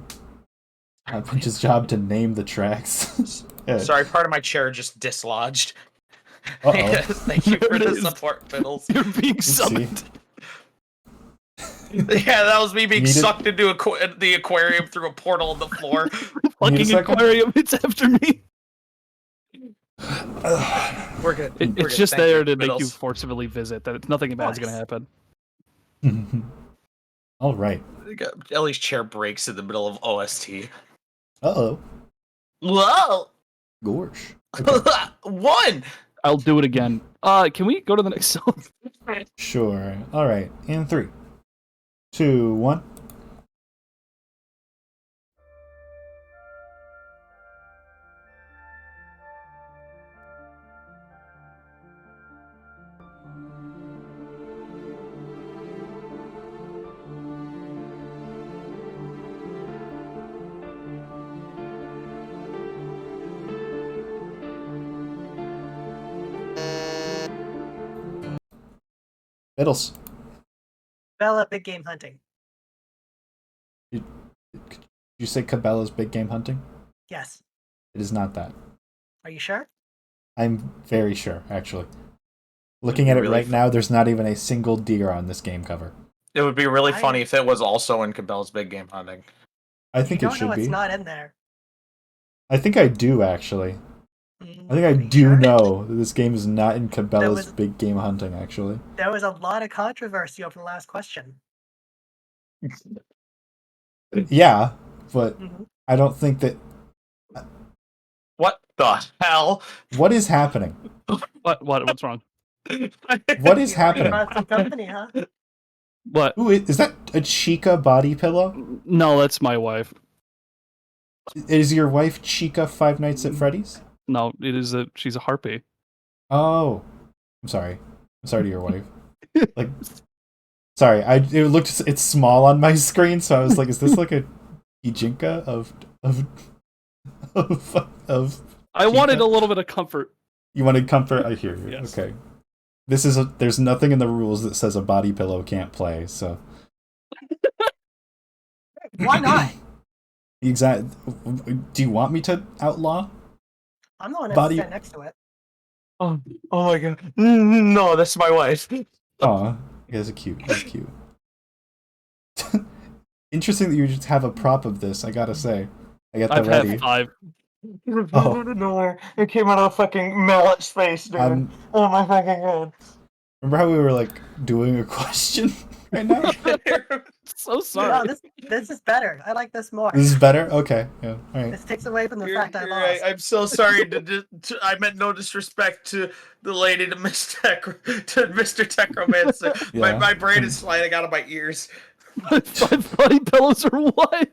Pinch's job to name the tracks. Sorry, part of my chair just dislodged. Yes, thank you for the support, Bittles. You're being summoned. Yeah, that was me being sucked into the aquarium through a portal on the floor. Fucking aquarium, it's after me. We're good. It's just there to make you forcibly visit. That nothing bad's gonna happen. All right. Ellie's chair breaks in the middle of OST. Uh-oh. Whoa! Gorsh. Okay. One! I'll do it again. Can we go to the next song? Sure. All right. In 3, 2, 1. Bittles. Bella Big Game Hunting. Did you say Cabela's Big Game Hunting? Yes. It is not that. Are you sure? I'm very sure, actually. Looking at it right now, there's not even a single deer on this game cover. It would be really funny if it was also in Cabela's Big Game Hunting. I think it should know be. It's not in there. I think I do, actually. I think I do know that this game is not in Cabela's Big Game Hunting, actually. There was a lot of controversy over the last question. Yeah, but I don't think that... What the hell? What is happening? What's wrong? What is happening? Some company, huh? What? Ooh, is that a Chica body pillow? No, that's my wife. Is your wife Chica Five Nights at Freddy's? No, she's a harpy. Oh, I'm sorry. I'm sorry to your wife. Like, sorry, it's small on my screen, so I was like, is this like a Kijinka of I wanted a little bit of comfort. You wanted comfort? I hear you. Yes. Okay. There's nothing in the rules that says a body pillow can't play, so. Why not? Exact. Do you want me to outlaw? I'm the one that Body- sat next to it. Oh my god. No, that's my wife. Aw, you guys are cute. That's cute. Interesting that you just have a prop of this, I gotta say. I got that I've ready. had 5. Oh. Nowhere. It came out of a fucking mallet's face, dude. Oh my fucking god. Remember how we were like doing a question right now? So No, sorry. this is better. I like this more. This is better? Okay. Yeah. Alright. This takes away from the You're fact I right. lost. I'm so sorry. I meant no disrespect to the lady to Mr. Tecknomancer. Yeah. My brain is sliding out of my ears. 5 body pillows or what?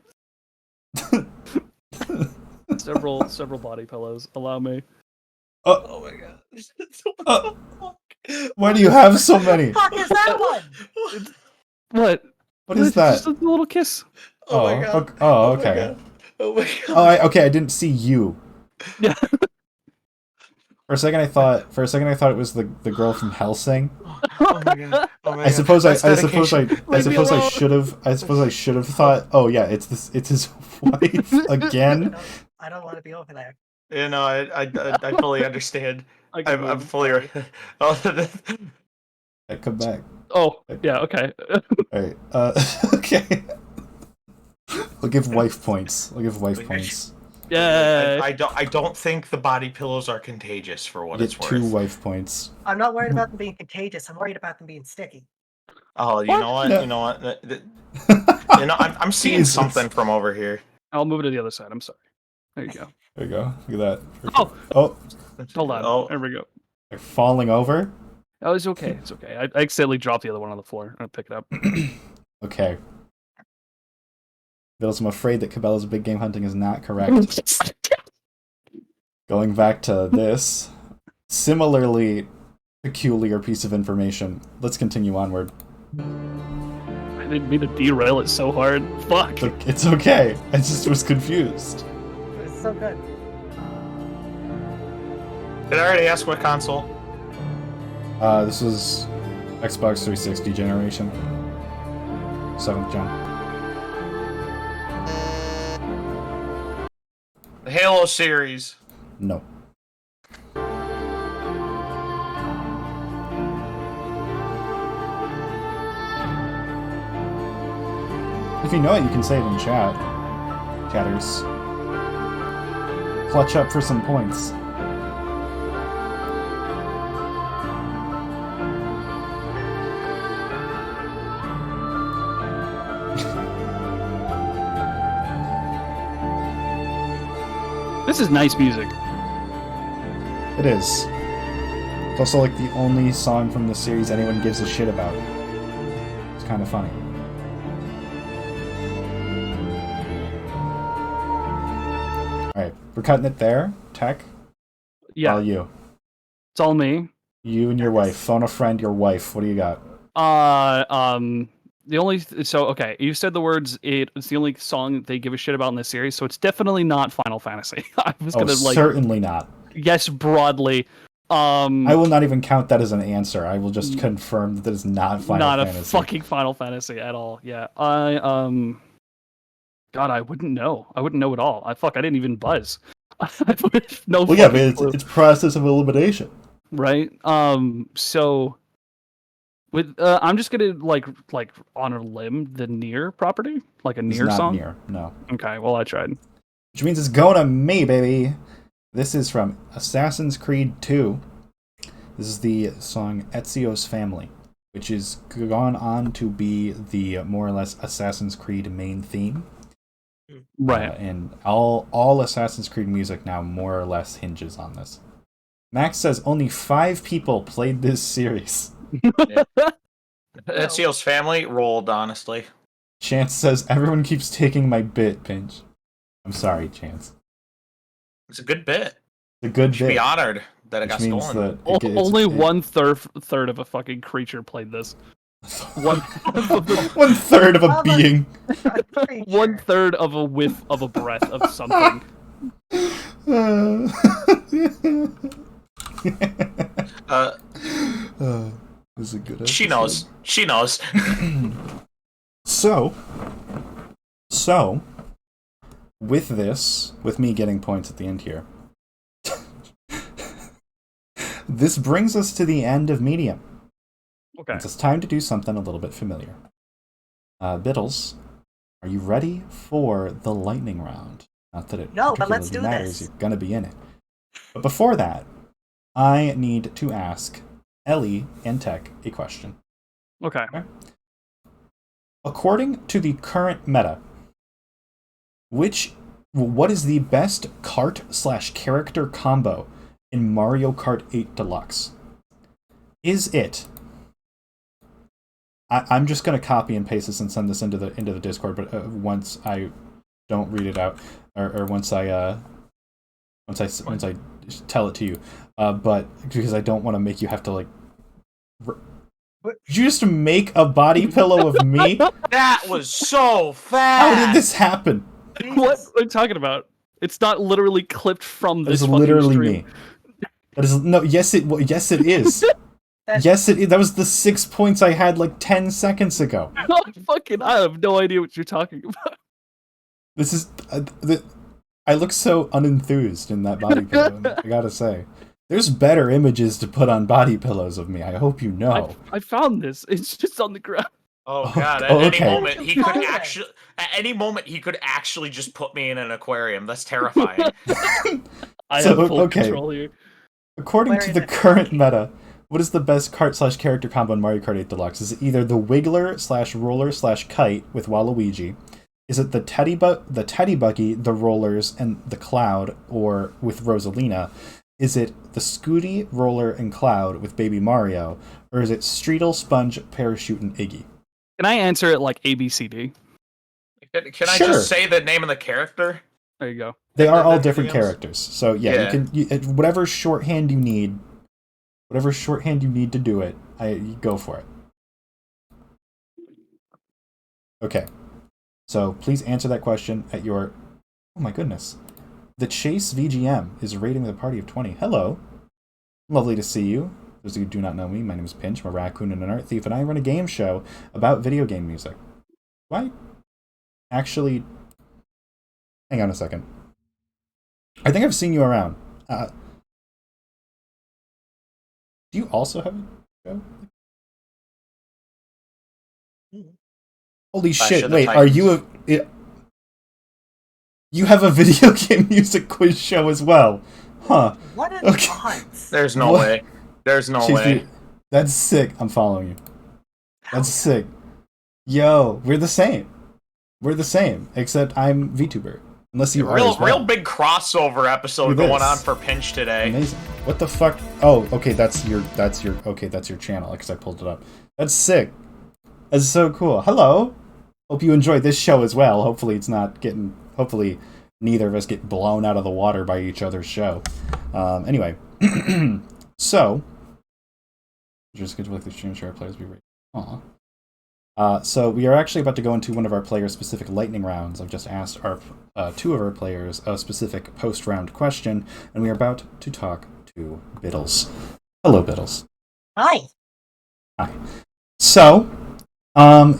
several body pillows. Allow me. Oh my god. Why do you have so many? Fuck is that one? What? What is that? Just a little kiss. Oh my god. Okay. Oh, Oh my okay. god. Oh my god. Okay, I didn't see you. Yeah. For a second I thought it was the girl from Hellsing. Oh my god. Oh my I god. suppose That's I dedication. should have thought, oh yeah, it's his wife again. I don't want to be over there. You know, I fully understand. I'm move. fully. I come back. Oh, yeah, okay. Alright. Okay. I'll give wife points. Points. Yay. I don't think the body pillows are contagious for what Get it's worth. 2 wife points. I'm not worried about them being contagious. I'm worried about them being sticky. Oh, you What? know what? Yeah. You know what? You know, I'm seeing Jesus. something from over here. I'll move it to the other side. I'm sorry. There you go. There you go. Look at that. Oh, Oh, hold on. Oh, There we go. they're falling over. Oh, it's okay. It's okay. I accidentally dropped the other one on the floor. I'll pick it up. Okay. Bittles, I'm afraid that Cabela's big game hunting is not correct. Going back to this similarly peculiar piece of information. Let's continue onward. I didn't mean to derail it so hard. Fuck. It's okay. I just was confused. It was so good. did I already ask what console? This was Xbox 360 generation. 7th gen. The Halo series. No. If you know it, you can say it in chat. Chatters. Clutch up for some points. This is nice music. It is. It's also like the only song from the series anyone gives a shit about. It's kind of funny. Alright, we're cutting it there. Tech, Yeah, all you. it's all me. You and your wife. Phone a friend, your wife. What do you got? The only okay, you said the words. It's the only song they give a shit about in this series, so it's definitely not Final Fantasy. I was gonna certainly not. guess broadly. I will not even count that as an answer. I will just confirm that it is not Final not Fantasy. a fucking Final Fantasy at all. Yeah, God, I wouldn't know. I wouldn't know at all. I didn't even buzz. I would have no. Well, yeah, but fucking clue. it's process of elimination. Right. So with I'm just gonna like on a limb the Near property, like a It's Near not song. near. No. Okay. Well, I tried. Which means it's going to me, baby. This is from Assassin's Creed 2. This is the song Ezio's Family, which is gone on to be the more or less Assassin's Creed main theme. Right. And all Assassin's Creed music now more or less hinges on this. Max says only 5 people played this series. Ezio's family rolled, honestly. Chance says, everyone keeps taking my bit, Pinch. I'm sorry, Chance. It's a good bit. It's a good You should be bit. honored that it Which got means stolen. that Only one third of a fucking creature played this. One one third of a Well, being. one third of a whiff of a breath of something. This is a good episode. She knows. She knows. So, with this, with me getting points at the end here, this brings us to the end of Medium. Okay. It's time to do something a little bit familiar. Bittles, are you ready for the lightning round? Not that it No, but let's particularly do matters, this. you're gonna be in it. But before that, I need to ask Ellie and Tech a question. Okay. According to the current meta, what is the best cart/character combo in Mario Kart 8 Deluxe? Is it? I'm just gonna copy and paste this and send this into the Discord, but once I don't read it out, or once I tell it to you, but because I don't want to make you have to like. Did you just make a body pillow of me? That was so How fast. did this happen? What are you talking about? It's not literally clipped from That this is fucking literally stream. me. That is no. Yes, it is. Yes, it is. That was the 6 points I had like 10 seconds ago. I have no idea what you're talking about. This is. I look so unenthused in that body pillow. I gotta say, there's better images to put on body pillows of me. I hope you know. I found this. It's just on the ground. Oh god! Oh, At okay. any moment he could actually just put me in an aquarium. That's terrifying. I So, have full okay. control here. According to the current meta, what is the best cart/character combo in Mario Kart 8 Deluxe? Is it either the Wiggler/Roller/Kite with Waluigi? Is it the Teddy Buggy, the Rollers, and the Cloud, or with Rosalina? Is it the Scooty, Roller, and Cloud with Baby Mario? Or is it Streetle, Sponge, Parachute, and Iggy? Can I answer it like ABCD? Can I Sure. just say the name of the character? There you go. They are all Everything different else? characters. So yeah, you can whatever shorthand you need to do it, you go for it. Okay. So please answer that question at your... Oh my goodness. The Chase VGM is rating the party of 20. Hello. Lovely to see you. Those of you who do not know me, my name is Pinch. I'm a raccoon and an art thief, and I run a game show about video game music. Why? Actually... Hang on a second. I think I've seen you around. Do you also have a show? Holy Clash shit, of the wait, are you Titans. you have a video game music quiz show as well? Huh. What an Okay. odds. There's no What? way. There's no Jeez, way. dude, that's sick. I'm following you. That's sick. Yo, we're the same. We're the same, except I'm VTuber. Unless you are as well. Real big crossover episode Look at going this. on for Pinch today. Amazing. What the fuck? Oh, okay, that's your channel, because I pulled it up. That's sick. That's so cool. Hello. Hope you enjoy this show as well. Hopefully hopefully neither of us get blown out of the water by each other's show. Anyway. So just good to let the stream share players be ready. Aw. So we are actually about to go into one of our player-specific lightning rounds. I've just asked our two of our players a specific post-round question, and we are about to talk to Bittles. Hello, Bittles. Hi. Hi. So,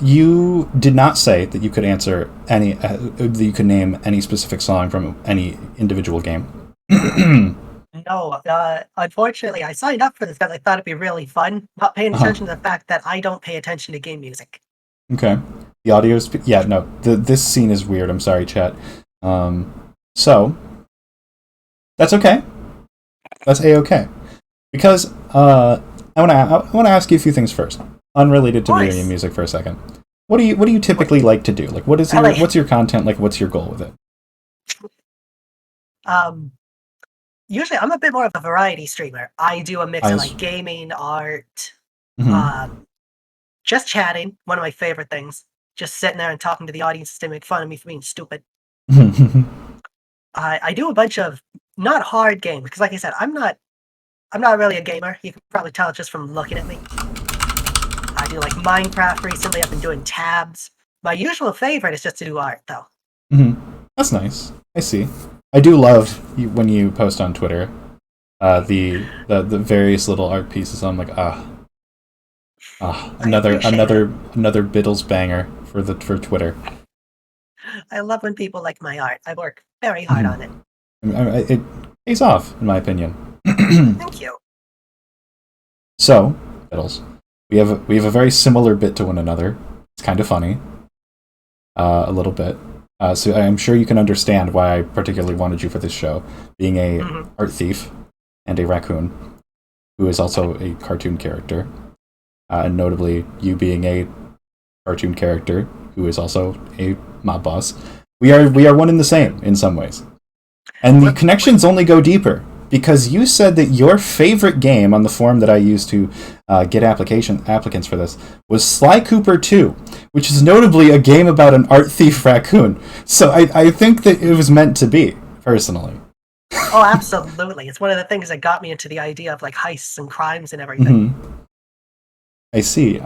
you did not say that you could answer any, that you could name any specific song from any individual game. No, unfortunately, I signed up for this because I thought it'd be really fun, not paying attention to the fact that I don't pay attention to game music. Okay. The audio is... Yeah, no. This scene is weird. I'm sorry, chat. So, that's okay. That's A-okay. Because, I want to ask you a few things first. Unrelated to video game music for a second. What do you typically like to do? Like, what's your content like? What's your goal with it? Usually I'm a bit more of a variety streamer. I do a mix of like gaming, art, just chatting. One of my favorite things. Just sitting there and talking to the audience to make fun of me for being stupid. I do a bunch of not hard games because, like I said, I'm not really a gamer. You can probably tell just from looking at me. I do like Minecraft recently. I've been doing tabs. My usual favorite is just to do art, though. That's nice. I see. I do love when you post on Twitter the various little art pieces. I'm like, another Bittles banger for Twitter. I love when people like my art. I work very hard on it. It pays off, in my opinion. Thank you. So, Bittles, we have a very similar bit to one another. It's kind of funny, a little bit. So I'm sure you can understand why I particularly wanted you for this show, being a art thief and a raccoon, who is also a cartoon character, and notably you being a cartoon character who is also a mob boss. We are one and the same in some ways, and the connections only go deeper because you said that your favorite game on the forum that I used to get applicants for this was Sly Cooper 2, which is notably a game about an art thief raccoon. So I think that it was meant to be, personally. Oh, absolutely. It's one of the things that got me into the idea of like heists and crimes and everything. I see.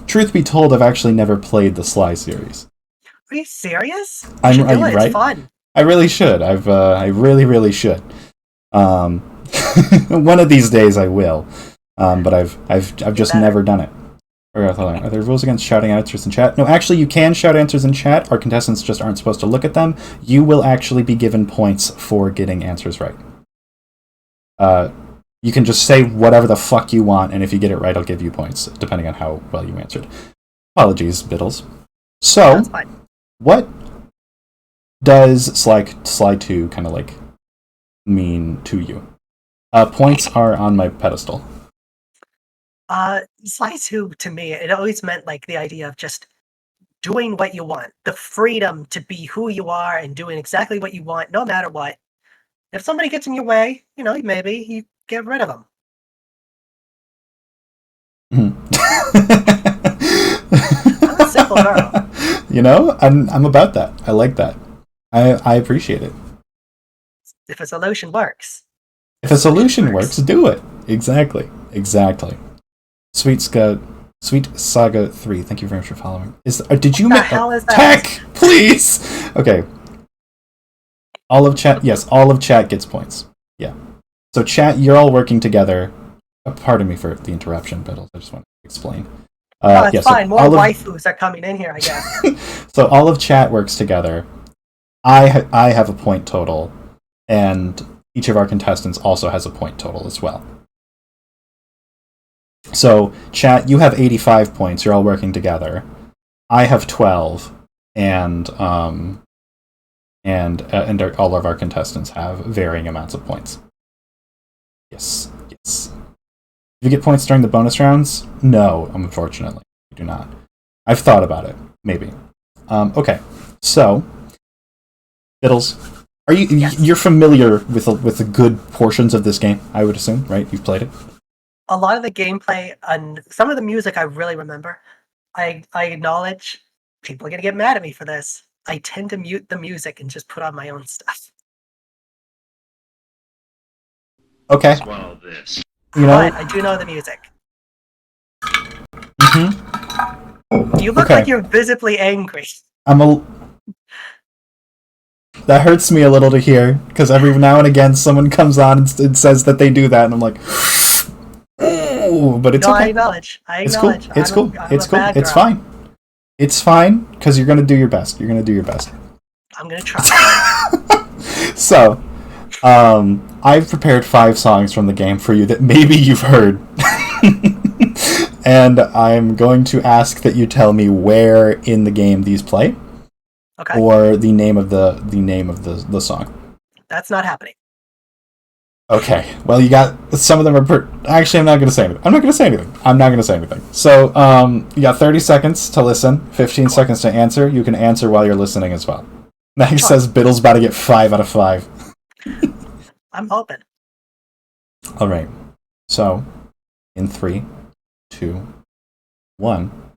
Truth be told, I've actually never played the Sly series. Are you serious? You should do it. Right? It's fun. I really should. I really should. One of these days I will. But I've just never done it. Are there rules against shouting answers in chat? No, actually, you can shout answers in chat. Our contestants just aren't supposed to look at them. You will actually be given points for getting answers right. You can just say whatever the fuck you want, and if you get it right, I'll give you points, depending on how well you answered. Apologies, Bittles. So, That's fine. what does Sly 2 kind of like mean to you? Points are on my pedestal. Sly 2, to me, it always meant like the idea of just doing what you want. The freedom to be who you are and doing exactly what you want, no matter what. If somebody gets in your way, maybe you get rid of them. I'm a simple girl. I'm about that. I like that. I appreciate it. If a solution works. If a solution works, do it. Exactly. Sweet Saga 3, thank you very much for following. Did you What the make hell is that? Tech, please? Okay. All of chat gets points. Yeah. So chat, you're all working together. Pardon me for the interruption, Bittles. I just want to explain. It's fine. More waifus are coming in here, I guess. So all of chat works together. I have a point total, and each of our contestants also has a point total as well. So, chat, you have 85 points. You're all working together. I have 12, and all of our contestants have varying amounts of points. Yes. Do you get points during the bonus rounds? No, unfortunately, you do not. I've thought about it. Maybe. Okay. So, Bittles, are you? Yes. You're familiar with the good portions of this game? I would assume, right? You've played it. A lot of the gameplay and some of the music I really remember. I acknowledge people are going to get mad at me for this. I tend to mute the music and just put on my own stuff. Okay. Swallow this. But I do know the music. You look Okay. like you're visibly angry. That hurts me a little to hear, because every now and again someone comes on and says that they do that, and I'm like, oh, but it's okay. I acknowledge. It's cool. It's cool. I'm It's a cool. bad It's girl. fine. It's fine, because you're going to do your best. You're going to do your best. I'm going to try. So, I've prepared 5 songs from the game for you that maybe you've heard. And I'm going to ask that you tell me where in the game these play, Okay. or the name of the song. That's not happening. Okay. Well, you got some of them are. Actually, I'm not going to say anything. So, you got 30 seconds to listen, 15 seconds to answer. You can answer while you're listening as well. Max says Bittles about to get 5 out of 5. I'm hoping. All right. So, in 3, 2, 1.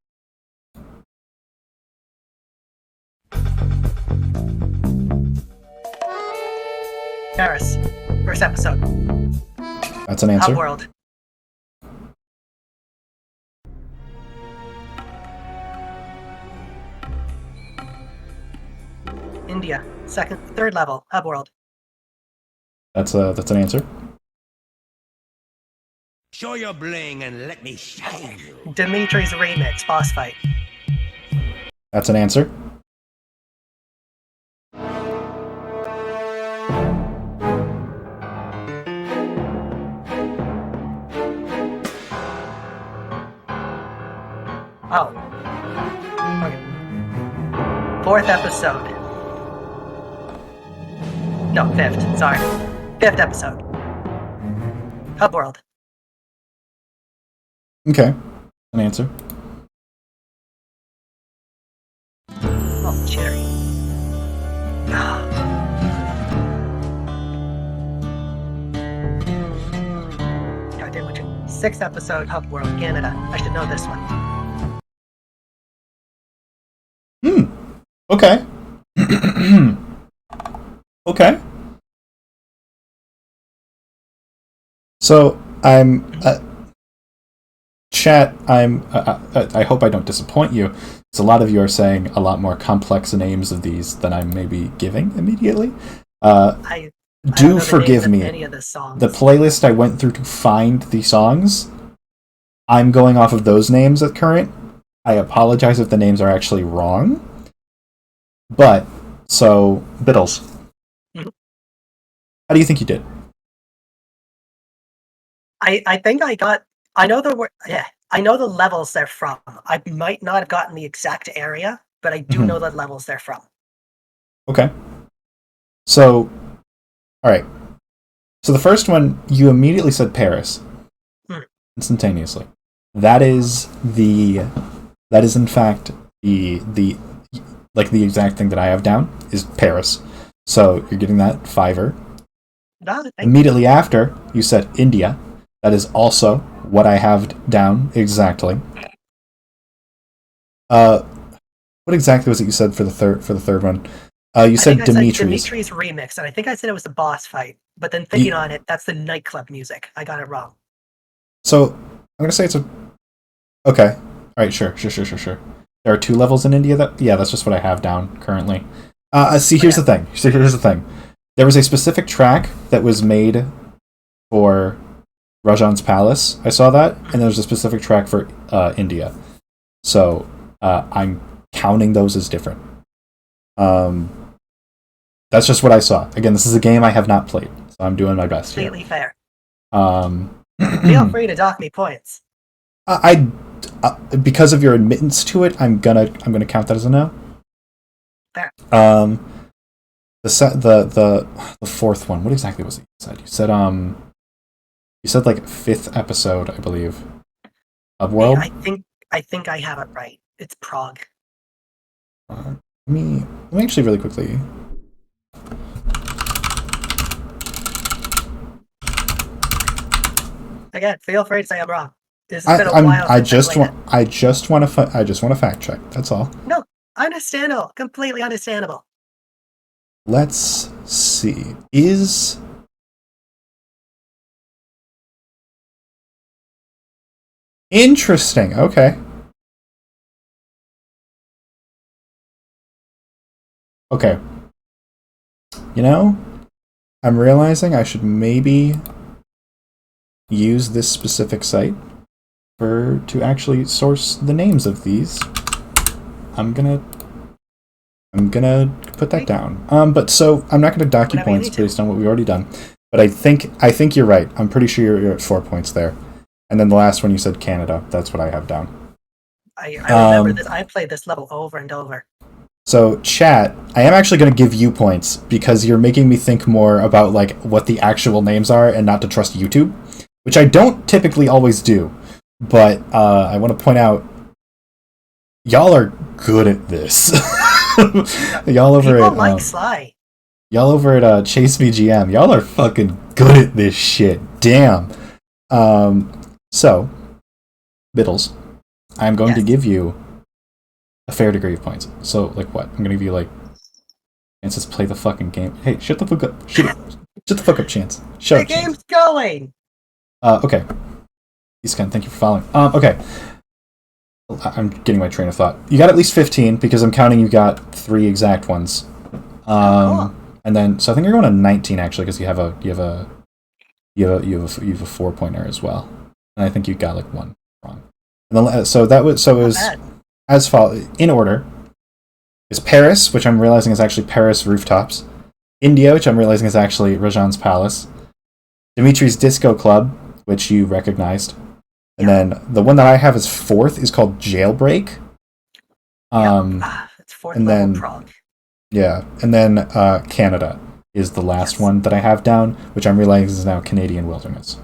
Paris. First episode. That's an answer. Hub World. India. Third level. Hub World. That's an answer. Show your bling and let me shine you. Dimitri's remix. Boss fight. That's an answer. Oh. Okay. Fourth episode. No, fifth. Sorry. Fifth episode. Hub World. Okay. An answer. Oh, cherry. Goddamn, which one? Sixth episode, Hub World, Canada. I should know this one. Okay. Okay. So I'm chat. I hope I don't disappoint you. Because a lot of you are saying a lot more complex names of these than I'm maybe giving immediately. I don't Do know the forgive names of me. any of the songs. The playlist I went through to find the songs, I'm going off of those names at current. I apologize if the names are actually wrong. But, so, Bittles. Mhm. How do you think you did? I think I got. I know the word. Yeah, I know the levels they're from. I might not have gotten the exact area, but I do Mhm. know the levels they're from. Okay. So, alright. So the first one, you immediately said Paris. Instantaneously. That is in fact the exact thing that I have down is Paris. So you're getting that fiver. Immediately after, you said India. That is also what I have down exactly. What exactly was it you said for the third one? You said Dimitri's. Dimitri's remix, and I think I said it was the boss fight. But then thinking on it, that's the nightclub music. I got it wrong. So I'm gonna say it's a. Okay. All right. Sure. There are 2 levels in India. That's just what I have down currently. See, here's the thing. Here's the thing. There was a specific track that was made for Rajan's Palace. I saw that, and there's a specific track for India. So I'm counting those as different. That's just what I saw. Again, this is a game I have not played, so I'm doing my best here. Completely fair. Feel Feel free to dock me points. Because of your admittance to it, I'm gonna count that as a no. Fair. The fourth one. What exactly was it you said? You said like 5th episode, I believe. Of World. I think I have it right. It's Prague. Let me actually really quickly. Again, feel free to say I'm wrong. This has been a while. I just want to fact check. That's all. No, understandable. Completely understandable. Let's see. Is interesting. Okay. Okay. You know, I'm realizing I should maybe use this specific site to actually source the names of these. I'm gonna put that down. But so I'm not gonna dock you points based on what we've already done. But I think you're right. I'm pretty sure you're at 4 points there. And then the last one you said Canada. That's what I have down. I remember this. I played this level over and over. So chat, I am actually going to give you points because you're making me think more about like what the actual names are and not to trust YouTube, which I don't typically always do. But I want to point out, y'all are good at this. Y'all over People at like Sly. Y'all over at Chase VGM, y'all are fucking good at this shit. Damn. So, Bittles, I'm going to give you a fair degree of points. So, like what? I'm going to give you like, and says play the fucking game. Hey, shut the fuck up. Shut up. Shut the fuck up, Chance. Shut The up, Chance. game's going. Okay. Eastcan, thank you for following. Okay. I'm getting my train of thought. You got at least 15 because I'm counting you got 3 exact ones. Cool. And then so I think you're going to 19 actually because you have a 4-pointer as well. And I think you got like 1 wrong. And then, so it was Bad. as follows in order. Is Paris, which I'm realizing is actually Paris Rooftops. India, which I'm realizing is actually Rajan's Palace. Dimitri's Disco Club, which you recognized. And then the one that I have as 4th is called Jailbreak. It's 4th and level then- prog. Yeah, and then Canada is the last Yes. one that I have down, which I'm realizing is now Canadian Wilderness.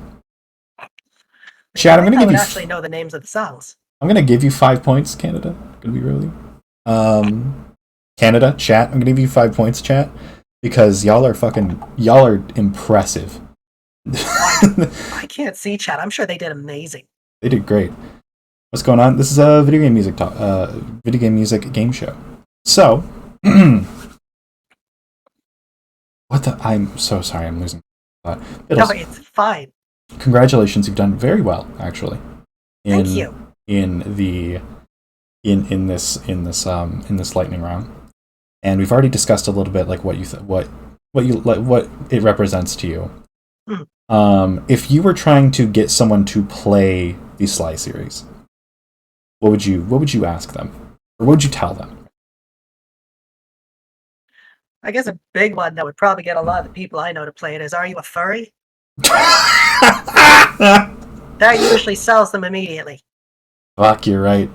Chad, I'm I gonna would give you. actually know the names of the songs. I'm gonna give you 5 points, Canada. Gonna be really. Canada, chat. I'm gonna give you 5 points, chat, because y'all are impressive. I can't see chat. I'm sure they did amazing. They did great. What's going on? This is a video game music game show. So, what the? I'm so sorry. I'm losing. No, Bittles, it's fine. congratulations. You've done very well, actually. Thank you. In this lightning round, and we've already discussed a little bit like what it represents to you. If you were trying to get someone to play the Sly series, what would you ask them, or what would you tell them? I guess a big one that would probably get a lot of the people I know to play it is, are you a furry? That usually sells them immediately. Fuck, you're right.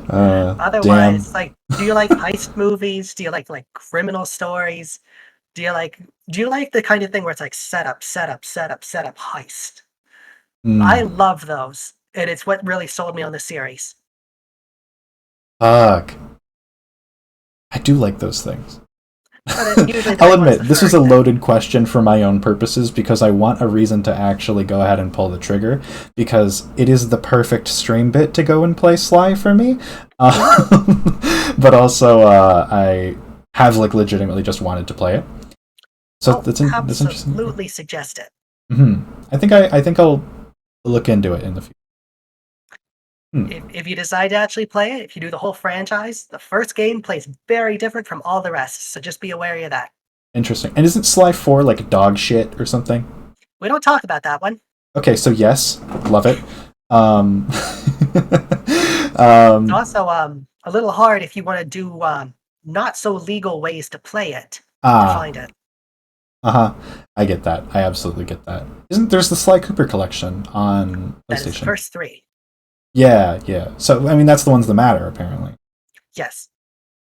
Otherwise, like, do you like heist movies? Do you like criminal stories? Do you like the kind of thing where it's like setup, heist? I love those, and it's what really sold me on the series. Fuck. I do like those things. But it usually I'll the admit, this is a furry thing. loaded question for my own purposes because I want a reason to actually go ahead and pull the trigger because it is the perfect stream bit to go and play Sly for me. But also, I have legitimately just wanted to play it. So that's interesting. Absolutely suggest it. I think I'll look into it in the future. If you decide to actually play it, if you do the whole franchise, the first game plays very different from all the rest, so just be aware of that. Interesting. And isn't Sly 4 like dog shit or something? We don't talk about that one. Okay, so yes, love it. It's also a little hard if you want to do not so legal ways to play it to find it. I get that. I absolutely get that. Isn't there's the Sly Cooper collection on That is the PlayStation? first 3. Yeah. So I mean, that's the ones that matter apparently. Yes.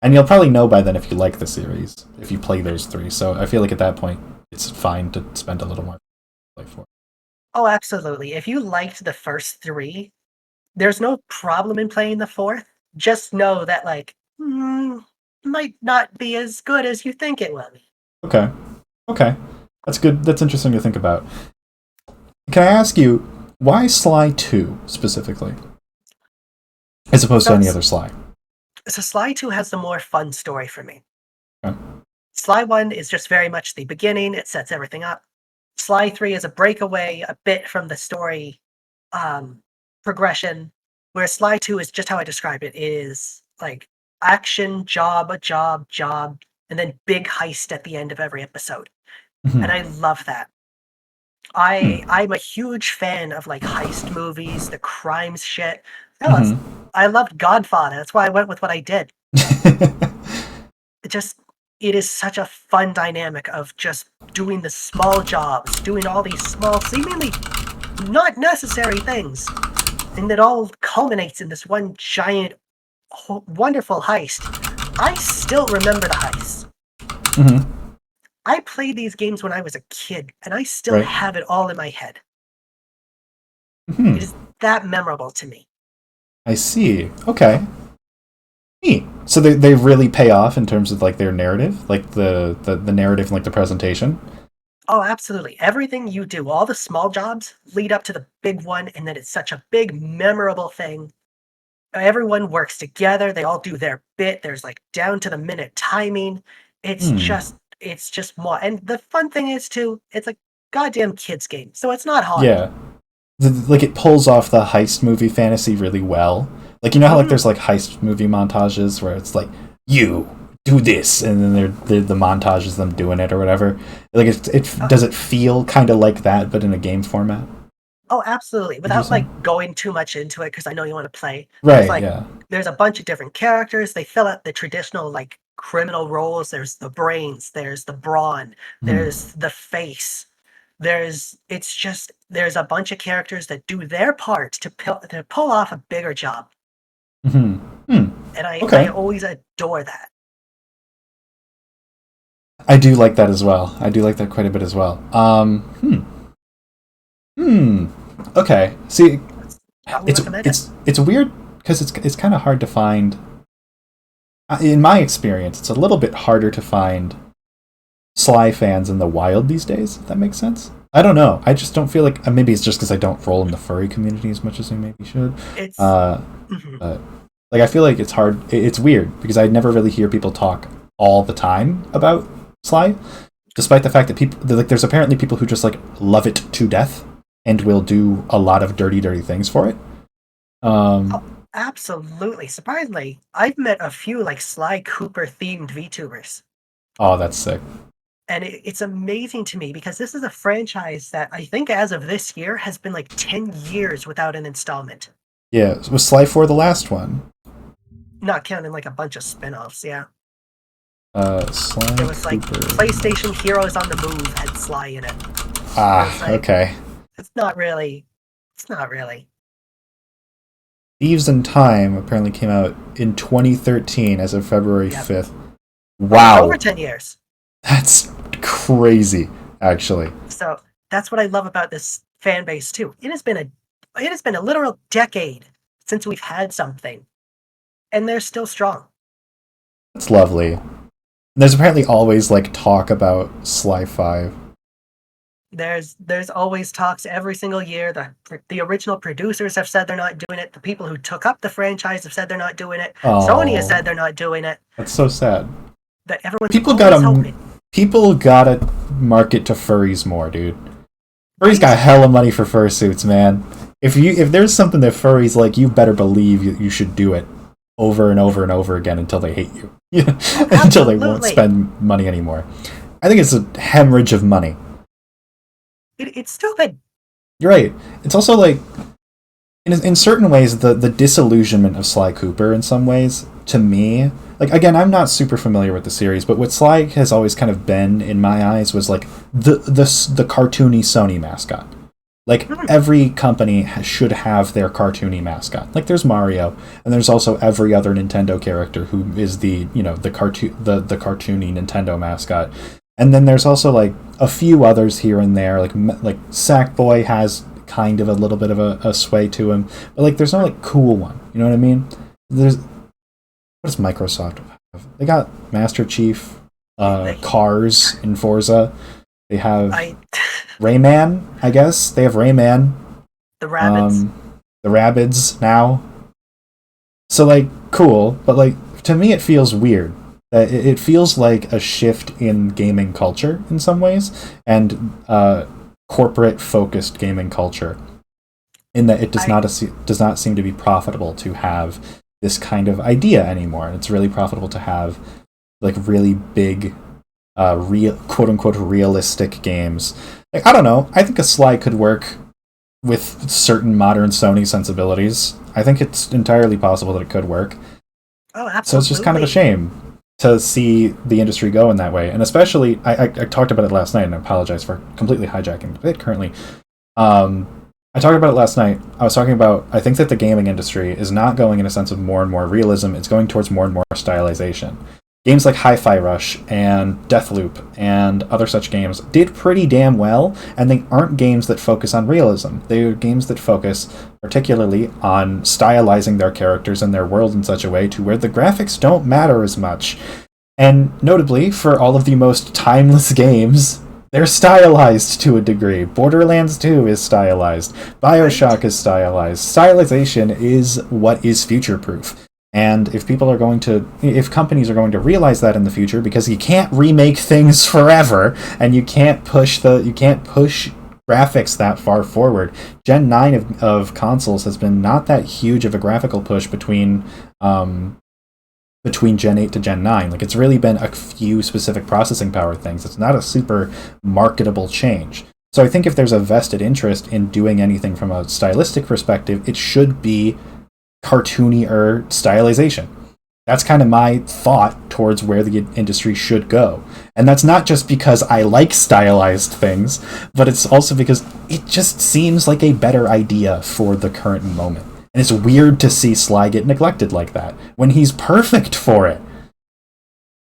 And you'll probably know by then if you like the series, if you play those 3. So I feel like at that point, it's fine to spend a little more play for. Oh, absolutely. If you liked the first 3, there's no problem in playing the 4th. Just know that might not be as good as you think it will be. Okay, that's good. That's interesting to think about. Can I ask you why Sly 2 specifically, as opposed to any other Sly? So Sly 2 has the more fun story for me. Okay. Sly 1 is just very much the beginning. It sets everything up. Sly 3 is a breakaway a bit from the story progression, where Sly 2 is just how I describe it, is like action, job, and then big heist at the end of every episode. And I love that. I'm a huge fan of like heist movies, the crimes shit. Hell, I loved Godfather. That's why I went with what I did. It is such a fun dynamic of just doing the small jobs, doing all these small, seemingly not necessary things. And it all culminates in this one giant, wonderful heist. I still remember the heist. I played these games when I was a kid, and I still have it all in my head. It is that memorable to me. I see. Okay. Neat. So they really pay off in terms of like their narrative, like the narrative and like the presentation. Oh, absolutely. Everything you do, all the small jobs lead up to the big one, and then it's such a big, memorable thing. Everyone works together. They all do their bit. There's like down to the minute timing. It's it's just more. And the fun thing is too, it's a goddamn kids game, so it's not hard. Yeah. Like, it pulls off the heist movie fantasy really well. Like, you know how, like, there's, like, heist movie montages where it's like, you do this, and then the montage is them doing it or whatever. Like, does it feel kind of like that, but in a game format? Oh, absolutely. Without like going too much into it, because I know you want to play. Right, like, yeah. There's a bunch of different characters. They fill out the traditional like criminal roles. There's the brains. There's the brawn. There's the face. There's a bunch of characters that do their part to pull off a bigger job. Mm-hmm. And Okay. I always adore that. I do like that as well. I do like that quite a bit as well. Okay. See, it's weird because it's kind of hard to find. In my experience, it's a little bit harder to find Sly fans in the wild these days. If that makes sense. I don't know. I just don't feel like maybe it's just because I don't roll in the furry community as much as I maybe should. It's like, I feel like it's hard. It's weird because I never really hear people talk all the time about Sly, despite the fact that there's apparently people who just like love it to death and will do a lot of dirty things for it. Absolutely. Surprisingly, I've met a few like Sly Cooper themed VTubers. Oh, that's sick. And it's amazing to me because this is a franchise that I think as of this year has been like 10 years without an installment. Yeah, was Sly 4 the last one? Not counting like a bunch of spin-offs, yeah. Sly It was like Cooper. PlayStation Heroes on the Move had Sly in it. Okay. It's not really. Thieves in Time apparently came out in 2013 as of February 5th. Wow. Wow. Over 10 years. That's crazy, actually. So that's what I love about this fan base too. It has been a literal decade since we've had something. And they're still strong. That's lovely. There's apparently always like talk about Sly 5. There's always talks every single year. The original producers have said they're not doing it. The people who took up the franchise have said they're not doing it. Oh, Sony has said they're not doing it. That's so sad. That everyone's People gotta market to furries more, dude. Furries got hella money for fursuits, man. If there's something that furries like, you better believe you should do it over and over and over again until they hate you. Until they won't spend money anymore. I think it's a hemorrhage of money. It's stupid. You're right. It's also like, in certain ways, the disillusionment of Sly Cooper in some ways, to me, like, again, I'm not super familiar with the series, but what Sly has always kind of been, in my eyes, was like the cartoony Sony mascot. Like, every company should have their cartoony mascot. Like, there's Mario, and there's also every other Nintendo character who is the cartoony Nintendo mascot. And then there's also like a few others here and there, like Sackboy has kind of a little bit of a sway to him, but like there's no like cool one. You know what I mean? What does Microsoft have? They got Master Chief, Cars in Forza. They have Rayman, I guess. They have Rayman. The Rabbids. The Rabbids now. So like cool, but like to me it feels weird. It feels like a shift in gaming culture in some ways, and corporate-focused gaming culture, in that it does not seem to be profitable to have this kind of idea anymore. And it's really profitable to have like really big, real quote-unquote realistic games. Like, I don't know. I think a Sly could work with certain modern Sony sensibilities. I think it's entirely possible that it could work. Oh, absolutely. So it's just kind of a shame to see the industry go in that way. And especially, I talked about it last night, and I apologize for completely hijacking the bit currently. I talked about it last night. I was talking about, I think that the gaming industry is not going in a sense of more and more realism, it's going towards more and more stylization. Games like Hi-Fi Rush and Deathloop and other such games did pretty damn well, and they aren't games that focus on realism. They are games that focus particularly on stylizing their characters and their world in such a way to where the graphics don't matter as much. And notably, for all of the most timeless games, they're stylized to a degree. Borderlands 2 is stylized. BioShock is stylized. Stylization is what is future-proof. And if companies are going to realize that in the future, because you can't remake things forever, and you can't push graphics that far forward. Gen 9 of consoles has been not that huge of a graphical push between Gen 8 to Gen 9. Like, it's really been a few specific processing power things. It's not a super marketable change. So I think if there's a vested interest in doing anything from a stylistic perspective, it should be cartoony-er stylization. That's kind of my thought towards where the industry should go. And that's not just because I like stylized things, but it's also because it just seems like a better idea for the current moment. And it's weird to see Sly get neglected like that, when he's perfect for it.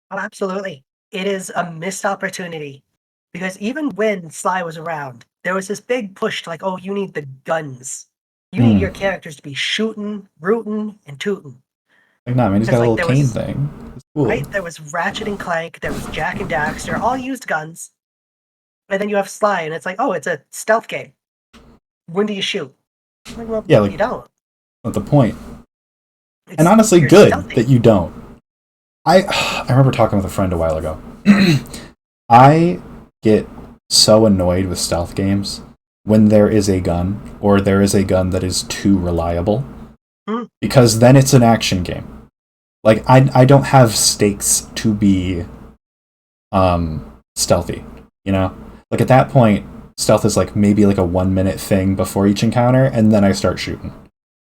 Oh, absolutely. It is a missed opportunity. Because even when Sly was around, there was this big push to like, oh, you need the guns. You need your characters to be shooting, rooting, and tooting. Like, nah, man, he's got a Like, little cane thing. It's cool. Right? There was Ratchet and Clank, there was Jak and Daxter, all used guns. And then you have Sly, and it's like, oh, it's a stealth game. When do you shoot? Like, well, Yeah, like, you don't. What's the point? It's, And honestly, you're good stealthy. that you don't. I remember talking with a friend a while ago. I get so annoyed with stealth games when there is a gun, or there is a gun that is too reliable. Because then it's an action game. Like, I don't have stakes to be stealthy, you know? Like, at that point, stealth is like maybe like a 1 minute thing before each encounter, and then I start shooting.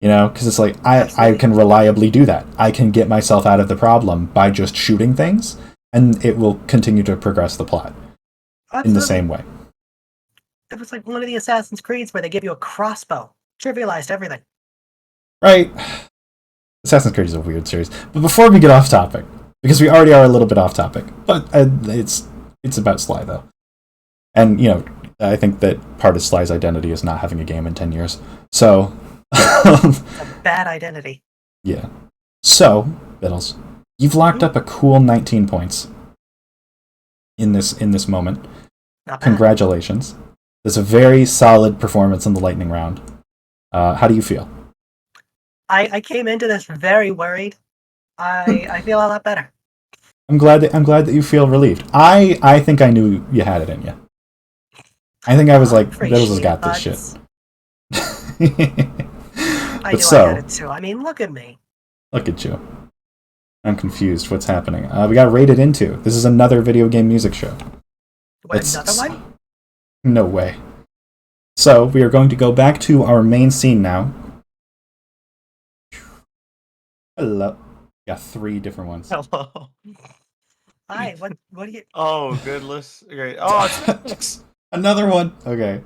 You know? Because it's like, I can reliably do that. I can get myself out of the problem by just shooting things, and it will continue to progress the plot in the same way. It was like one of the Assassin's Creeds where they give you a crossbow. Trivialized everything. Right. Assassin's Creed is a weird series. But before we get off topic, because we already are a little bit off topic, but it's about Sly, though. And, you know, I think that part of Sly's identity is not having a game in 10 years. So... It's a bad identity. Yeah. So, Bittles, you've locked up a cool 19 points in this moment. Not bad. Congratulations. There's a very solid performance in the lightning round. How do you feel? I came into this very worried. I feel a lot better. I'm glad that you feel relieved. I think I knew you had it in you. I think I was like, Bittles has got this shit. I But knew so, I had it too. I mean, look at me. look at you. I'm confused. What's happening? We got rated into. This is another video game music show. What, another one? No way. So, we are going to go back to our main scene now. Hello. Got 3 different ones. Hello. Hi, what do you... Oh, goodness. Great. Oh, it's Another one. Okay.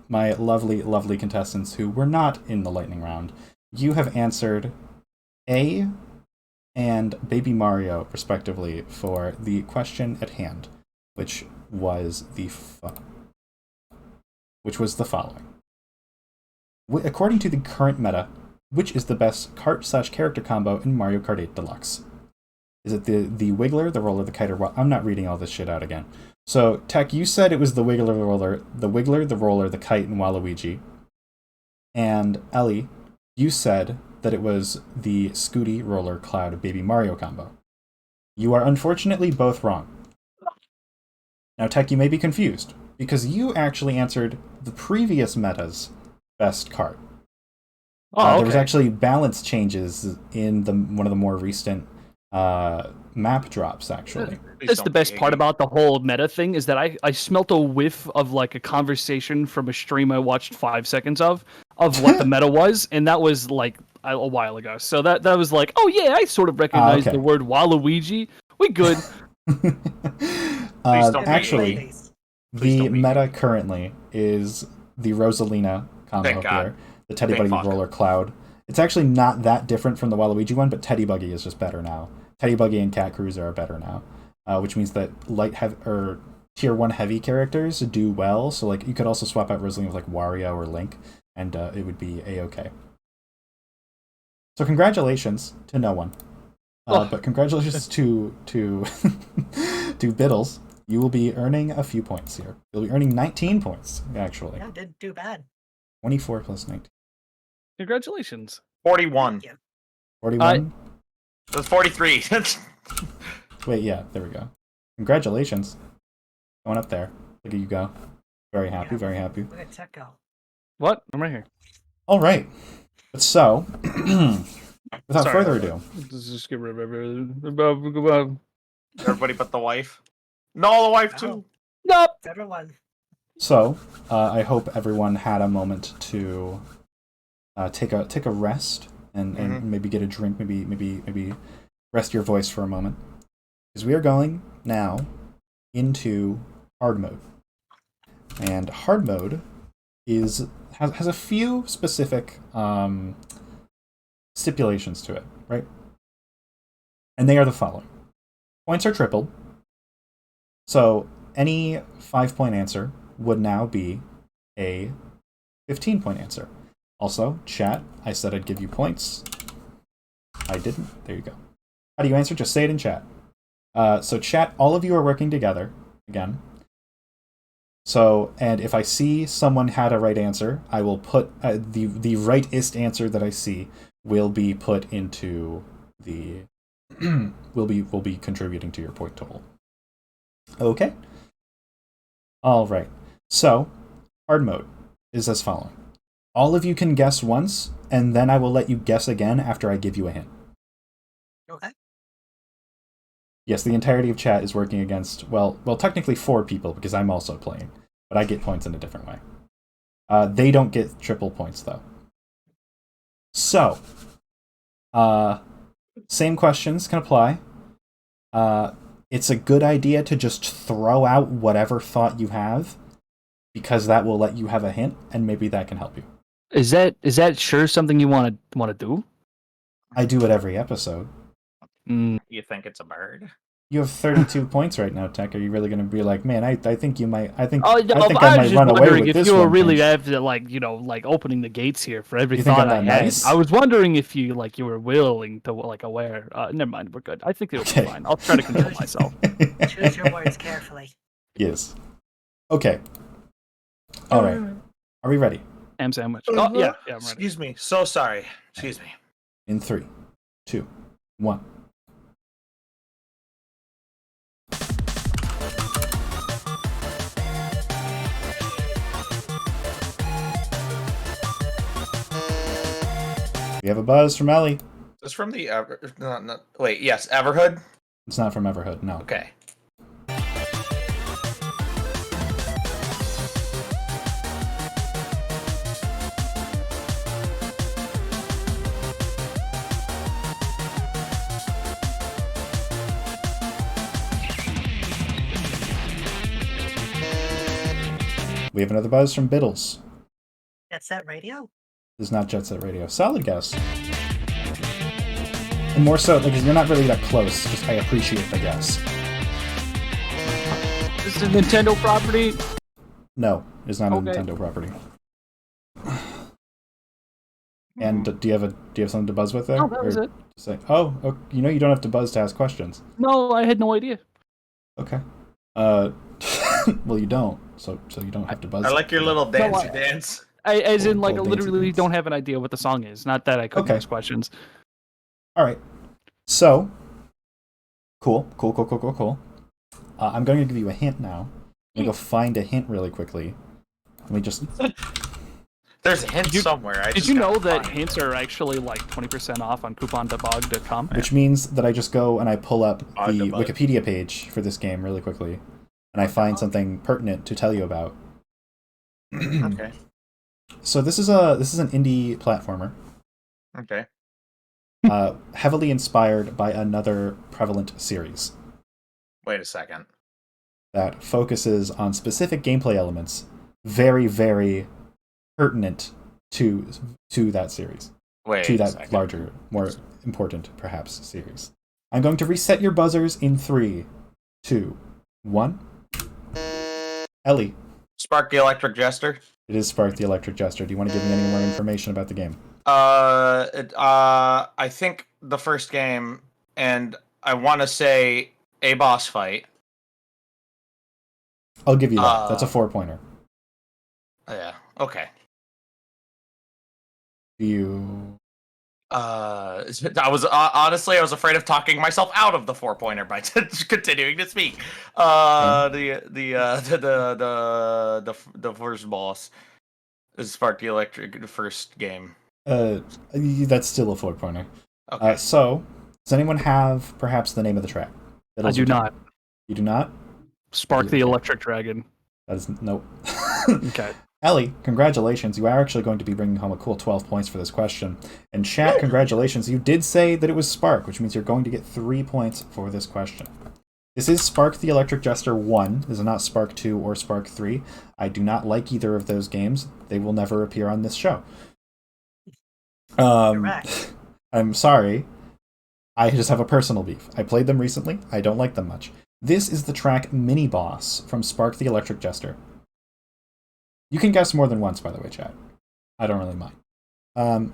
My lovely, lovely contestants who were not in the lightning round, you have answered A and Baby Mario, respectively, for the question at hand, which was the following. According to the current meta, which is the best kart/character combo in Mario Kart 8 Deluxe? Is it the Wiggler, the Roller, the Kite, or I'm not reading all this shit out again. So, Tech, you said it was the Wiggler, the Roller, the Kite, and Waluigi. And Ellie, you said that it was the Scooty, Roller, Cloud, Baby Mario combo. You are unfortunately both wrong. Now, Tech, you may be confused, because you actually answered the previous meta's best kart. Oh, okay. There was actually balance changes in one of the more recent map drops, actually. That's the best part about the whole meta thing is that I smelt a whiff of like a conversation from a stream I watched 5 seconds of what the meta was, and that was like a while ago. So that was like, oh yeah, I sort of recognize okay. the word Waluigi. We good. Actually, Ladies. the meta currently is the Rosalina combo Thank God. here, the Teddy Thank Buggy fuck. Roller Cloud. It's actually not that different from the Waluigi one, but Teddy Buggy is just better now. Teddy Buggy and Cat Cruiser are better now, which means that tier 1 heavy characters do well. So like you could also swap out Rosalina with like Wario or Link, and it would be a-okay. So congratulations to no one, but congratulations to to Bittles. You will be earning a few points here. You'll be earning 19 points actually. Yeah, didn't do bad. 24 plus 19. Congratulations. 41. Thank you. 41? It was 43. Wait, yeah, there we go. Congratulations. Going up there. Look at you go. Very happy, very happy. Look at Tech go. What? I'm right here. All right. So, without Sorry, further hold ado, Just get rid Everybody but the wife. No, the wife too. Nope. Everyone. so I hope everyone had a moment to take a rest and maybe get a drink, maybe rest your voice for a moment, because we are going now into hard mode, and hard mode has a few specific stipulations to it, right? And they are the following: points are tripled, so any 5-point answer would now be a 15-point answer. Also, chat, I said I'd give you points. I didn't. There you go. How do you answer? Just say it in chat. So chat, all of you are working together, again. So, and if I see someone had a right answer, I will put the rightest answer that I see will be put into the will be contributing to your point total. Okay. All right. So, hard mode is as following. All of you can guess once, and then I will let you guess again after I give you a hint. Okay. Yes, the entirety of chat is working against, well, technically 4 people, because I'm also playing, but I get points in a different way. They don't get triple points, though. So, same questions can apply. It's a good idea to just throw out whatever thought you have, because that will let you have a hint, and maybe that can help you. Is that sure something you want to do? I do it every episode. Mm. You think it's a bird? You have 32 points right now, Tech. Are you really going to be like, man, I think you might, I think Oh, no, I think I I was might just run away wondering with if this you were one? really Pinch? after like opening the gates here for every You think thought I'm I that had. nice? I was wondering if you were willing to aware. Never mind, we're good. I think it'll Okay. be fine. I'll try to control myself. Choose your words carefully. Yes. Okay. All right. Are we ready? Ham sandwich. Oh yeah, I'm ready. Excuse me. So sorry. Excuse me. In 3, 2, 1. We have a buzz from Ellie. It's from the wait, yes, Everhood. It's not from Everhood, no. Okay. We have another buzz from Bittles. Jet Set Radio? This is not Jet Set Radio. Solid guess. And more so, like, you're not really that close. Just I appreciate the guess. This is a Nintendo property. No, it's not Okay. a Nintendo property. And do you have something to buzz with there? No, that was Or it. Say, oh, you know you don't have to buzz to ask questions. No, I had no idea. Okay. Well, you don't. So you don't have to buzz. I like your little No, dancey I- dance. As in, like, I Little literally dainty don't have an idea what the song is. Not that I couldn't Okay. ask questions. All right. So, cool. I'm going to give you a hint now. Let me go find a hint really quickly. Let me just. There's a hint Did you- somewhere. Did you know that hints are actually like 20% off on coupon.bog.com? Which means that I just go and I pull up On the the bug. Wikipedia page for this game really quickly, and I find something pertinent to tell you about. Okay. So this is an indie platformer, Okay. heavily inspired by another prevalent series Wait a second. that focuses on specific gameplay elements, very, very pertinent to that series, Wait to a that second. larger, more important, perhaps, series. I'm going to reset your buzzers in 3, 2, 1. Ellie. Spark the Electric Jester. It is Spark the Electric Jester. Do you want to give me any more information about the game? I think the first game, and I want to say a boss fight. I'll give you that. That's a 4-pointer. Yeah. Okay. Do you? I was honestly I was afraid of talking myself out of the 4-pointer by continuing to speak. The first boss is Spark the Electric, the first game. That's still a 4-pointer. Okay. So, does anyone have perhaps the name of the track? I Bittles do or Teck? not. You do not? Spark the Okay. Electric Dragon. That is nope. Okay. Ellie, congratulations. You are actually going to be bringing home a cool 12 points for this question. And chat, congratulations. You did say that it was Spark, which means you're going to get 3 points for this question. This is Spark the Electric Jester 1. This is not Spark 2 or Spark 3. I do not like either of those games. They will never appear on this show. Correct. I'm sorry. I just have a personal beef. I played them recently. I don't like them much. This is the track Mini Boss from Spark the Electric Jester. You can guess more than once, by the way, chat. I don't really mind.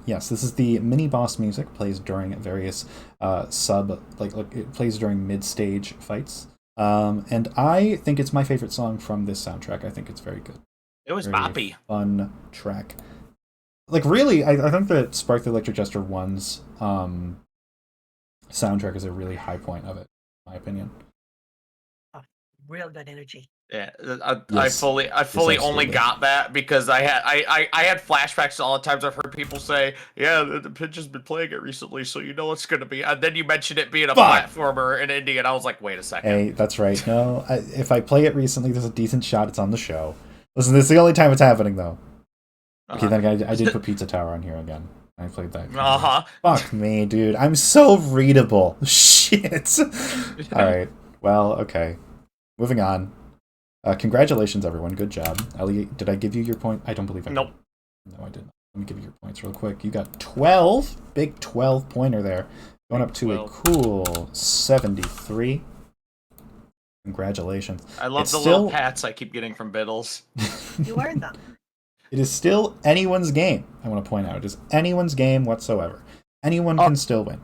Yes, this is the Mini Boss music. Plays during various it plays during mid-stage fights. And I think it's my favorite song from this soundtrack. I think it's very good. It was Very boppy. fun track. Like, really, I think that Spark the Electric Jester 1's soundtrack is a really high point of it, in my opinion. Real good energy. Yeah, Yes. I fully only absolutely. got that because I had flashbacks to all the times I've heard people say, yeah, the pitch has been playing it recently, so you know it's gonna be. And then you mentioned it being a Fuck. platformer in indie, and I was like, wait a second. Hey, that's right. No, if I play it recently, there's a decent shot it's on the show. Listen, this is the only time it's happening, though. Okay, then I did put Pizza Tower on here again. I played that. Fuck me, dude. I'm so readable. Shit. Alright. Well, okay. Moving on. Congratulations, everyone. Good job. Ellie, did I give you your point? I don't believe I did. Nope. No, I didn't. Let me give you your points real quick. You got 12. Big 12 pointer there. Going up to a cool 73. Congratulations. I love It's the still- little pats I keep getting from Bittles. You earned them. It is still anyone's game. I want to point out. It is anyone's game whatsoever. Anyone can still win.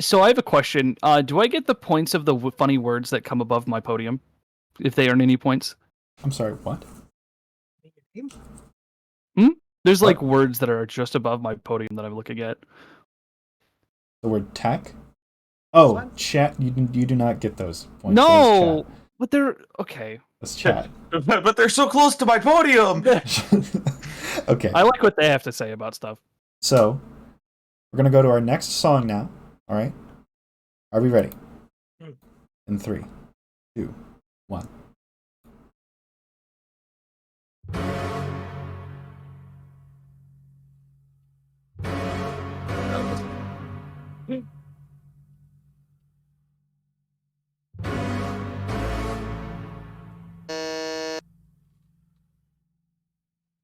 So I have a question. Do I get the points of the funny words that come above my podium, if they earn any points? I'm sorry, what? There's What? like words that are just above my podium that I'm looking at. The word tech? Oh, What? chat. You do not get those points. No, but they're okay. That's chat. But they're so close to my podium. That's chat. Okay. I like what they have to say about stuff. So, we're going to go to our next song now. All right? Are we ready? In 3, 2, 1.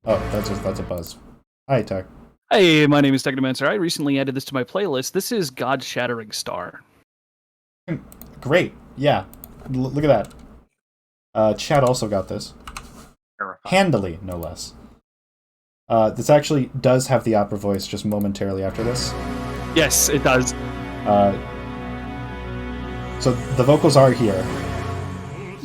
Oh, that's a buzz. Hi, Tech. Hey, my name is Tecknomancer. I recently added this to my playlist. This is God Shattering Star. Great. Yeah. Look at that. Chad also got this. Handily, no less. This actually does have the opera voice just momentarily after this. Yes, it does. So the vocals are here.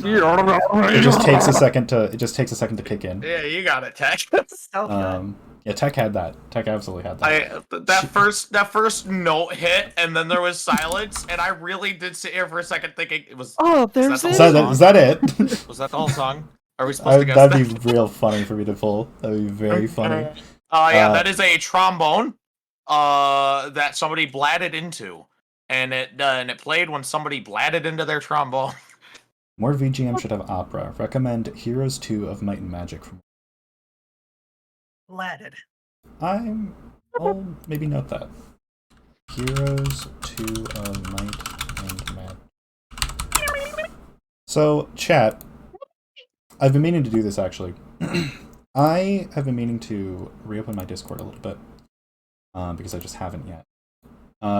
It just takes a second to kick in. Yeah, you got it, Tech. So good. Yeah, Tech had that. Tech absolutely had that. That first note hit, and then there was silence, and I really did sit here for a second thinking it was. Oh, there's that Is the it. whole is that it? Was that the whole song? Are we supposed to guess that? That'd be real funny for me to pull. That'd be very funny. Yeah, that is a trombone. That somebody blatted into, and it played when somebody blatted into their trombone. More VGM should have opera. Recommend Heroes 2 of Might and Magic. Blatted. I'll maybe note that. Heroes 2 of Might and Magic. So, chat. I've been meaning to do this, actually. I have been meaning to reopen my Discord a little bit. Because I just haven't yet.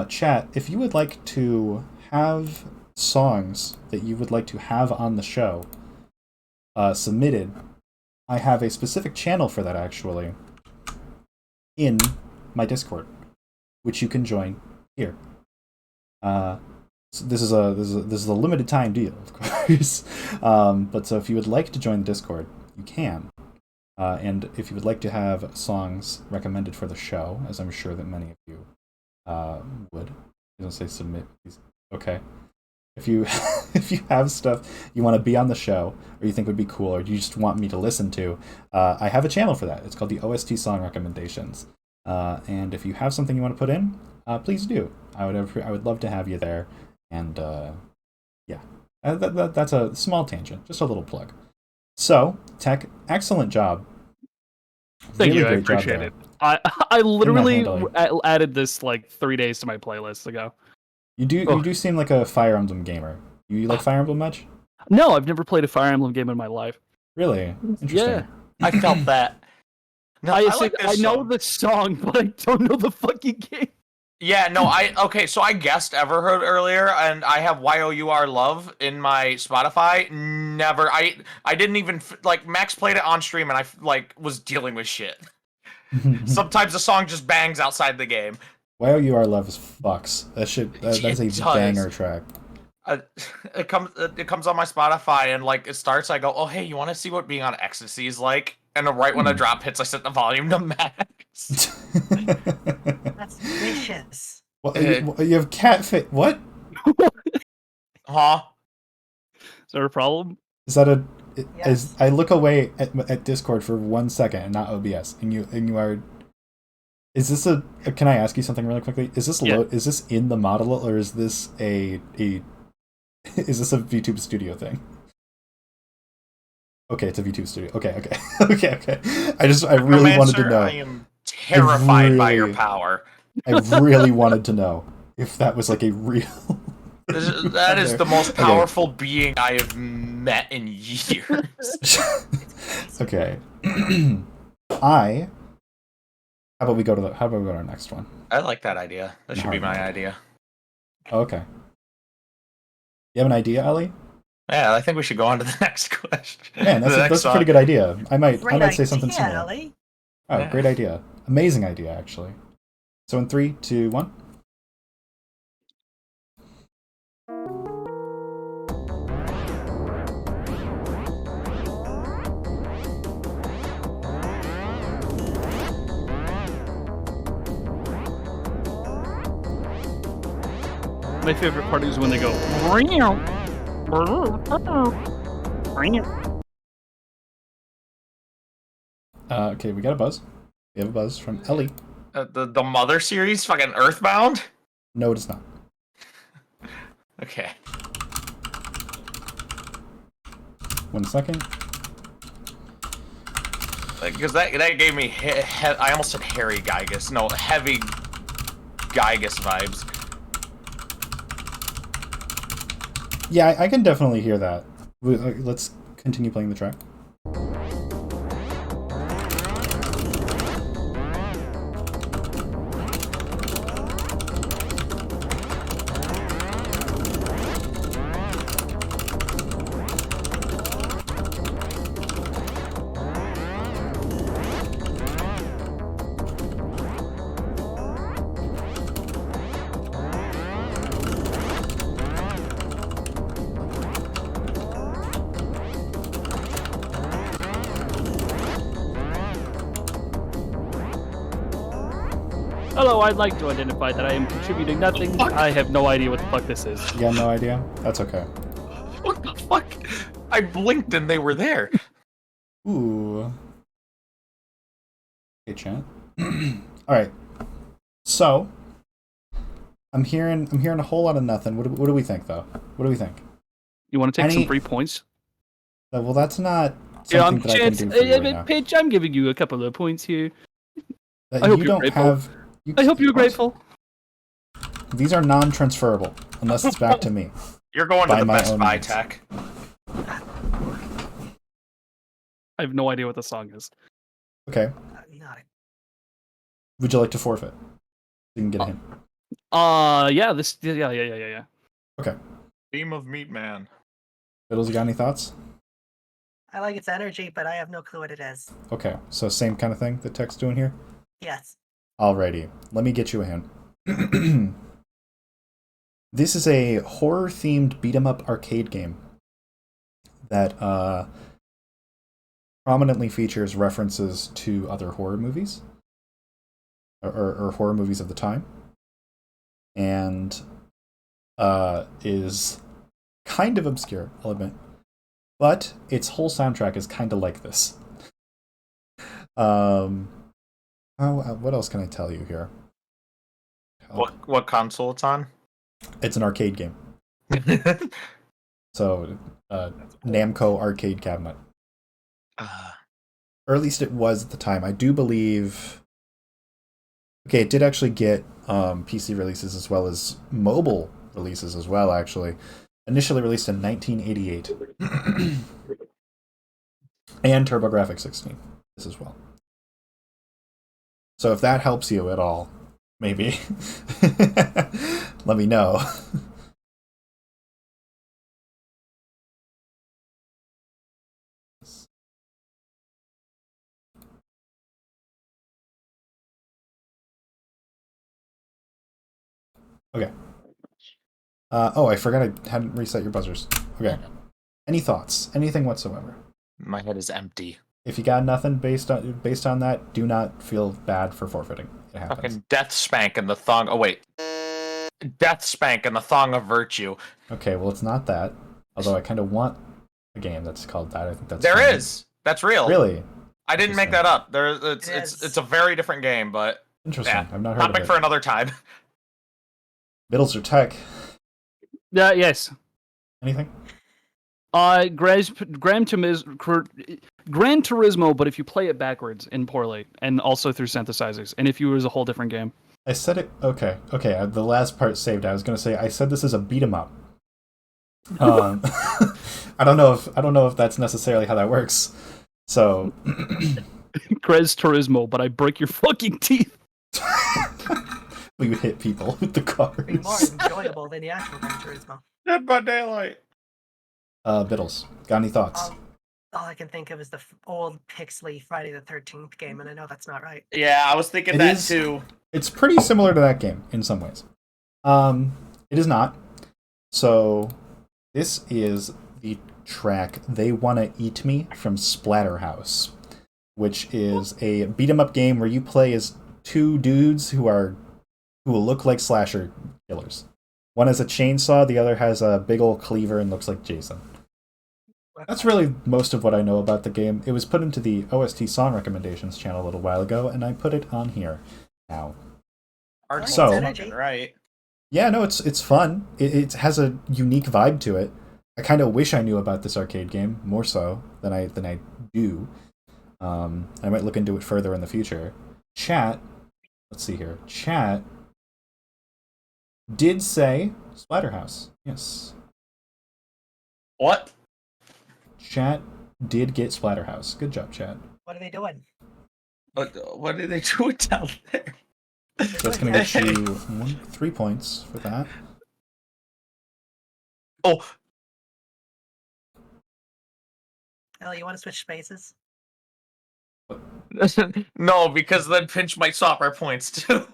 Chat, if you would like to have songs that you would like to have on the show submitted, I have a specific channel for that, actually, in my Discord, which you can join here. So this is a limited time deal, of course. But so if you would like to join the Discord, you can. And if you would like to have songs recommended for the show, as I'm sure that many of you would, you don't say submit. Okay. If you if you have stuff you want to be on the show, or you think would be cool, or you just want me to listen to, I have a channel for that. It's called the OST Song Recommendations. And if you have something you want to put in, please do. I would love to have you there. And yeah, that's a small tangent, just a little plug. So, Tech, excellent job. Thank Really you, I great job appreciate there. it. I literally handling. added this like 3 days to my playlist ago. You do seem like a Fire Emblem gamer. You like Fire Emblem much? No, I've never played a Fire Emblem game in my life. Really? Interesting. Yeah. I felt that. No, I like I this know song. the song, but I don't know the fucking game. Yeah, no, okay, so I guessed Everheard earlier, and I have YOUR Love in my Spotify. Never, I didn't even, like, Max played it on stream, and I, like, was dealing with shit. Sometimes the song just bangs outside the game. YOUR Love is fucks. That's a banger track. It comes on my Spotify, and, like, it starts, I go, oh, hey, you want to see what being on ecstasy is like? And right when the drop hits, I set the volume to max. That's vicious. Well, you have catfish. What? Huh? Is there a problem? Is that a? Yes. I look away at Discord for 1 second and not OBS, and you are. Is this a? Can I ask you something really quickly? Is this Is this in the model, or is this a? Is this a VTube Studio thing? Okay, it's a VTube Studio. Okay. okay. I really wanted to know. I am terrified by your power. I really wanted to know if that was like a real. That is the most powerful being I have met in years. Okay. How about we go to our next one? I like that idea. That should be my idea. Okay. You have an idea, Ellie? Yeah, I think we should go on to the next question. Man, that's a pretty good idea. I might say something idea, similar. Ellie. Oh, Yeah. great idea. Amazing idea, actually. So in 3, 2, 1. My favorite part is when they go. Okay, we got a buzz. We have a buzz from Ellie. The Mother series, fucking Earthbound? No, it is not. Okay. 1 second. Because that gave me, I almost said Harry Gygas. No, heavy Gygas vibes. Yeah, I can definitely hear that. Let's continue playing the track. Hello, I'd like to identify that I am contributing nothing. I have no idea what the fuck this is. You got no idea? That's okay. What the fuck? I blinked and they were there. Ooh. Okay, chat. Alright. So I'm hearing a whole lot of nothing. What do we think though? What do we think? You want to take some free points? Well, that's not something that I can do for you right now. Pitch, I'm giving you a couple of points here. That I hope you you're don't grateful. have. I hope you're grateful. These are non-transferable unless it's back to me. You're going to By the my Best own Buy means. Tech. I have no idea what the song is. Okay. Not Would you like to forfeit? You can get a hint. Yeah. Okay. Theme of Meat Man. Bittles, you got any thoughts? I like its energy, but I have no clue what it is. Okay. So same kind of thing that Tech's doing here? Yes. Alrighty. Let me get you a hint. This is a horror-themed beat-em-up arcade game that prominently features references to other horror movies, or horror movies of the time, and is kind of obscure, I'll admit. But its whole soundtrack is kind of like this. What else can I tell you here? What console it's on? It's an arcade game. So, Namco arcade cabinet. Or at least it was at the time. I do believe... Okay, it did actually get PC releases as well as mobile releases as well, actually. Initially released in 1988. And TurboGrafx 16 as well. So if that helps you at all, maybe, let me know. Okay. I forgot I hadn't reset your buzzers. Okay. Any thoughts? Anything whatsoever? My head is empty. If you got nothing based on that, do not feel bad for forfeiting. It happens. Fucking death spank and the thong. Oh wait, death spank and the thong of virtue. Okay, well it's not that. Although I kind of want a game that's called that. I think that's There fun. is. That's real. Really I didn't make that up. It's Yes. it's a very different game, but interesting. yeah, I've not heard of topic it. for another time. Bittles or Tech? Yes. Anything? Gran Turismo, but if you play it backwards and poorly, and also through synthesizers, and if you was a whole different game. I said it. Okay. The last part saved. I was gonna say I said this is a beat 'em up. I don't know if that's necessarily how that works. So, Gran Turismo, but I break your fucking teeth. we would hit people with the Be more cars. enjoyable than the actual Gran Turismo. Dead by Daylight. Bittles, got any thoughts? All I can think of is the old pixely Friday the 13th game, and I know that's not right. Yeah, I was thinking It that is- too. It's pretty similar to that game in some ways. It is not. So, this is the track "They Wanna Eat Me" from Splatterhouse, which is a beat 'em up game where you play as two dudes who will look like slasher killers. One has a chainsaw, the other has a big old cleaver and looks like Jason. That's really most of what I know about the game. It was put into the OST song recommendations channel a little while ago, and I put it on here now. So- Fucking right. Yeah, no, it's fun. It has a unique vibe to it. I kind of wish I knew about this arcade game more so than I do. I might look into it further in the future. Chat, let's see here. Chat did say Splatterhouse. Yes, What? chat did get Splatterhouse. Good job, chat. What are they doing? What did they do down there? So that's gonna get you 3 points for that. Oh, Ellie, you want to switch spaces? no, because then Pinch might swap our points too.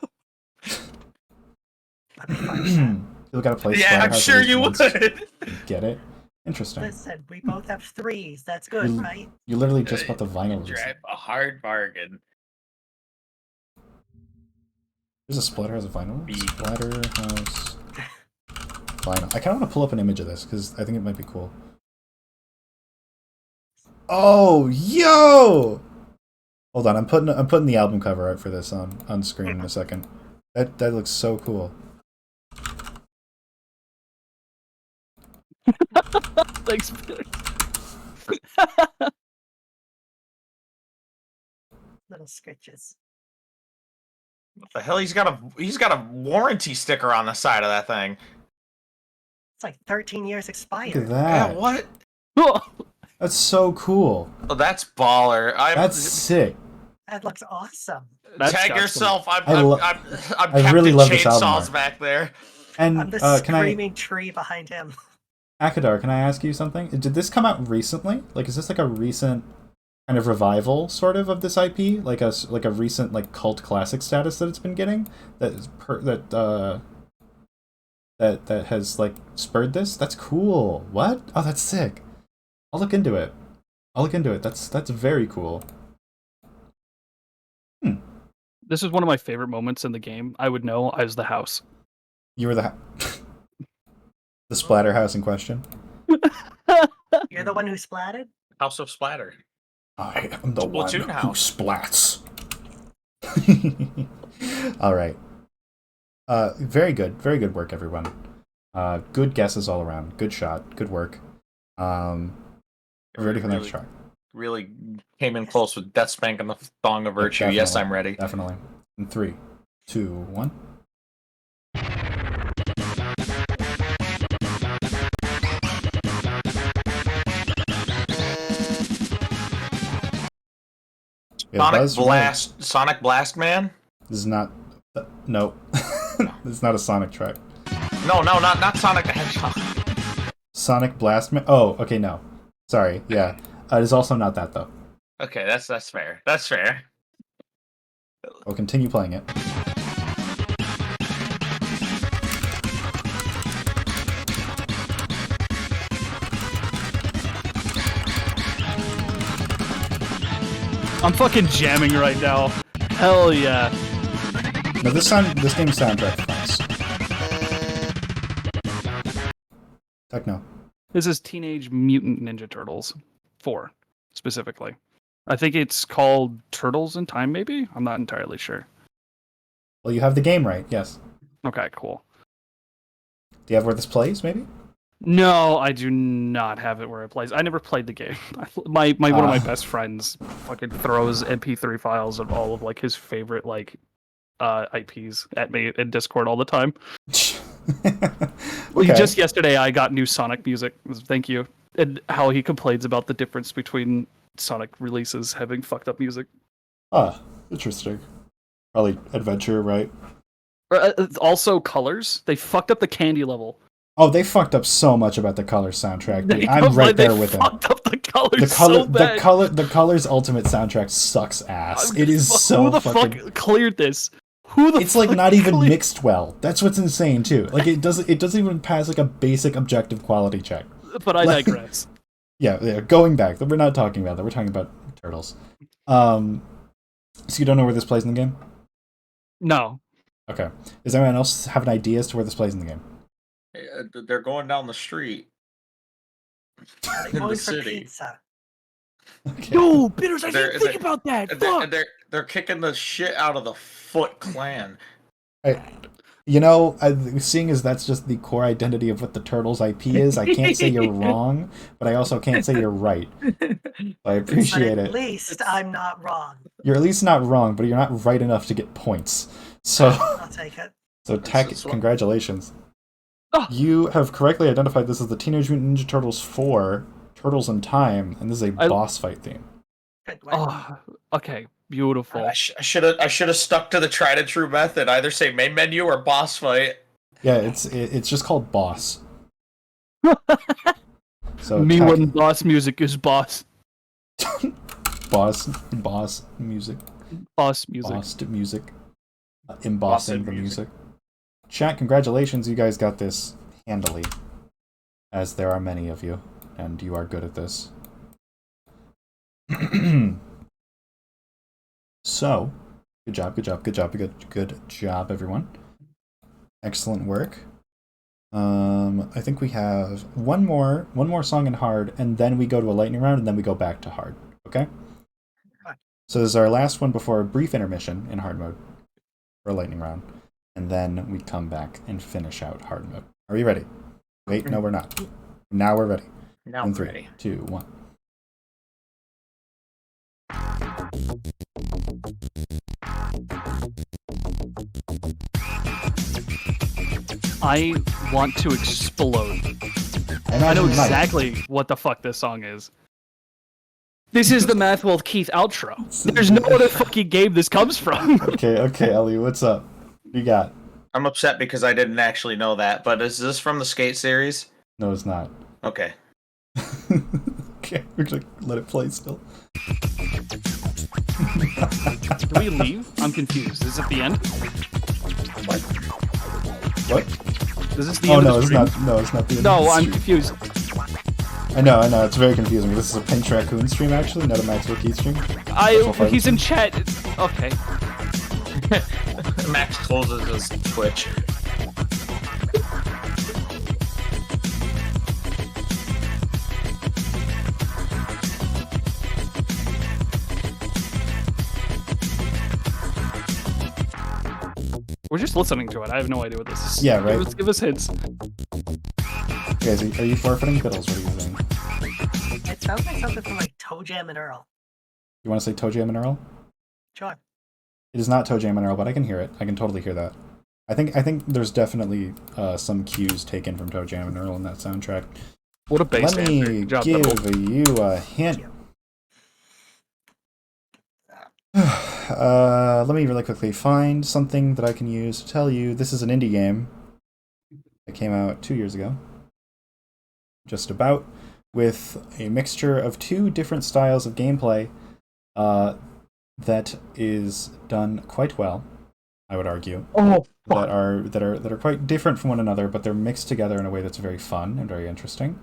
I'd be fine with that. You gotta play. Yeah, I'm Splatterhouse sure at least you once. would. Get it? Interesting. Listen, we both have 3s. That's good, You- right? You literally just bought the vinyl. Drive a hard bargain. There's a Splatterhouse vinyl. Big. Splatterhouse vinyl. I kind of want to pull up an image of this because I think it might be cool. Oh, yo! Hold on, I'm putting the album cover art for this on screen in a second. That looks so cool. Thanks, Peter. Little sketches. What the hell? He's got a warranty sticker on the side of that thing. It's like 13 years Look at expired. Yeah, that. what? That's so cool. Oh, that's baller. That's sick. That looks awesome. That's Tag got some- yourself. I'm I Captain really love this album Chainsaws art. back there. And I'm the can I, screaming tree behind him. Akadar, can I ask you something? Did this come out recently? Like, is this like a recent kind of revival, sort of this IP? Like a recent like cult classic status that it's been getting? That has like spurred this? That's cool. What? Oh, that's sick. I'll look into it. I'll look into it. That's very cool. This is one of my favorite moments in the game. I would know I was the house. You were the the splatterhouse in question. You're the one who splatted? House of Splatter. I am the one Splatoon who house. splats. All right. Very good work, everyone. Good guesses all around. Good shot. Good work. We're ready for the next try. Really came in close with Death Spank and the Thong of Virtue. Definitely, Yes, I'm ready. Definitely. In 3, 2, 1. Sonic Blast Man? This is not. No. This is not a Sonic track. No, not Sonic the Hedgehog. Sonic Blastman? Oh, okay, no. Sorry, yeah. It is also not that, though. Okay, that's fair. That's fair. I'll continue playing it. I'm fucking jamming right now. Hell yeah. No, this game's soundtrack is nice. Techno. This is Teenage Mutant Ninja Turtles 4, specifically. I think it's called Turtles in Time, maybe? I'm not entirely sure. Well, you have the game right, yes. Okay, cool. Do you have where this plays, maybe? No, I do not have it where it plays. I never played the game. One of my best friends fucking throws MP3 files of all of like his favorite like IPs at me in Discord all the time. Okay. Just yesterday I got new Sonic music. Thank you. And how he complains about the difference between Sonic releases having fucked up music. Ah, interesting. Probably adventure, right? Also colors. They fucked up the candy level. Oh, they fucked up so much about the Colors soundtrack. Dude. I'm right there with them. They fucked up the colors so bad. The Colors Ultimate soundtrack sucks ass. It is so Who the fucking... fuck cleared this? It's like not even mixed well. That's what's insane too. Like it doesn't even pass like a basic objective quality check. But I digress. Yeah, going back. We're not talking about that. We're talking about Turtles. So you don't know where this plays in the game? No. Okay. Does anyone else have an idea as to where this plays in the game? They're going down the street. In Going the for city. pizza. Okay. No, Bittles, I didn't think about that. Fuck. They're kicking the shit out of the Foot Clan. Seeing as that's just the core identity of what the Turtles IP is, I can't say you're wrong, but I also can't say you're right. I appreciate But it. at least I'm not wrong. You're at least not wrong, but you're not right enough to get points. So, I'll take it. so Tech, congratulations. Oh. You have correctly identified this as the Teenage Mutant Ninja Turtles 4, Turtles in Time, and this is a boss fight theme. Good work. Oh, okay, beautiful. I should have stuck to the tried and true method. Either say main menu or boss fight. Yeah, it's just called boss. So Me Tech, when boss music is boss. boss music. Boss music. Bossed music. Embossing the music. Chat, congratulations, you guys got this handily. As there are many of you, and you are good at this. So, good job, everyone. Excellent work. I think we have one more song in hard, and then we go to a lightning round, and then we go back to hard. Okay? So this is our last one before a brief intermission in hard mode for a lightning round, and then we come back and finish out hard mode. Are you ready? Wait, no, we're not. Now we're ready. Now In we're ready. 3, 2, 1. I want to explode. I know exactly what the fuck this song is. This is the Math World Keith outro. There's no other fucking game this comes from. Okay, Ellie, what's up? What you got? I'm upset because I didn't actually know that, but is this from the Skate series? No, it's not. Okay. Okay, we're gonna let it play still. Do we leave? I'm confused. Is it the end? What? Is this the Oh end no, of the it's stream? not. No, it's not the end. No, of the I'm stream. confused. I know, it's very confusing. This is a Pink Raccoon stream, actually, not a Maxwell Key stream. He's in chat. Okay. Max closes his Twitch. We're just listening to it. I have no idea what this is. Yeah, right. Give us hints. Guys, are you forfeiting Bittles? What are you saying? It sounds like something from like Toe Jam and Earl. You want to say Toe Jam and Earl? Sure. It is not Toe Jam and Earl, but I can hear it. I can totally hear that. I think there's definitely some cues taken from Toe Jam and Earl in that soundtrack. What a bass Let me answer. Good job, give Bittles. you a hint. Let me really quickly find something that I can use to tell you this is an indie game that came out 2 years ago. Just about, with a mixture of two different styles of gameplay that is done quite well, I would argue. Oh, that are quite different from one another, but they're mixed together in a way that's very fun and very interesting.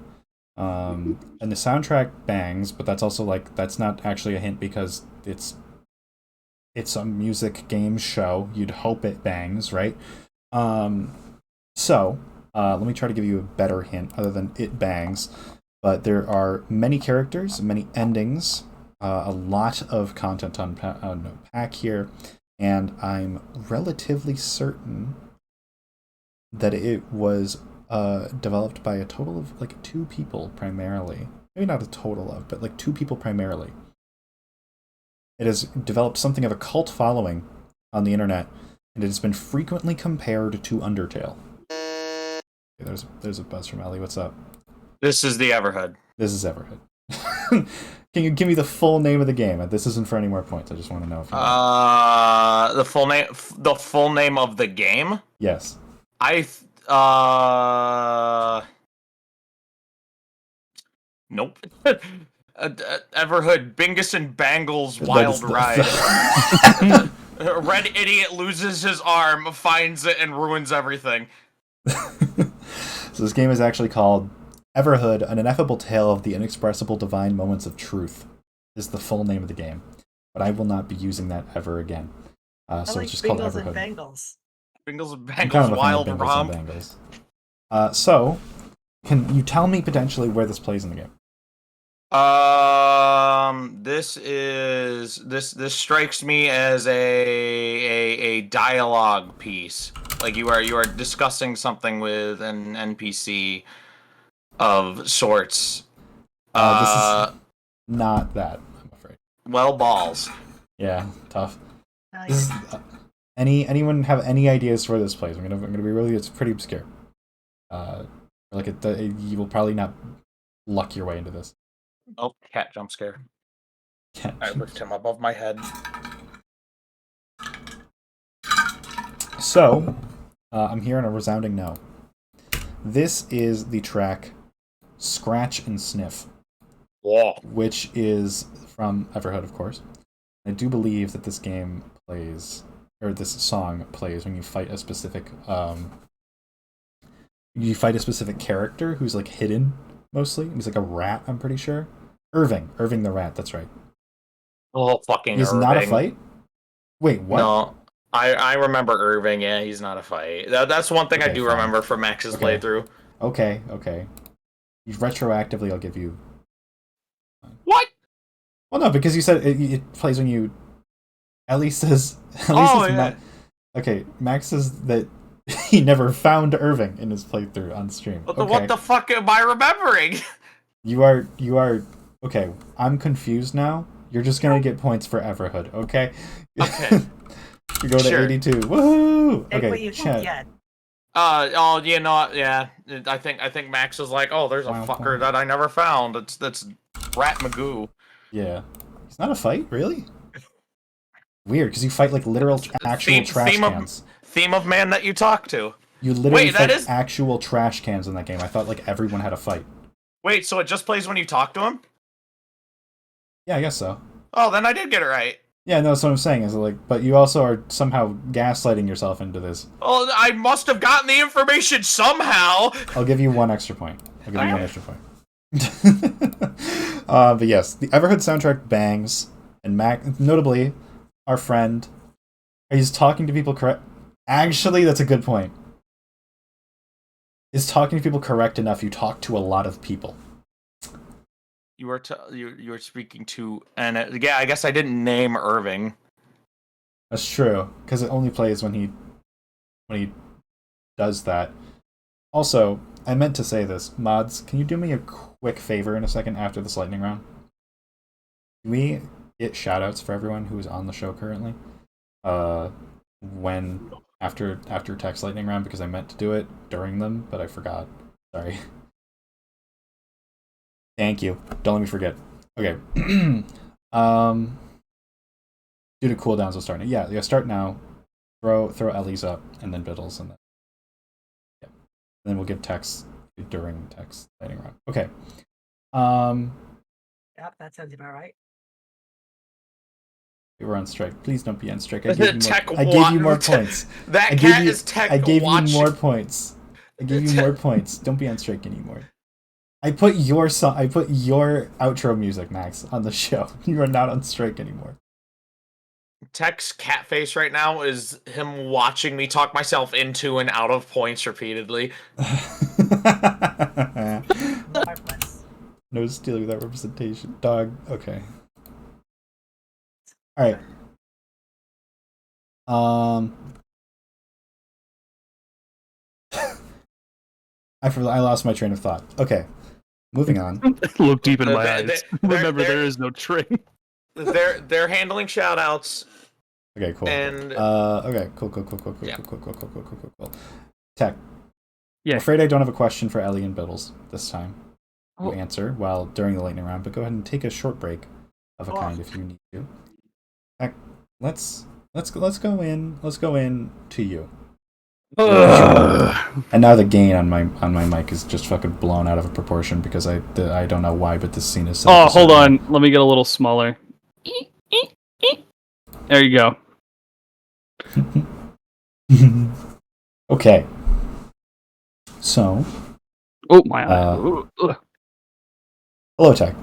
And the soundtrack bangs, but that's also that's not actually a hint because it's a music game show. You'd hope it bangs, right? So let me try to give you a better hint other than it bangs. But there are many characters, many endings, a lot of content to unpack here, and I'm relatively certain that it was developed by a total of 2 people primarily. Maybe not a total of, but 2 people primarily. It has developed something of a cult following on the internet, and it has been frequently compared to Undertale. Okay, there's a buzz from Ellie. What's up? This is the Everhood. This is Everhood. Can you give me the full name of the game? This isn't for any more points. I just want to know if you know. The full name of the game? Yes. Nope. Everhood, Bingus and Bangles Wild Ride. Red idiot loses his arm, finds it, and ruins everything. So this game is actually called Everhood, An Ineffable Tale of the Inexpressible Divine Moments of Truth, is the full name of the game. But I will not be using that ever again. So it's just called Everhood. And Bangles. Bingles and I'm Bangles kind of a fan of Wild Bingles Romp. and Bangles. So, can you tell me potentially where this plays in the game? This strikes me as a dialogue piece. Like you are discussing something with an NPC of sorts. This is not that, I'm afraid. Well, balls. Yeah, tough. Oh, This is, anyone have any ideas where this plays? I'm gonna be really. It's pretty obscure. You will probably not luck your way into this. Oh, cat jump scare. Cat I lift him above my head. So, I'm hearing a resounding no. This is the track Scratch and Sniff, Whoa. which is from Everhood, of course. I do believe that this game plays, or this song plays when you fight a specific, character who's hidden, mostly. He's a rat, I'm pretty sure. Irving the rat, that's right. Oh, fucking He's Irving. not a fight? Wait, what? No. I remember Irving, yeah, he's not a fight. That's one thing I Okay, do fine. remember from Max's Okay. playthrough. Okay. Retroactively, I'll give you... What? Well, no, because you said it plays when you... Ellie says... Yeah. Okay, Max says that he never found Irving in his playthrough on stream. What the fuck am I remembering? You are... Okay, I'm confused now. You're just gonna get points for Everhood, okay? Okay. You go to Sure. 82. Woohoo! Take what Okay, you can chat. get. You know, yeah. I think Max is like, oh, there's a Wow, fucker wow. that I never found. That's Rat Magoo. Yeah. It's not a fight, really? Weird, because you fight literal actual trash cans. Theme of man that you talk to. You literally Wait, that fight is- actual trash cans in that game. I thought everyone had a fight. Wait, so it just plays when you talk to him? Yeah, I guess so. Oh, then I did get it right. Yeah, no, that's what I'm saying. Is but you also are somehow gaslighting yourself into this. Oh, I must have gotten the information somehow. I'll give you 1 extra point. I'll give you 1 Okay. extra point. But yes, the Everhood soundtrack bangs, and notably, our friend, he's talking to people correct. Actually, that's a good point. Is talking to people correct enough? You talk to a lot of people. You were speaking to, and yeah, I guess I didn't name Irving. That's true, because it only plays when he does that. Also, I meant to say this. Mods, can you do me a quick favor in a second after this lightning round? Can we get shoutouts for everyone who is on the show currently? After text lightning round, because I meant to do it during them, but I forgot. Sorry. Thank you. Don't let me forget. Okay. Due to cooldowns, we'll start now. Yeah, start now. Throw Ellie's up, and then Bittles, and then and then we'll give text during text lightning round. Okay. Yep, that sounds about right. We're on strike. Please don't be on strike. I I gave you more points. That cat is tech. I gave watching. you more points. I gave you more points. Don't be on strike anymore. I put your outro music, Max, on the show. You are not on strike anymore. Tech's cat face right now is him watching me talk myself into and out of points repeatedly. No stealing without representation. Dog. Okay. Alright. I lost my train of thought. Okay. Moving on. Look deep into my They're- eyes. they're- Remember, they're- there is no tring. They're handling shoutouts. Okay, cool. And Okay, cool. Yeah. Cool. Tech. Yeah. I'm afraid I don't have a question for Ellie and Bittles this time. You Oh. answer while during the lightning round, but go ahead and take a short break of a kind if you need to. Tech, let's go in to you. And now the gain on my mic is just fucking blown out of proportion because I don't know why, but this scene is. Oh, hold on. Let me get a little smaller. There you go. Okay. So. Oh, my eye. Ooh, ugh. Hello, Tech.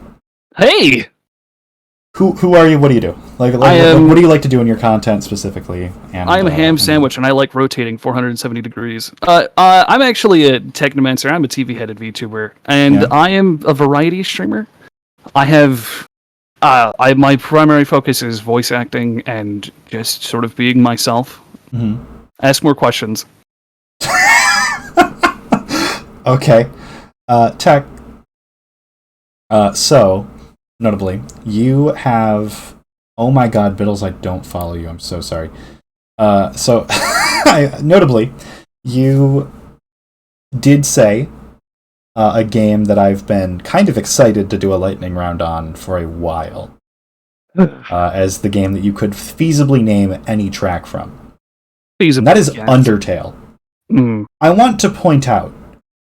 Hey! Who are you? What do you do? What do you like to do in your content specifically? And, I'm a ham sandwich, and I like rotating 470 degrees. I'm actually a Tecknomancer. I'm a TV-headed VTuber, and Yeah. I am a variety streamer. I have... my primary focus is voice acting and just sort of being myself. Mhm. Ask more questions. Okay. Tech. So, notably, you have... Oh my god, Bittles, I don't follow you. I'm so sorry. Notably, you did say a game that I've been kind of excited to do a lightning round on for a while. As the game that you could feasibly name any track from. And that is Yes. Undertale. Mm. I want to point out,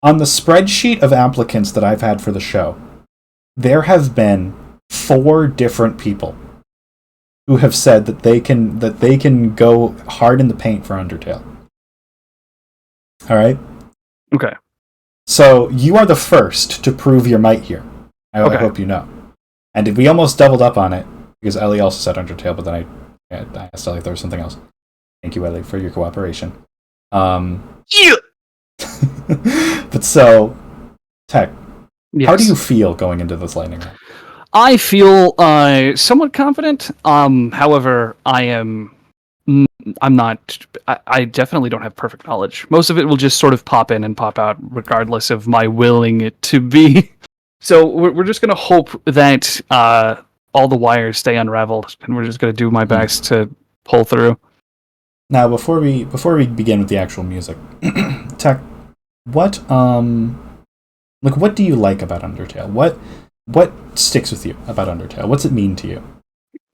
on the spreadsheet of applicants that I've had for the show, there have been 4 different people who have said that they can go hard in the paint for Undertale. All right? Okay. So you are the first to prove your might here. I hope you know. And we almost doubled up on it, because Ellie also said Undertale, but then I asked Ellie if there was something else. Thank you, Ellie, for your cooperation. Yeah. But so, Tech, Yes. how do you feel going into this lightning round? I feel somewhat confident. However, I'm not. I definitely don't have perfect knowledge. Most of it will just sort of pop in and pop out, regardless of my willing it to be. So we're just gonna hope that all the wires stay unraveled, and we're just gonna do my best to pull through. Now, before we begin with the actual music, Tech, what do you like about Undertale? What sticks with you about Undertale? What's it mean to you?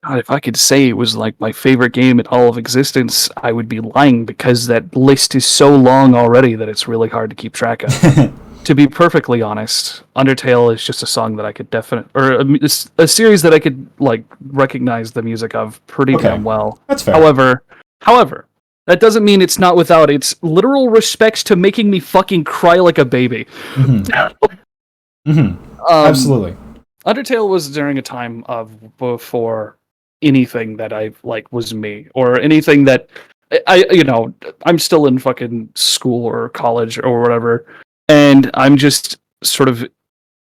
God, if I could say it was like my favorite game in all of existence, I would be lying, because that list is so long already that it's really hard to keep track of. To be perfectly honest, Undertale is just a song that I could a series that I could like recognize the music of pretty Okay. damn well. That's fair. However, that doesn't mean it's not without its literal respects to making me fucking cry like a baby. Mm-hmm. Absolutely. Undertale was during a time of before anything that I like was me or anything that I'm still in fucking school or college or whatever, and I'm just sort of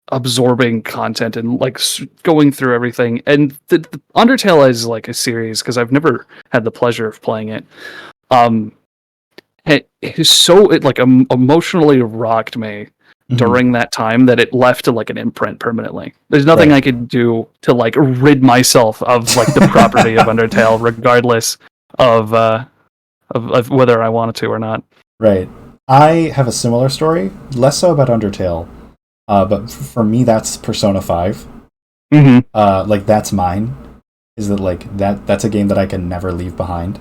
absorbing content and like going through everything. And the Undertale is like a series because I've never had the pleasure of playing it. It is so emotionally rocked me during that time that it left like an imprint permanently. There's nothing Right. I could do to like rid myself of like the property of Undertale, regardless of whether I wanted to or not. Right. I have a similar story, less so about Undertale, but for me that's Persona 5. Mm-hmm. Like that's mine. Is that like that's a game that I can never leave behind.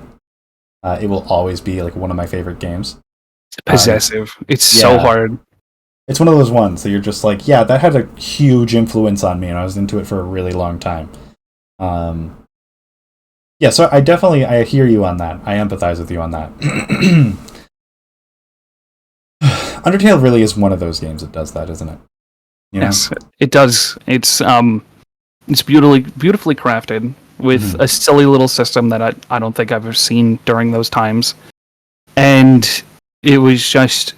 It will always be like one of my favorite games. Possessive. It's so hard. It's one of those ones that you're just like, yeah, that had a huge influence on me, and I was into it for a really long time. Yeah, so I hear you on that. I empathize with you on that. Undertale really is one of those games that does that, isn't it? You know? Yes, it does. It's beautifully crafted with a silly little system that I don't think I've ever seen during those times, and it was just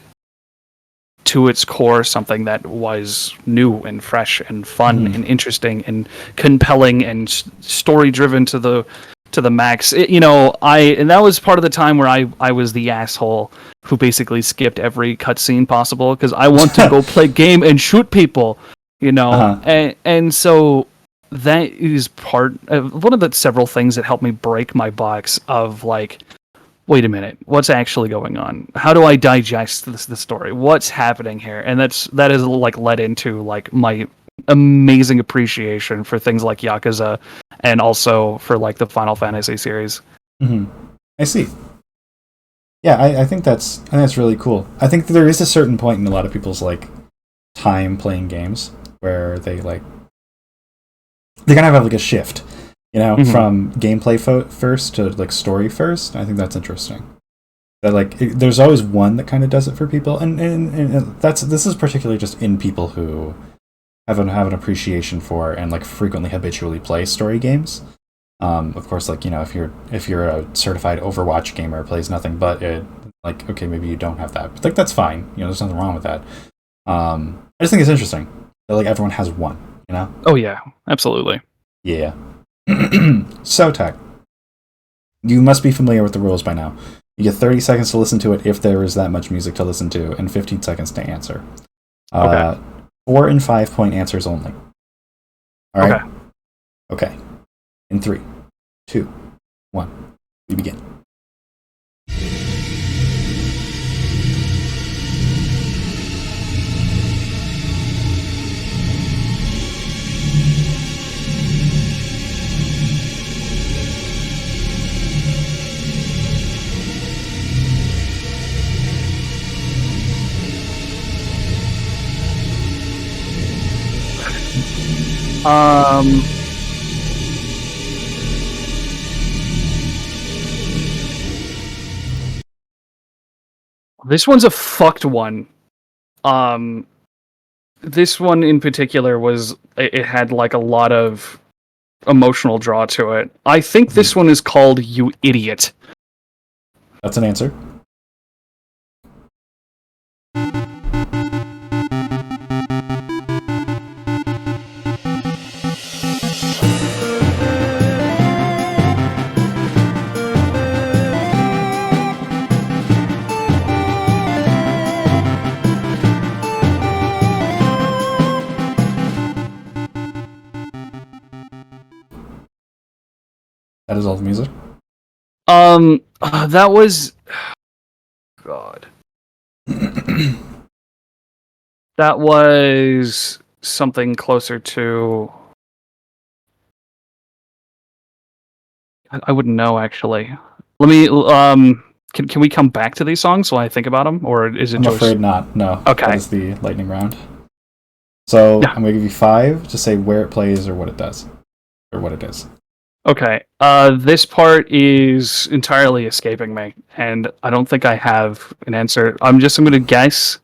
to its core something that was new and fresh and fun and interesting and compelling and story driven to the max. And that was part of the time where I was the asshole who basically skipped every cutscene possible because I want to go play game and shoot people, and so that is part of one of the several things that helped me break my box of like, wait a minute, what's actually going on? How do I digest the story? What's happening here? And that is like led into like my amazing appreciation for things like Yakuza and also for like the Final Fantasy series. I see. Yeah, I think that's really cool. I think there is a certain point in a lot of people's like time playing games where they kind of have like a shift, from gameplay first to like story first. I think that's interesting. That like there's always one that kind of does it for people, and this is particularly just in people who have an appreciation for and like frequently habitually play story games. Of course, like if you're a certified Overwatch gamer who plays nothing but it, like okay, maybe you don't have that, but like that's fine. There's nothing wrong with that. I just think it's interesting that like everyone has one. Oh yeah, absolutely. Yeah. So, Tech, you must be familiar with the rules by now. You get 30 seconds to listen to it if there is that much music to listen to, and 15 seconds to answer. Okay. 4 and 5 point answers only. All right? Okay. In 3, 2, 1, we begin. This one's a fucked one. This one in particular it had like a lot of emotional draw to it. I think this one is called You Idiot. That's an answer. That is all the music? That was... God. That was something closer to... I wouldn't know, actually. Let me... Can we come back to these songs while I think about them? Or is it I'm just... afraid not, no. Okay. That is the lightning round. So, Yeah. I'm going to give you 5 to say where it plays or what it does. Or what it is. Okay. This part is entirely escaping me, and I don't think I have an answer. I'm going to guess.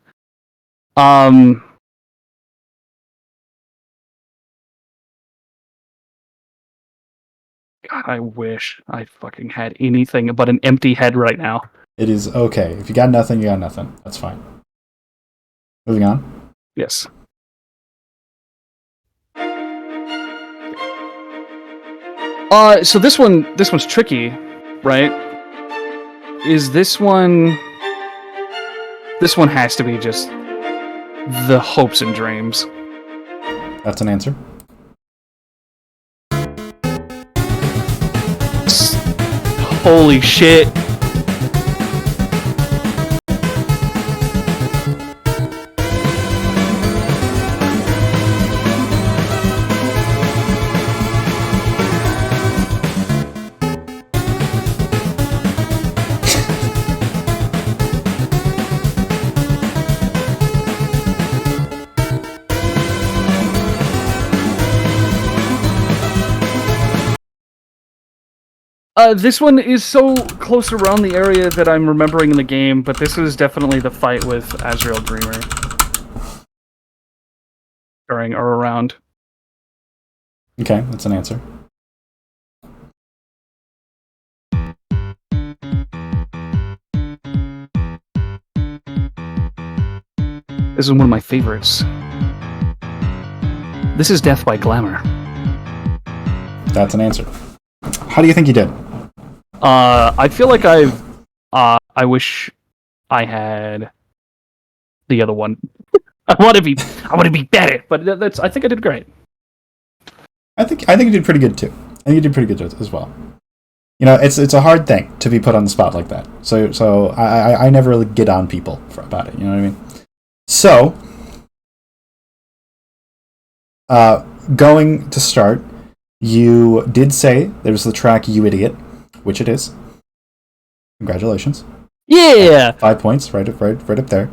God, I wish I fucking had anything but an empty head right now. It is okay. If you got nothing, you got nothing. That's fine. Moving on. Yes. So this one's tricky, right? Is this one? This one has to be just the hopes and dreams. That's an answer. Holy shit! This one is so close around the area that I'm remembering in the game, but this is definitely the fight with Azrael Dreamer. During or around. Okay, that's an answer. This is one of my favorites. This is Death by Glamour. That's an answer. How do you think you did? I feel like I wish I had the other one. I want to be better, but I think I did great. I think you did pretty good too. I think you did pretty good as well. You know, it's a hard thing to be put on the spot like that. So I never really get on people about it. You know what I mean? So, going to start, you did say there was the track "You Idiot," which it is. Congratulations. Yeah. 5 points, right up there.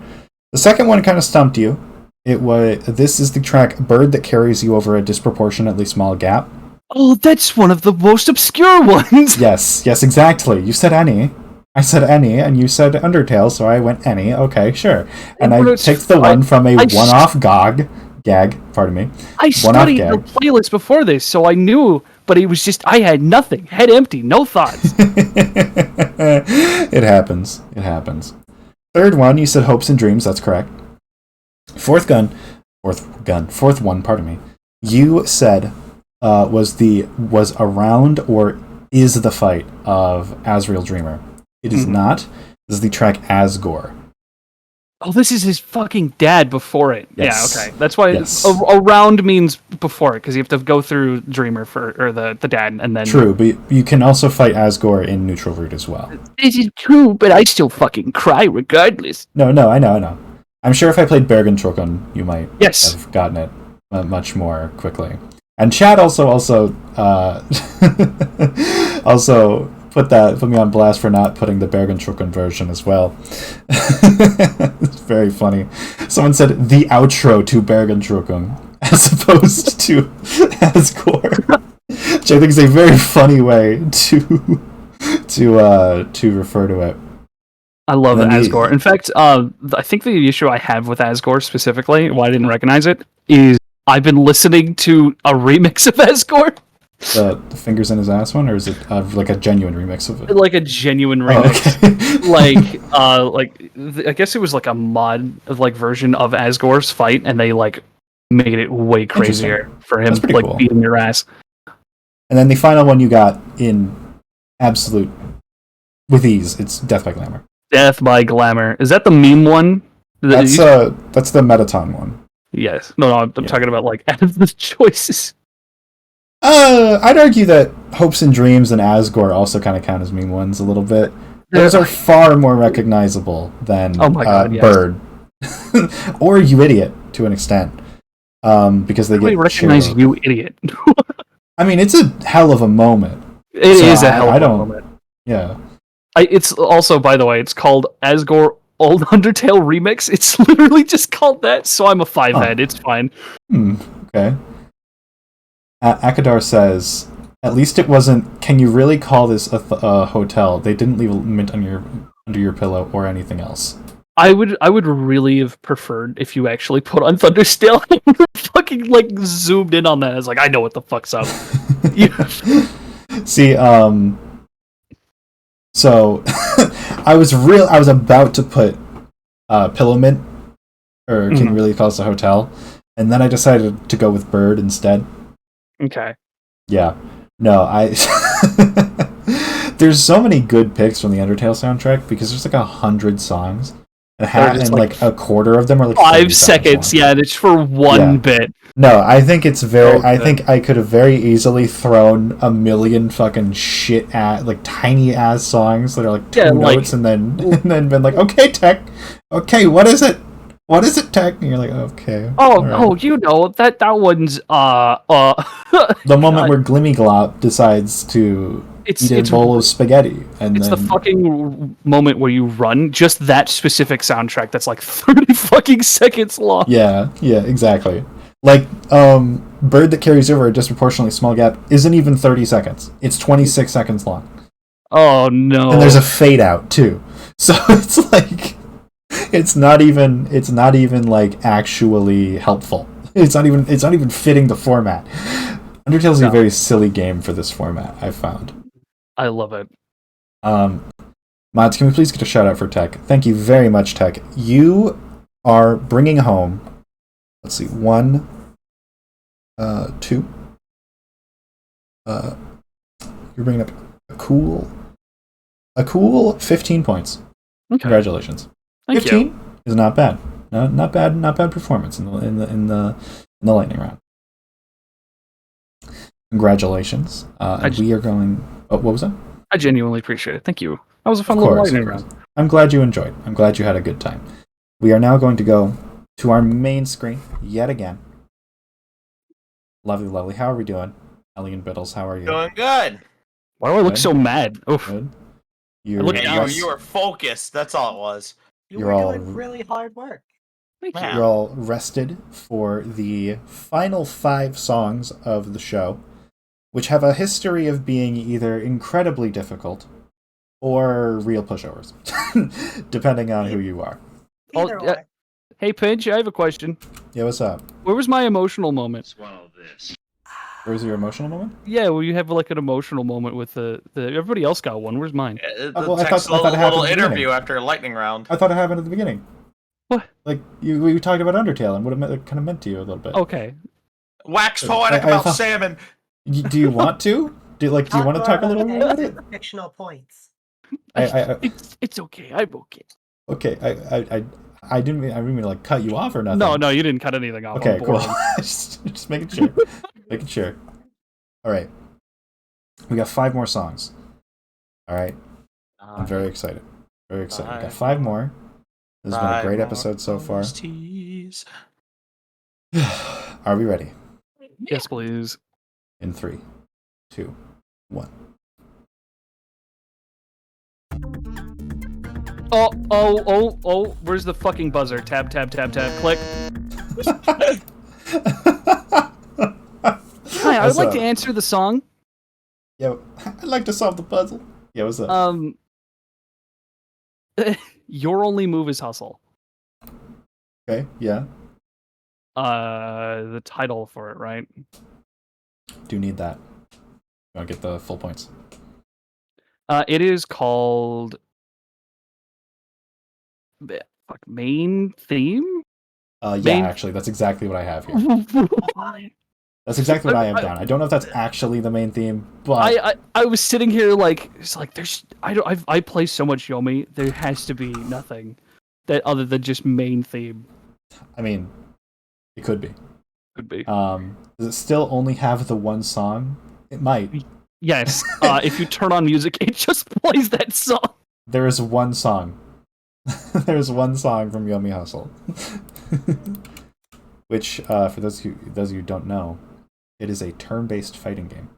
The second one kind of stumped you. This is the track "Bird That Carries You Over a Disproportionately Small Gap." Oh, that's one of the most obscure ones. Yes, exactly. You said any. I said any, and you said Undertale, so I went any. Okay, sure. And I picked the one from a one-off gag. Pardon me. I studied the playlist before this, so I knew, but it was just I had nothing, head empty, no thoughts. It happens. Third one, you said Hopes and Dreams. That's correct. Fourth one. Pardon me. You said was around or is the fight of Azrael Dreamer. It is not. This is the track Asgore. Oh, this is his fucking dad before it. Yes. Yeah, okay. That's why around means before it, because you have to go through Dreamer or the dad, and then... True, but you can also fight Asgore in neutral route as well. This is true, but I still fucking cry regardless. No, I know. I'm sure if I played Bergentrocken, you might have gotten it much more quickly. And Chad also put me on blast for not putting the Bergentrocken version as well. It's very funny. Someone said the outro to Bergentrocken as opposed to Asgore, which I think is a very funny way to refer to it. I love Asgore. In fact, I think the issue I have with Asgore specifically, why I didn't recognize it, is I've been listening to a remix of Asgore. The fingers in his ass one, or is it like a genuine remix of it? Like a genuine remix. Oh, okay. I guess it was like a mod of version of Asgore's fight, and they made it way crazier for him, cool. Beating your ass. And then the final one you got in absolute with ease. It's Death by Glamour. Death by Glamour. Is that the meme one? That's the Metaton one. Yes. No, I'm talking about out of the choices. I'd argue that Hopes and Dreams and Asgore also kind of count as meme ones a little bit. Those are far more recognizable than Bird or You Idiot to an extent, because they get recognize You Idiot. I mean, it's a hell of a moment. It is a hell of a moment. Yeah. It's also, by the way, it's called Asgore Old Undertale Remix. It's literally just called that, so I'm a 5-head. It's fine. Okay. Akadar says, at least it wasn't, can you really call this a hotel? They didn't leave a mint under your pillow or anything else. I would really have preferred if you actually put on Thunderstale and fucking zoomed in on that. I was I know what the fuck's up. See, so I was about to put Pillowmint or King Really Calls the Hotel, and then I decided to go with Bird instead. Okay. Yeah. No, there's so many good picks from the Undertale soundtrack because there's like 100 songs. And like a quarter of them are like 5 seconds. long. Yeah, it's for one bit. No, I think it's very. Okay. I think I could have very easily thrown a million fucking shit at like tiny ass songs that are like two notes, and then been like, okay, Tech, okay, what is it? What is it, Tech? And you're like, okay. Oh, right. oh, you know that one's the moment where Glimmy Glop decides to eat a bowl of spaghetti, and it's then the fucking moment where you run just that specific soundtrack that's like 30 fucking seconds long. Yeah, exactly. Like, Bird That Carries Over a Disproportionately Small Gap isn't even 30 seconds. It's 26 seconds long. Oh no. And there's a fade out too. So it's like it's not even like actually helpful. It's not even fitting the format. Undertale's a very silly game for this format, I've found. I love it. Mods, can we please get a shout out for Tech? Thank you very much, Tech. You are bringing home, let's see, 1, 2. You're bringing up a cool 15 points. Okay. Congratulations. Thank 15 you. is not bad. Not bad performance in the lightning round. Congratulations. We are going. Oh, what was that? I genuinely appreciate it. Thank you. That was a fun little lightning round. I'm glad you enjoyed. I'm glad you had a good time. We are now going to go to our main screen yet again. Lovely, lovely. How are we doing? Ellie and Bittles, how are you? Doing good. Why do I look so mad? Oof. Good. You were focused. That's all it was. You're all doing really hard work. Thank you. You're all rested for the final 5 songs of the show, which have a history of being either incredibly difficult or real pushovers, depending on who you are. Either way. Hey, Pinch, I have a question. Yeah, what's up? Where was my emotional moment? Swallow this. Where's your emotional moment? Yeah, well, you have like an emotional moment with the everybody else got one. Where's mine? I thought it happened little at the interview beginning. after a lightning round. I thought it happened at the beginning. What? Like, we talked about Undertale and what it kind of meant to you a little bit. Okay. Wax poetic about salmon. Do you want to? Do you want to talk a little bit about it? Fictional points. It's okay. I'm okay. Okay, I didn't mean to like cut you off or nothing. No, you didn't cut anything off. Okay, cool. just making sure. Making sure. All right. We got 5 more songs. All right. I'm very excited. Very excited. We got 5 more. This has been a great episode so far. Are we ready? Yes, please. In 3, 2, 1. Oh, where's the fucking buzzer? Tab, click. Hi, I would like to answer the song. Yo, I'd like to solve the puzzle. Yeah, what's up? Your only move is hustle. Okay, yeah. The title for it, right? Do need that. You want to get the full points? It is called main theme. Actually, that's exactly what I have here. That's exactly what I have down. I don't know if that's actually the main theme, but I was sitting here like it's like there's I play so much Yomi. There has to be nothing that other than just main theme. I mean, it could be. Could be. Does it still only have the one song? It might. Yes. If you turn on music, it just plays that song. There is one song. There's one song from Yomi Hustle, which, for those of you who don't know, it is a turn-based fighting game.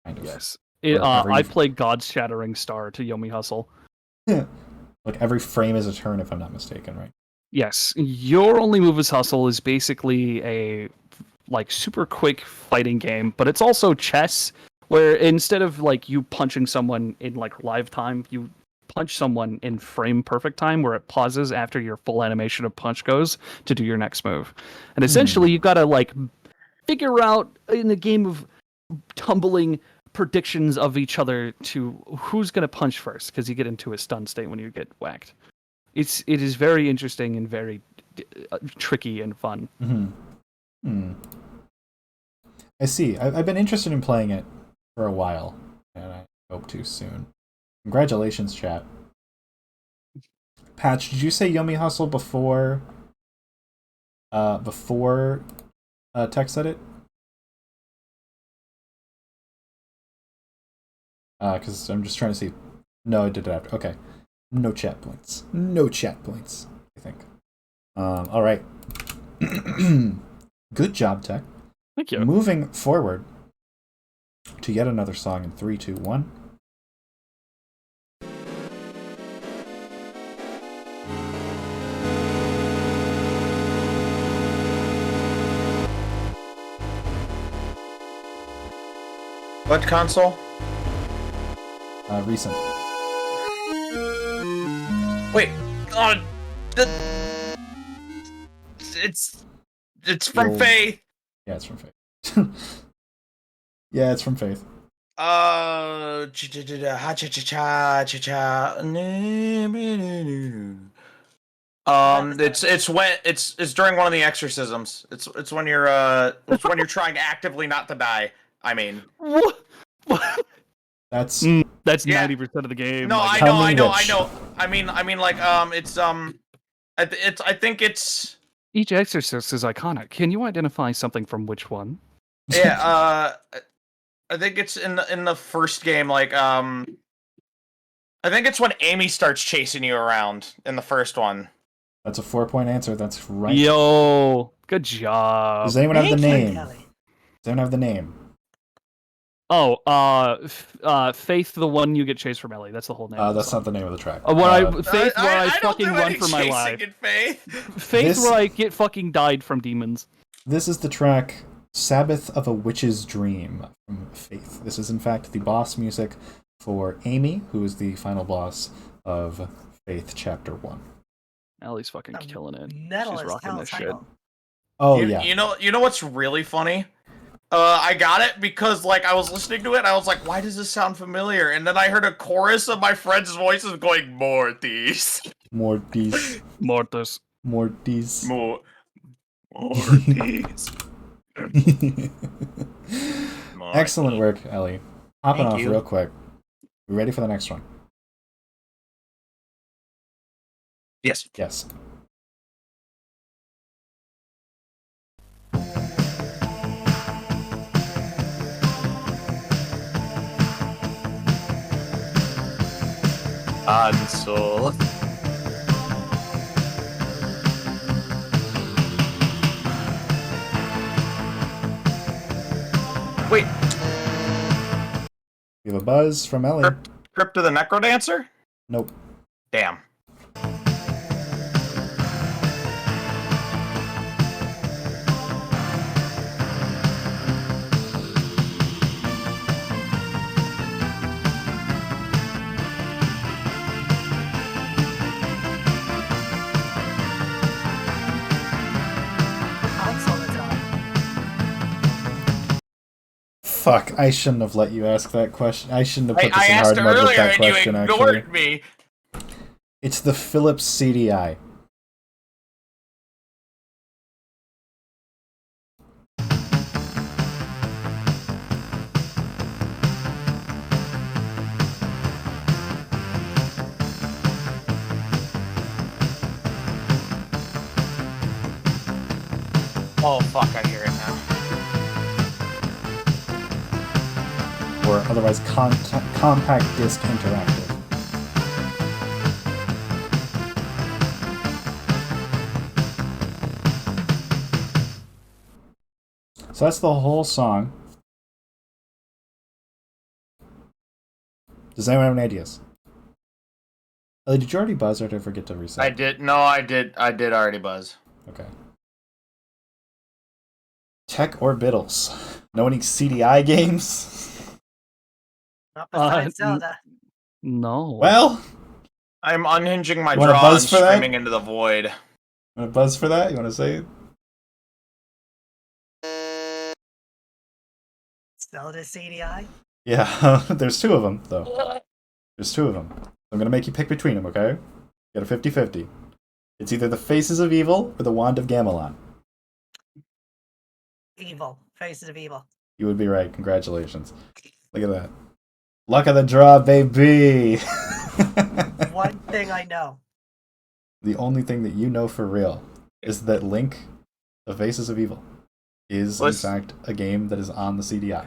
Kind of. Yes. I play God's Shattering Star to Yomi Hustle. Like every frame is a turn, if I'm not mistaken, right? Yes. Your only move is hustle is basically a like super quick fighting game, but it's also chess, where instead of like you punching someone in like live time, you punch someone in frame perfect time where it pauses after your full animation of punch goes to do your next move. And essentially you've got to like figure out in the game of tumbling predictions of each other to who's going to punch first, because you get into a stun state when you get whacked. It is very interesting and very tricky and fun. I see. I've been interested in playing it for a while, and I hope to soon. Congratulations, chat. Patch, did you say Yummy Hustle before Tech said it? Because I'm just trying to see. No, I did it after. Okay. No chat points. No chat points, I think. All right. Good job, Tech. Thank you. Moving forward to yet another song in 3, 2, 1. What console? Recent. Wait. It's from Old. Faith. Yeah, it's from Faith. Yeah, it's from Faith. It's during one of the exorcisms. It's when you're trying actively not to die. I mean, What? That's That's Yeah. 90% of the game. no, like- I know, Tell me which. I mean, like, I think it's Each exorcist is iconic. Can you identify something from which one? yeah. I think it's in the first game. Like, I think it's when Amy starts chasing you around in the first one. That's a 4-point answer. That's right. Yo, good job. Does anyone have the Thank you, name? Kelly. Does anyone have the name? Oh, Faith, the one you get chased from Ellie. That's the whole name. of the That's song. not the name of the track. Faith, where I don't fucking do run any for my chasing life. in Faith. Faith, This- where I get fucking died from demons. This is the track Sabbath of a Witch's Dream from Faith. This is, in fact, the boss music for Amy, who is the final boss of Faith Chapter 1. Ellie's fucking killing it. Metal She's as rocking hell this shit. title. Oh, you, yeah. you know what's really funny? I got it because like I was listening to it and I was like, why does this sound familiar? And then I heard a chorus of my friends' voices going, Mortis. Mortis. Mortis. Mortis. Mortis. Excellent work, Ellie. Hopping Thank off you. real quick. We ready for the next one? Yes. Yes. Ansel. Wait, We have a buzz from Ellie. Crypt of the Necrodancer? Nope. Damn. Console is on. Fuck, I shouldn't have let you ask that question. I shouldn't have put this I in asked hard mode with earlier that and you question, ignored actually. me. It's the Philips CDI. Oh fuck, I hear it now. Or otherwise compact disc interactive. So that's the whole song. Does anyone have any ideas? Ellie, did you already buzz or did I forget to reset? I did already buzz. Okay. Tech or Bittles? Know any CDI games? Not besides n- Zelda. No. Well, I'm unhinging my You wanna jaw buzz and for that? screaming into the void. you want to buzz for that? You want to say it? Zelda CDI. Yeah, there's two of them, though. There's two of them. I'm gonna make you pick between them, okay? You got a 50-50. It's either the Faces of Evil or the Wand of Gamelon. Evil. Faces of Evil. You would be right. Congratulations. Look at that. Luck of the draw, baby! One thing I know. The only thing that you know for real is that Link, the Faces of Evil, is in fact a game that is on the CDI.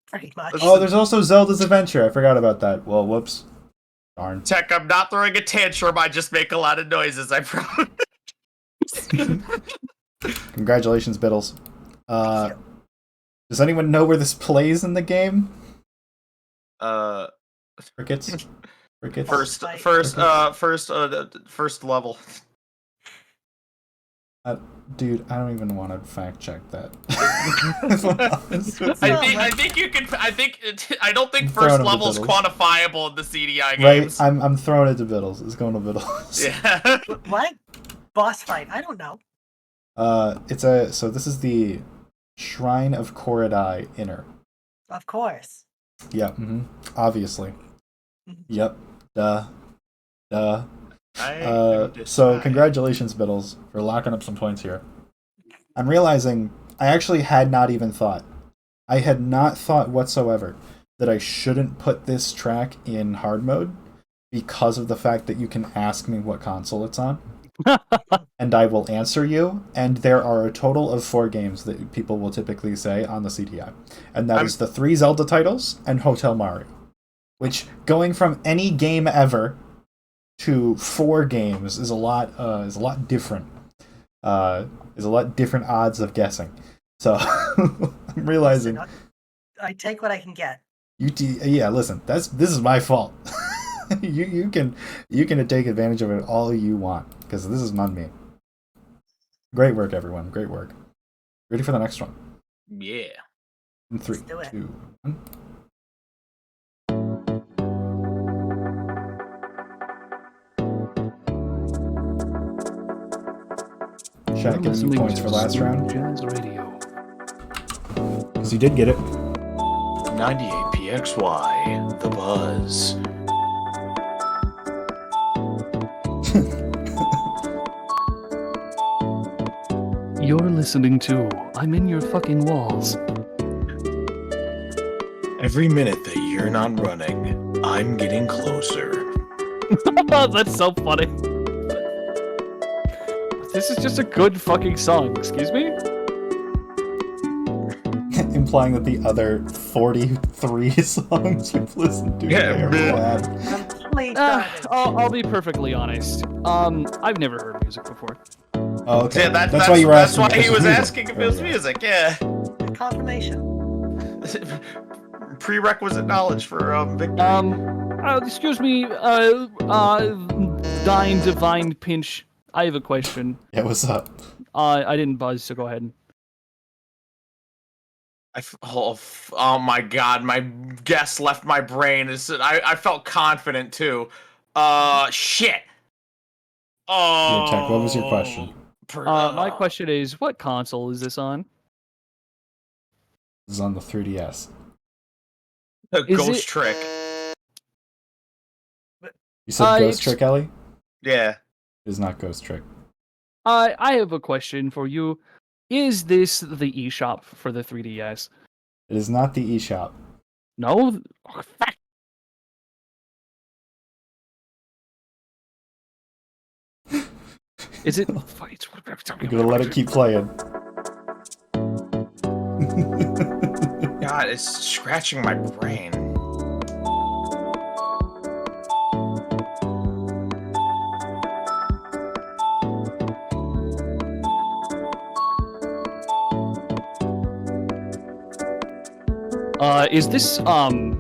Pretty much. Oh, there's also Zelda's Adventure. I forgot about that. Well, whoops. Darn. Tech, I'm not throwing a tantrum. I just make a lot of noises. I promise. Congratulations, Bittles. Does anyone know where this plays in the game? Crickets. Crickets. First level. Dude, I don't even want to fact check that. I don't think first level's quantifiable in the CDI games. Right, I'm throwing it to Bittles. It's going to Bittles. Yeah. What? Boss fight? I don't know. So this is the Shrine of Korodai Inner. Of course. Yep. Obviously. Yep. Duh. So congratulations, Bittles, for locking up some points here. I'm realizing I actually had not even thought. I had not thought whatsoever that I shouldn't put this track in hard mode because of the fact that you can ask me what console it's on. And I will answer you, and there are a total of 4 games that people will typically say on the CDI. And that is the 3 Zelda titles and Hotel Mario. Which, going from any game ever to 4 games is a lot different. Is a lot different odds of guessing. So I'm realizing I take what I can get. yeah, listen, this is my fault. you can take advantage of it all you want, because this is on me. Great work, everyone. Great work. Ready for the next one? Yeah. In 3, Let's do it. 2, 1. Should I give you points for last round? Jazz Radio. Because you did get it. 98 PXY, The Buzz. You're listening to I'm in Your Fucking Walls. Every minute that you're not running, I'm getting closer. That's so funny. This is just a good fucking song, excuse me? Implying that the other 43 songs you've listened to are bad. Complete garbage. I'll be perfectly honest. I've never heard music before. Oh, okay. Yeah, that's why you were asking. That's why he was music asking if it was music, yeah. Confirmation. Prerequisite knowledge for victory. Excuse me, Divine Pinch. I have a question. Yeah, what's up? I didn't buzz, so go ahead. Oh my god, my guess left my brain. I felt confident too. Shit. Oh. Yeah, Tech, what was your question? My question is, what console is this on? This is on the 3DS. Ghost Trick. You said Ghost Trick, Ellie? Yeah. It is not Ghost Trick. I have a question for you. Is this the eShop for the 3DS? It is not the eShop. No? Oh, fuck. Is it? I'm gonna let it keep playing. God, it's scratching my brain. Is this song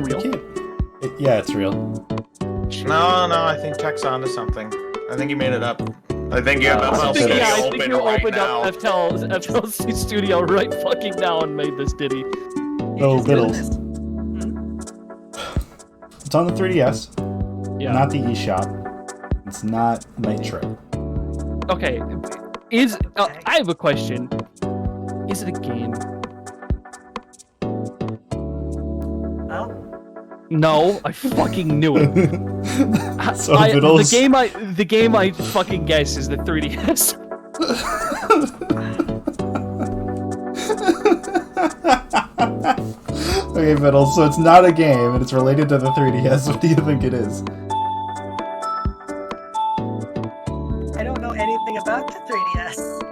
real? Yeah, it's real. No, I think Tech's onto something. I think he made it up. I think you have I FL think Studio you open right opened now. up FLC Studio right fucking now and made this ditty. Oh, Bittles. It's on the 3DS. Yeah. Not the eShop. It's not NightRaine. Okay. I have a question. Is it a game? No, I fucking knew it. So Bittles, The game I fucking guess is the 3DS. okay, Bittles, so it's not a game, and it's related to the 3DS. What do you think it is? I don't know anything about the 3DS.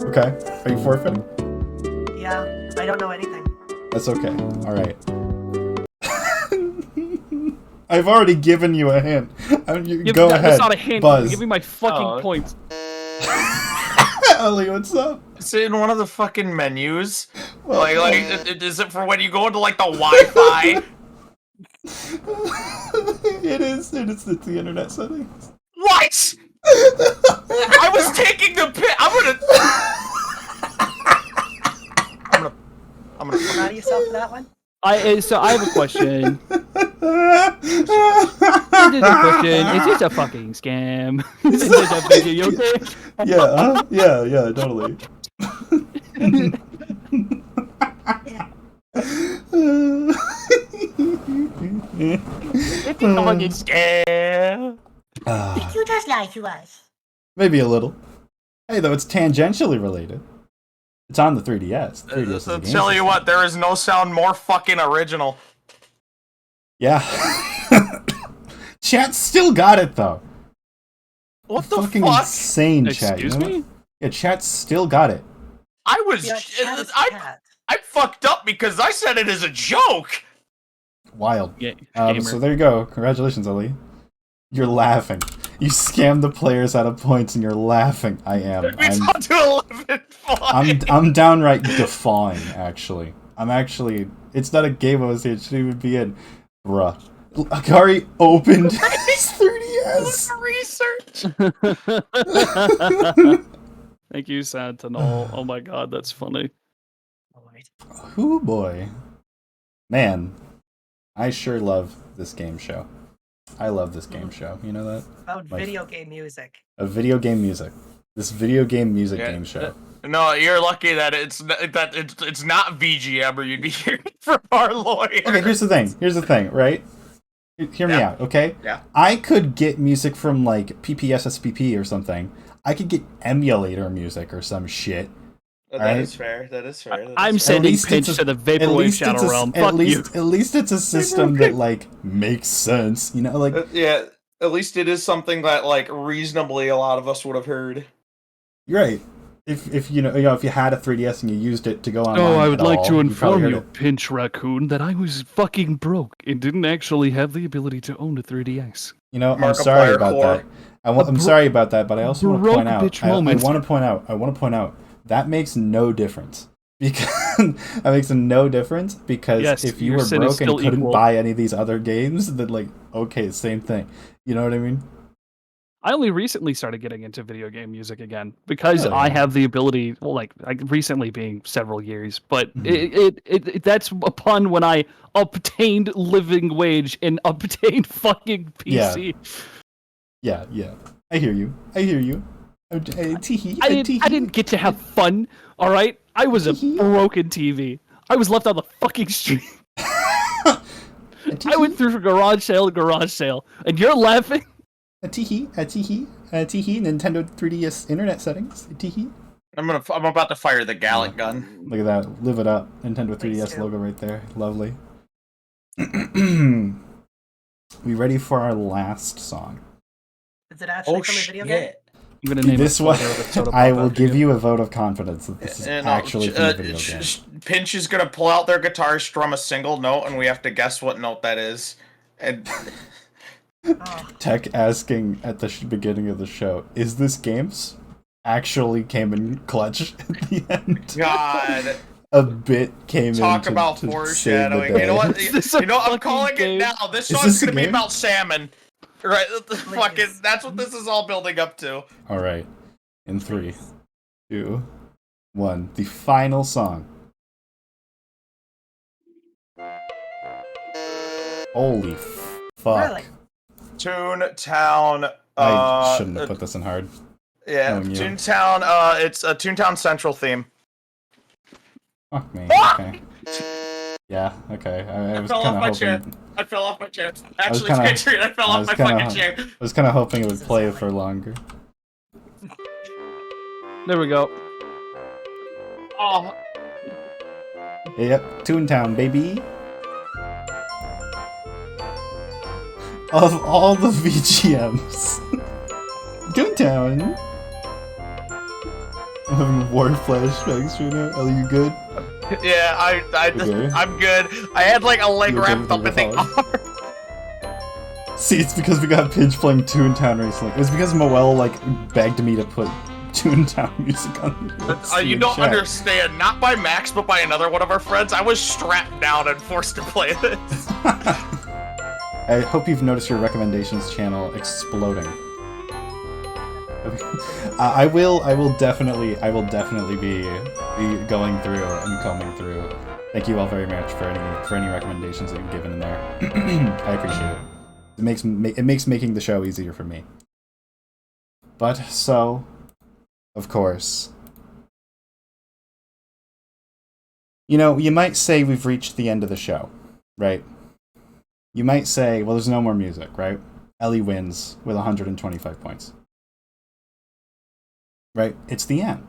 Okay, are you forfeiting? Yeah, I don't know anything. That's okay. Alright. I've already given you a hint. Go ahead. That's not a hint. Buzz. Give me my fucking points. Ellie, what's up? It's in one of the fucking menus. Is it for when you go into like the Wi-Fi? It is. It's the internet settings. What? I was taking the pic. I'm gonna. Proud of yourself for that one? So I have a question. Is this a fucking scam? Is this a video game? Yeah, totally. It's a fucking scam. Did you just lie to us? Maybe a little. Hey, though, it's tangentially related. It's on the 3DS. 3DS is a I'll game tell you system. what, there is no sound more fucking original. Yeah. Chat still got it, though. What the Fucking fuck? insane, chat. Excuse You know me? what? Yeah, chat still got it. I was. Yeah, chat is I cat. fucked up because I said it as a joke. Wild. Yeah, So gamer. there you go. Congratulations, Ellie. You're laughing. You scammed the players out of points and you're laughing. I am. It's on to 11 points. I'm downright guffawing, actually. It's not a game I was here. It shouldn't even be in. Bruh. Akari opened his 3DS. Research. Thank you, Sentinel. Oh my god, that's funny. Alright. Ooh boy. Man, I sure love this game show. I love this game show. You know that? About Like- video game music. A video game music. This video game music Yeah, game show. No, you're lucky that it's not VGM or you'd be hearing from our lawyer. Okay, here's the thing, right? Hear me Yeah. out, okay? Yeah. I could get music from like PPSSPP or something. I could get emulator music or some shit. That Right? is fair. That is fair. I'm sending least Pinch it's to the At Vaporwave least Shadow it's a, Realm. at Fuck you. least it's a system that like makes sense. You know, like Yeah, at least it is something that like reasonably a lot of us would have heard. you're right. If you know if you had a 3DS and you used it to go online. Oh, I would at like all, to you inform probably you, heard it. Pinch Raccoon, that I was fucking broke and didn't actually have the ability to own a 3DS. You know, I'm Markiplier sorry about core. that. I'm sorry about that, but I also want to broke point out. bitch I moment. want to point out that makes no difference because that makes no difference because Yes, if you your were sin is broke and still couldn't equal. buy any of these other games, then like okay, same thing. You know what I mean? I only recently started getting into video game music again because Oh, I yeah. have the ability. Well, like recently being several years, but Mhm. it that's upon when I obtained living wage and obtained fucking PC. Yeah. I hear you. Teehee. I didn't get to have fun. All right, I was a broken TV. I was left on the fucking street. I went through from garage sale to garage sale, and you're laughing. A teehee. Nintendo 3DS internet settings. A teehee. I'm about to fire the Gallic gun. Look at that. Live it up. Nintendo 3DS do. logo right there. Lovely. We ready for our last song? Is it actually Oh from a video game? shit! I'm gonna name This it one, Soda Soda I Pop will after give you. you a vote of confidence that this is actually from a video game. Pinch is gonna pull out their guitar, strum a single note, and we have to guess what note that is. And Oh, Tech asking at the beginning of the show, is this games? Actually came in clutch at the end. God, A bit came in talk to, about to save the foreshadowing. day. You know what? Is this a You know I'm fucking calling game? it now. This Is song's this a gonna be game? about salmon. Right? Fucking. That's what this is all building up to. All right. In 3, 2, 1. The final song. Holy fuck. really? Toontown. I shouldn't have put this in hard. Yeah, knowing you. Toontown. It's a Toontown Central theme. Fuck me. Ah! Okay. Yeah, okay. I was fell kind off my of chair. hoping. I fell off my chair. was Actually, kinda- Adrian, I fell I off was my kinda- fucking chair. I was kind of hoping it would play for longer. There we go. Oh, Yep, Toontown, baby. Of all the VGMs, Toontown. I'm having war flashbacks right now. Ellie, you good? yeah, Okay. I'm good. I had like a leg You okay wrapped with up in your the arm. See, it's because we got Pidge playing Toontown recently. It was because Moel, like, begged me to put Toontown music on the You don't chat. understand. Not by Max, but by another one of our friends. I was strapped down and forced to play this. I hope you've noticed your recommendations channel exploding. I will definitely be going through and combing through. Thank you all very much for any recommendations that you've given in there. I appreciate it. It makes making the show easier for me. But so, of course, you know, you might say we've reached the end of the show, right? You might say, well, there's no more music, right? Ellie wins with 125 points. Right? It's the end.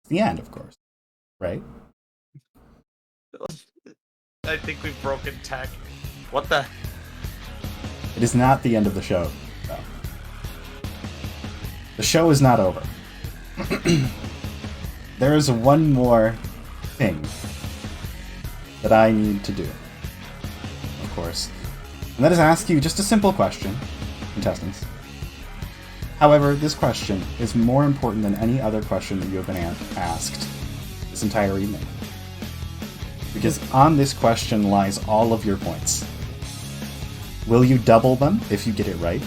It's the end, of course. Right? I think we've broken tech. What the? It is not the end of the show, though. The show is not over. There is one more thing that I need to do, of course. And that is ask you just a simple question, contestants. However, this question is more important than any other question that you have been asked this entire evening. Because on this question lies all of your points. Will you double them if you get it right?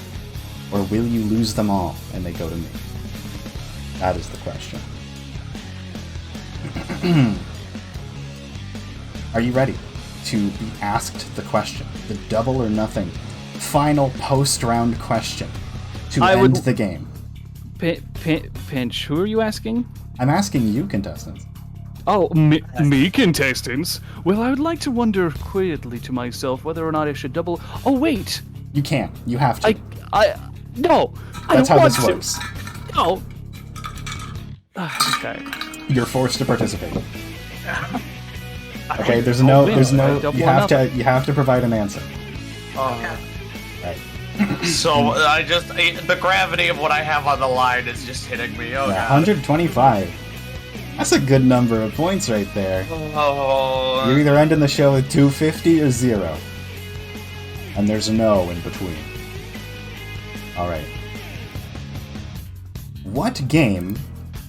Or will you lose them all and they go to me? That is the question. Are you ready to be asked the question? The double or nothing final post-round question to end the game. Pinch, who are you asking? I'm asking you, contestants. Oh, me, contestants? Well, I would like to wonder quietly to myself whether or not I should double... Oh, wait! You can't. You have to. No! That's I how want this to. works. No! Okay. You're forced to participate. Okay, there's no, Double you or have to provide an answer. Right. So the gravity of what I have on the line is just hitting me. Oh, Yeah, God. 125. That's a good number of points right there. Oh. You're either ending the show with 250 or 0. And there's no in between. Alright. What game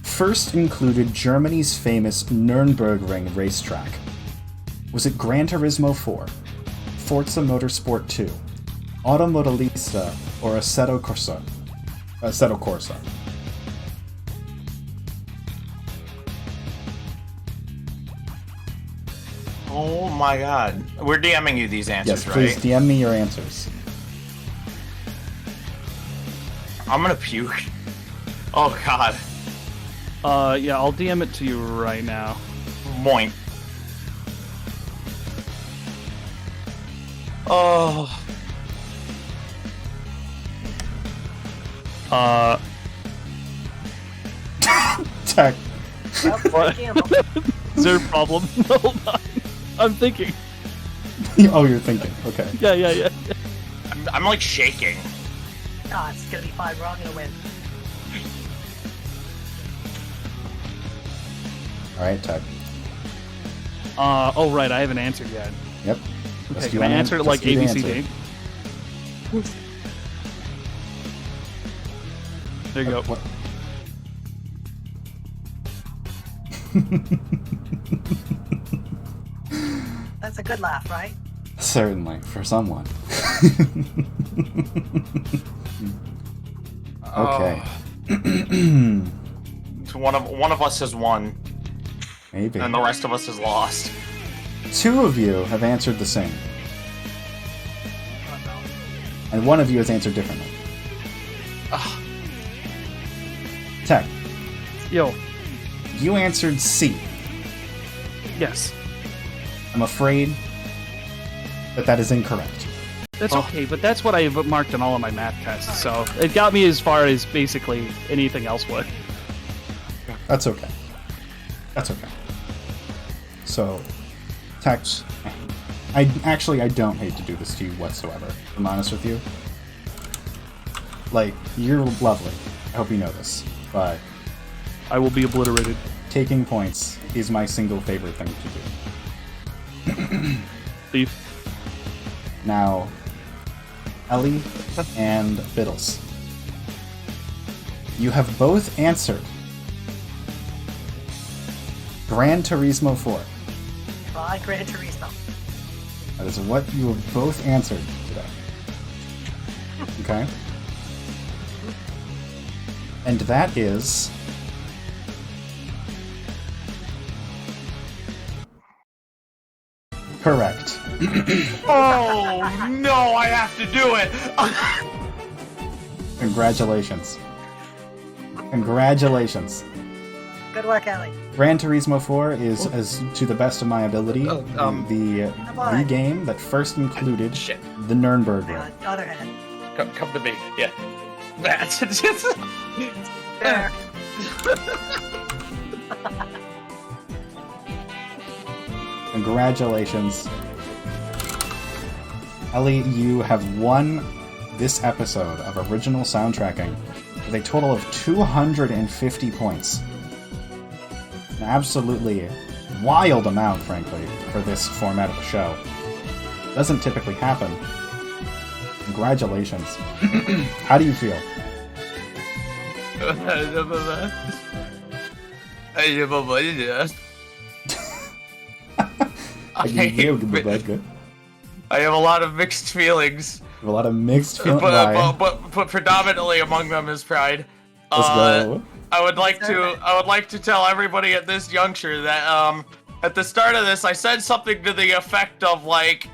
first included Germany's famous Nürburgring racetrack? Was it Gran Turismo 4, Forza Motorsport 2, Automobilista, or Assetto Corsa? Assetto Corsa. Oh my God. We're DMing you these answers, Yes, please right? DM me your answers. I'm gonna puke. Oh God. Yeah, I'll DM it to you right now. Moink. Oh. Tech. Well, gamble. Is there a problem? No, hold on. I'm thinking. Oh, you're thinking. Okay. Yeah. I'm like shaking. Ah, it's gonna be fine. We're all gonna win. Alright, Tech. Oh, right, I haven't answered yet. Yep. Okay, Just can I answer it like just do the ABCD? answer. There you go. What? That's a good laugh, right? Certainly, for someone. Okay. So one of us has won, Maybe. and the rest of us has lost. 2 of you have answered the same. And 1 of you has answered differently. Tech, Yo, you answered C. yes. I'm afraid that is incorrect. That's okay, but that's what I've marked on all of my math tests, so it got me as far as basically anything else would. That's okay. That's okay. So, Tex, I don't hate to do this to you whatsoever, if I'm honest with you. Like, you're lovely. I hope you know this. But I will be obliterated. taking points is my single favorite thing to do. Thief. Now, Ellie and Bittles, you have both answered Gran Turismo 4. Try Gran Turismo. That is what you have both answered today. Okay? And that is... correct. Oh no, I have to do it. Congratulations. Congratulations. Good work, Ellie. Gran Turismo 4 is, as to the best of my ability, the game that first included Shit. the Nürnberg On Ring. the other hand, Come to me. Yeah. That's there. Congratulations. Ellie, you have won this episode of Original Soundtracking with a total of 250 points. An absolutely wild amount, frankly, for this format of the show. Doesn't typically happen. Congratulations. How do you feel? I have a lot of mixed feelings, A lot of mixed feelings. Why? but predominantly among them is pride. Let's go. I would like to tell everybody at this juncture that at the start of this I said something to the effect of like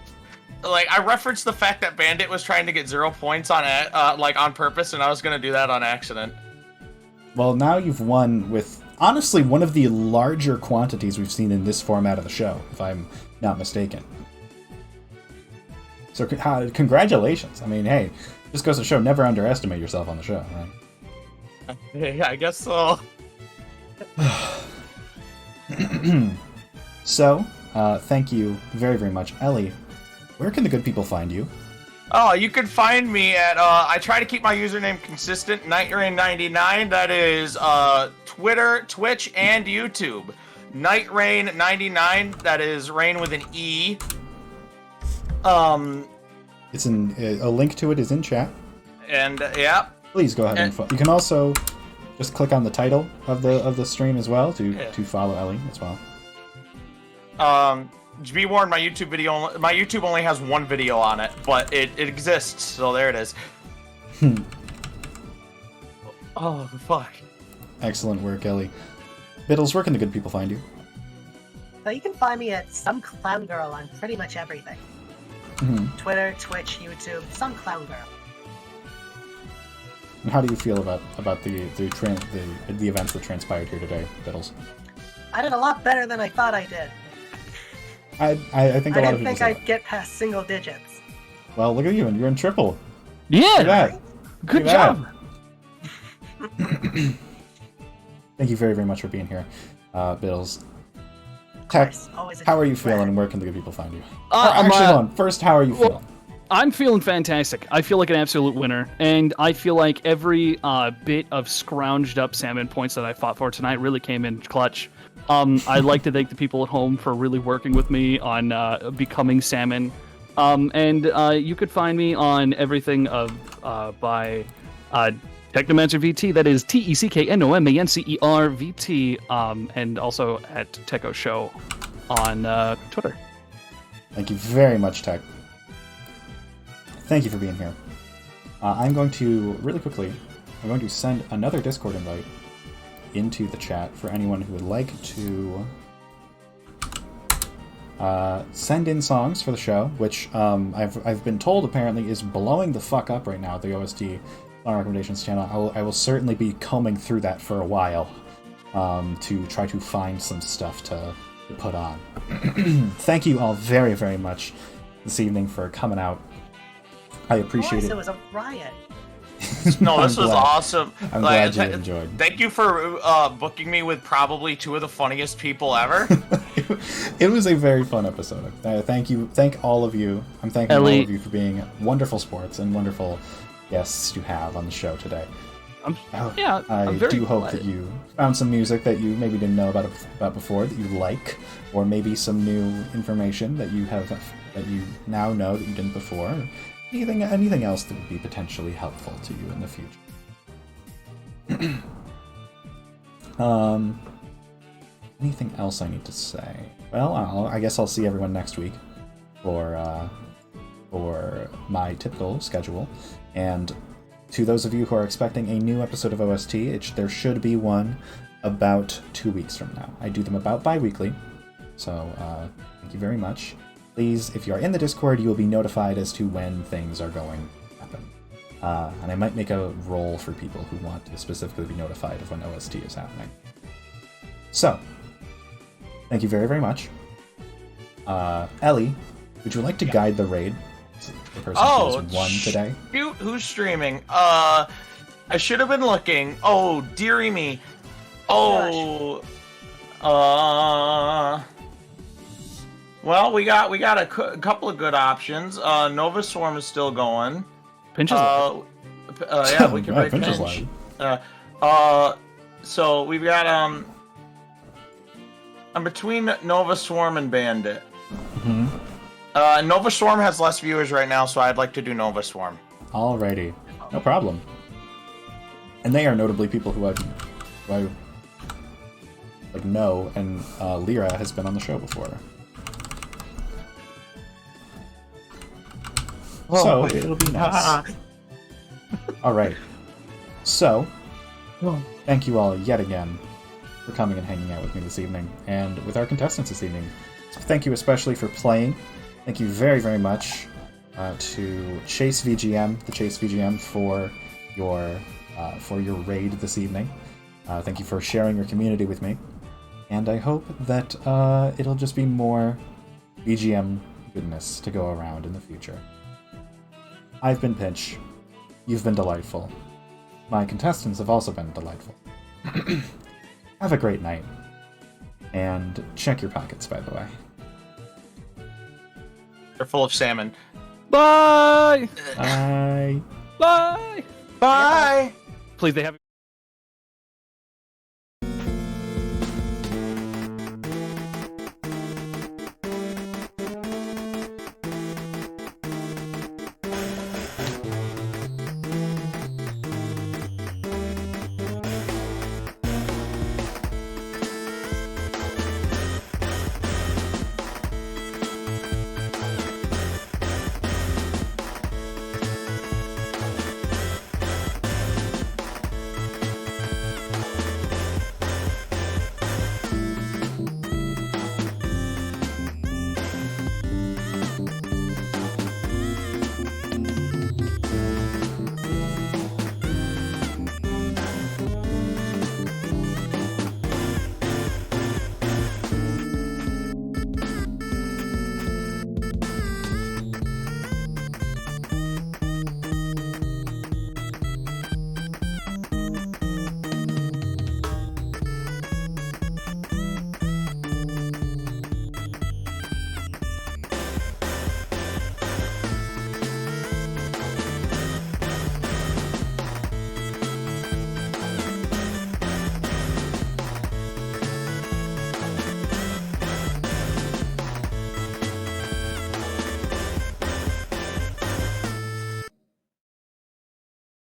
I referenced the fact that Bandit was trying to get 0 points on it on purpose, and I was gonna do that on accident. Well, now you've won with, honestly, one of the larger quantities we've seen in this format of the show, if I'm not mistaken. So, congratulations. I mean, hey, this goes to show, never underestimate yourself on the show, right? Yeah, I guess so. So, thank you very, very much. Ellie, where can the good people find you? Oh, you can find me at, I try to keep my username consistent, NightRaine99. That is Twitter, Twitch, and YouTube. NightRaine99, that is Rain with an E. It's in a link to it is in chat. And, yeah. Please go ahead and you can also just click on the title of the stream as well to follow Ellie as well. Be warned, my YouTube only has one video on it, but it exists, so there it is. Oh, fuck. Excellent work, Ellie. Bittles, where can the good people find you? So you can find me at Some Clown Girl on pretty much everything. Twitter, Twitch, YouTube, Some Clown Girl. And how do you feel about the events that transpired here today, Bittles? I did a lot better than I thought I did. I think a lot I of didn't people think say I'd get past single digits. that. Well, look at you, and you're in triple. Yeah! Look at that. Good Look at job! Thank you very, very much for being here, Bittles. Tech, Always a how are you pleasure. feeling, and where can the good people find you? I'm, Actually, hold on. First, how are you feeling? I'm feeling fantastic. I feel like an absolute winner, and I feel like every bit of scrounged up salmon points that I fought for tonight really came in clutch. I'd like to thank the people at home for really working with me on becoming salmon. And you could find me on everything by Tecknomancer VT. That is Tecknomancer VT. And also at Techo Show on Twitter. Thank you very much, Tech. Thank you for being here. I'm going to, really quickly, I'm going to send another Discord invite into the chat for anyone who would like to send in songs for the show, which I've been told apparently is blowing the fuck up right now at the OST Song Recommendations channel. I will certainly be combing through that for a while to try to find some stuff to to put on. Thank you all very, very much this evening for coming out. I appreciate It it. was a riot. No, this I'm was glad. awesome. I'm Like, glad you enjoyed. Thank you for booking me with probably two of the funniest people ever. It was a very fun episode. Thank all of you. I'm thanking all Ellie. of you for being wonderful sports and wonderful guests to have on the show today. I'm I very do hope glad. that you found some music that you maybe didn't know about before that you like, or maybe some new information that you now know that you didn't before. Or anything else that would be potentially helpful to you in the future. Anything else I need to say? Well, I guess I'll see everyone next week for my typical schedule. And to those of you who are expecting a new episode of OST, there should be one about 2 weeks from now. I do them about bi-weekly, so thank you very much. Please, if you are in the Discord, you will be notified as to when things are going to happen. And I might make a role for people who want to specifically be notified of when OST is happening. So, thank you very, very much. Ellie, would you like to guide the raid? The person who's won today? Shoot, who's streaming? I should have been looking. Oh, dearie me. Oh, well, we got a couple of good options. Nova Swarm is still going. Pinch is live. Yeah, we can Right, break Pinch is Pinch. live. So we've got I'm between Nova Swarm and Bandit. Nova Swarm has less viewers right now, so I'd like to do Nova Swarm. Alrighty, no problem. And they are notably people who I know, and Lyra has been on the show before. So it'll be nice. Alright. So, thank you all yet again for coming and hanging out with me this evening, and with our contestants this evening. So thank you especially for playing. Thank you very, very much to Chase VGM, the Chase VGM, for your raid this evening. Thank you for sharing your community with me, and I hope that it'll just be more VGM goodness to go around in the future. I've been Pinch. You've been delightful. My contestants have also been delightful. Have a great night. And check your pockets, by the way. They're full of salmon. Bye. Bye. Bye. Bye. Please, they have.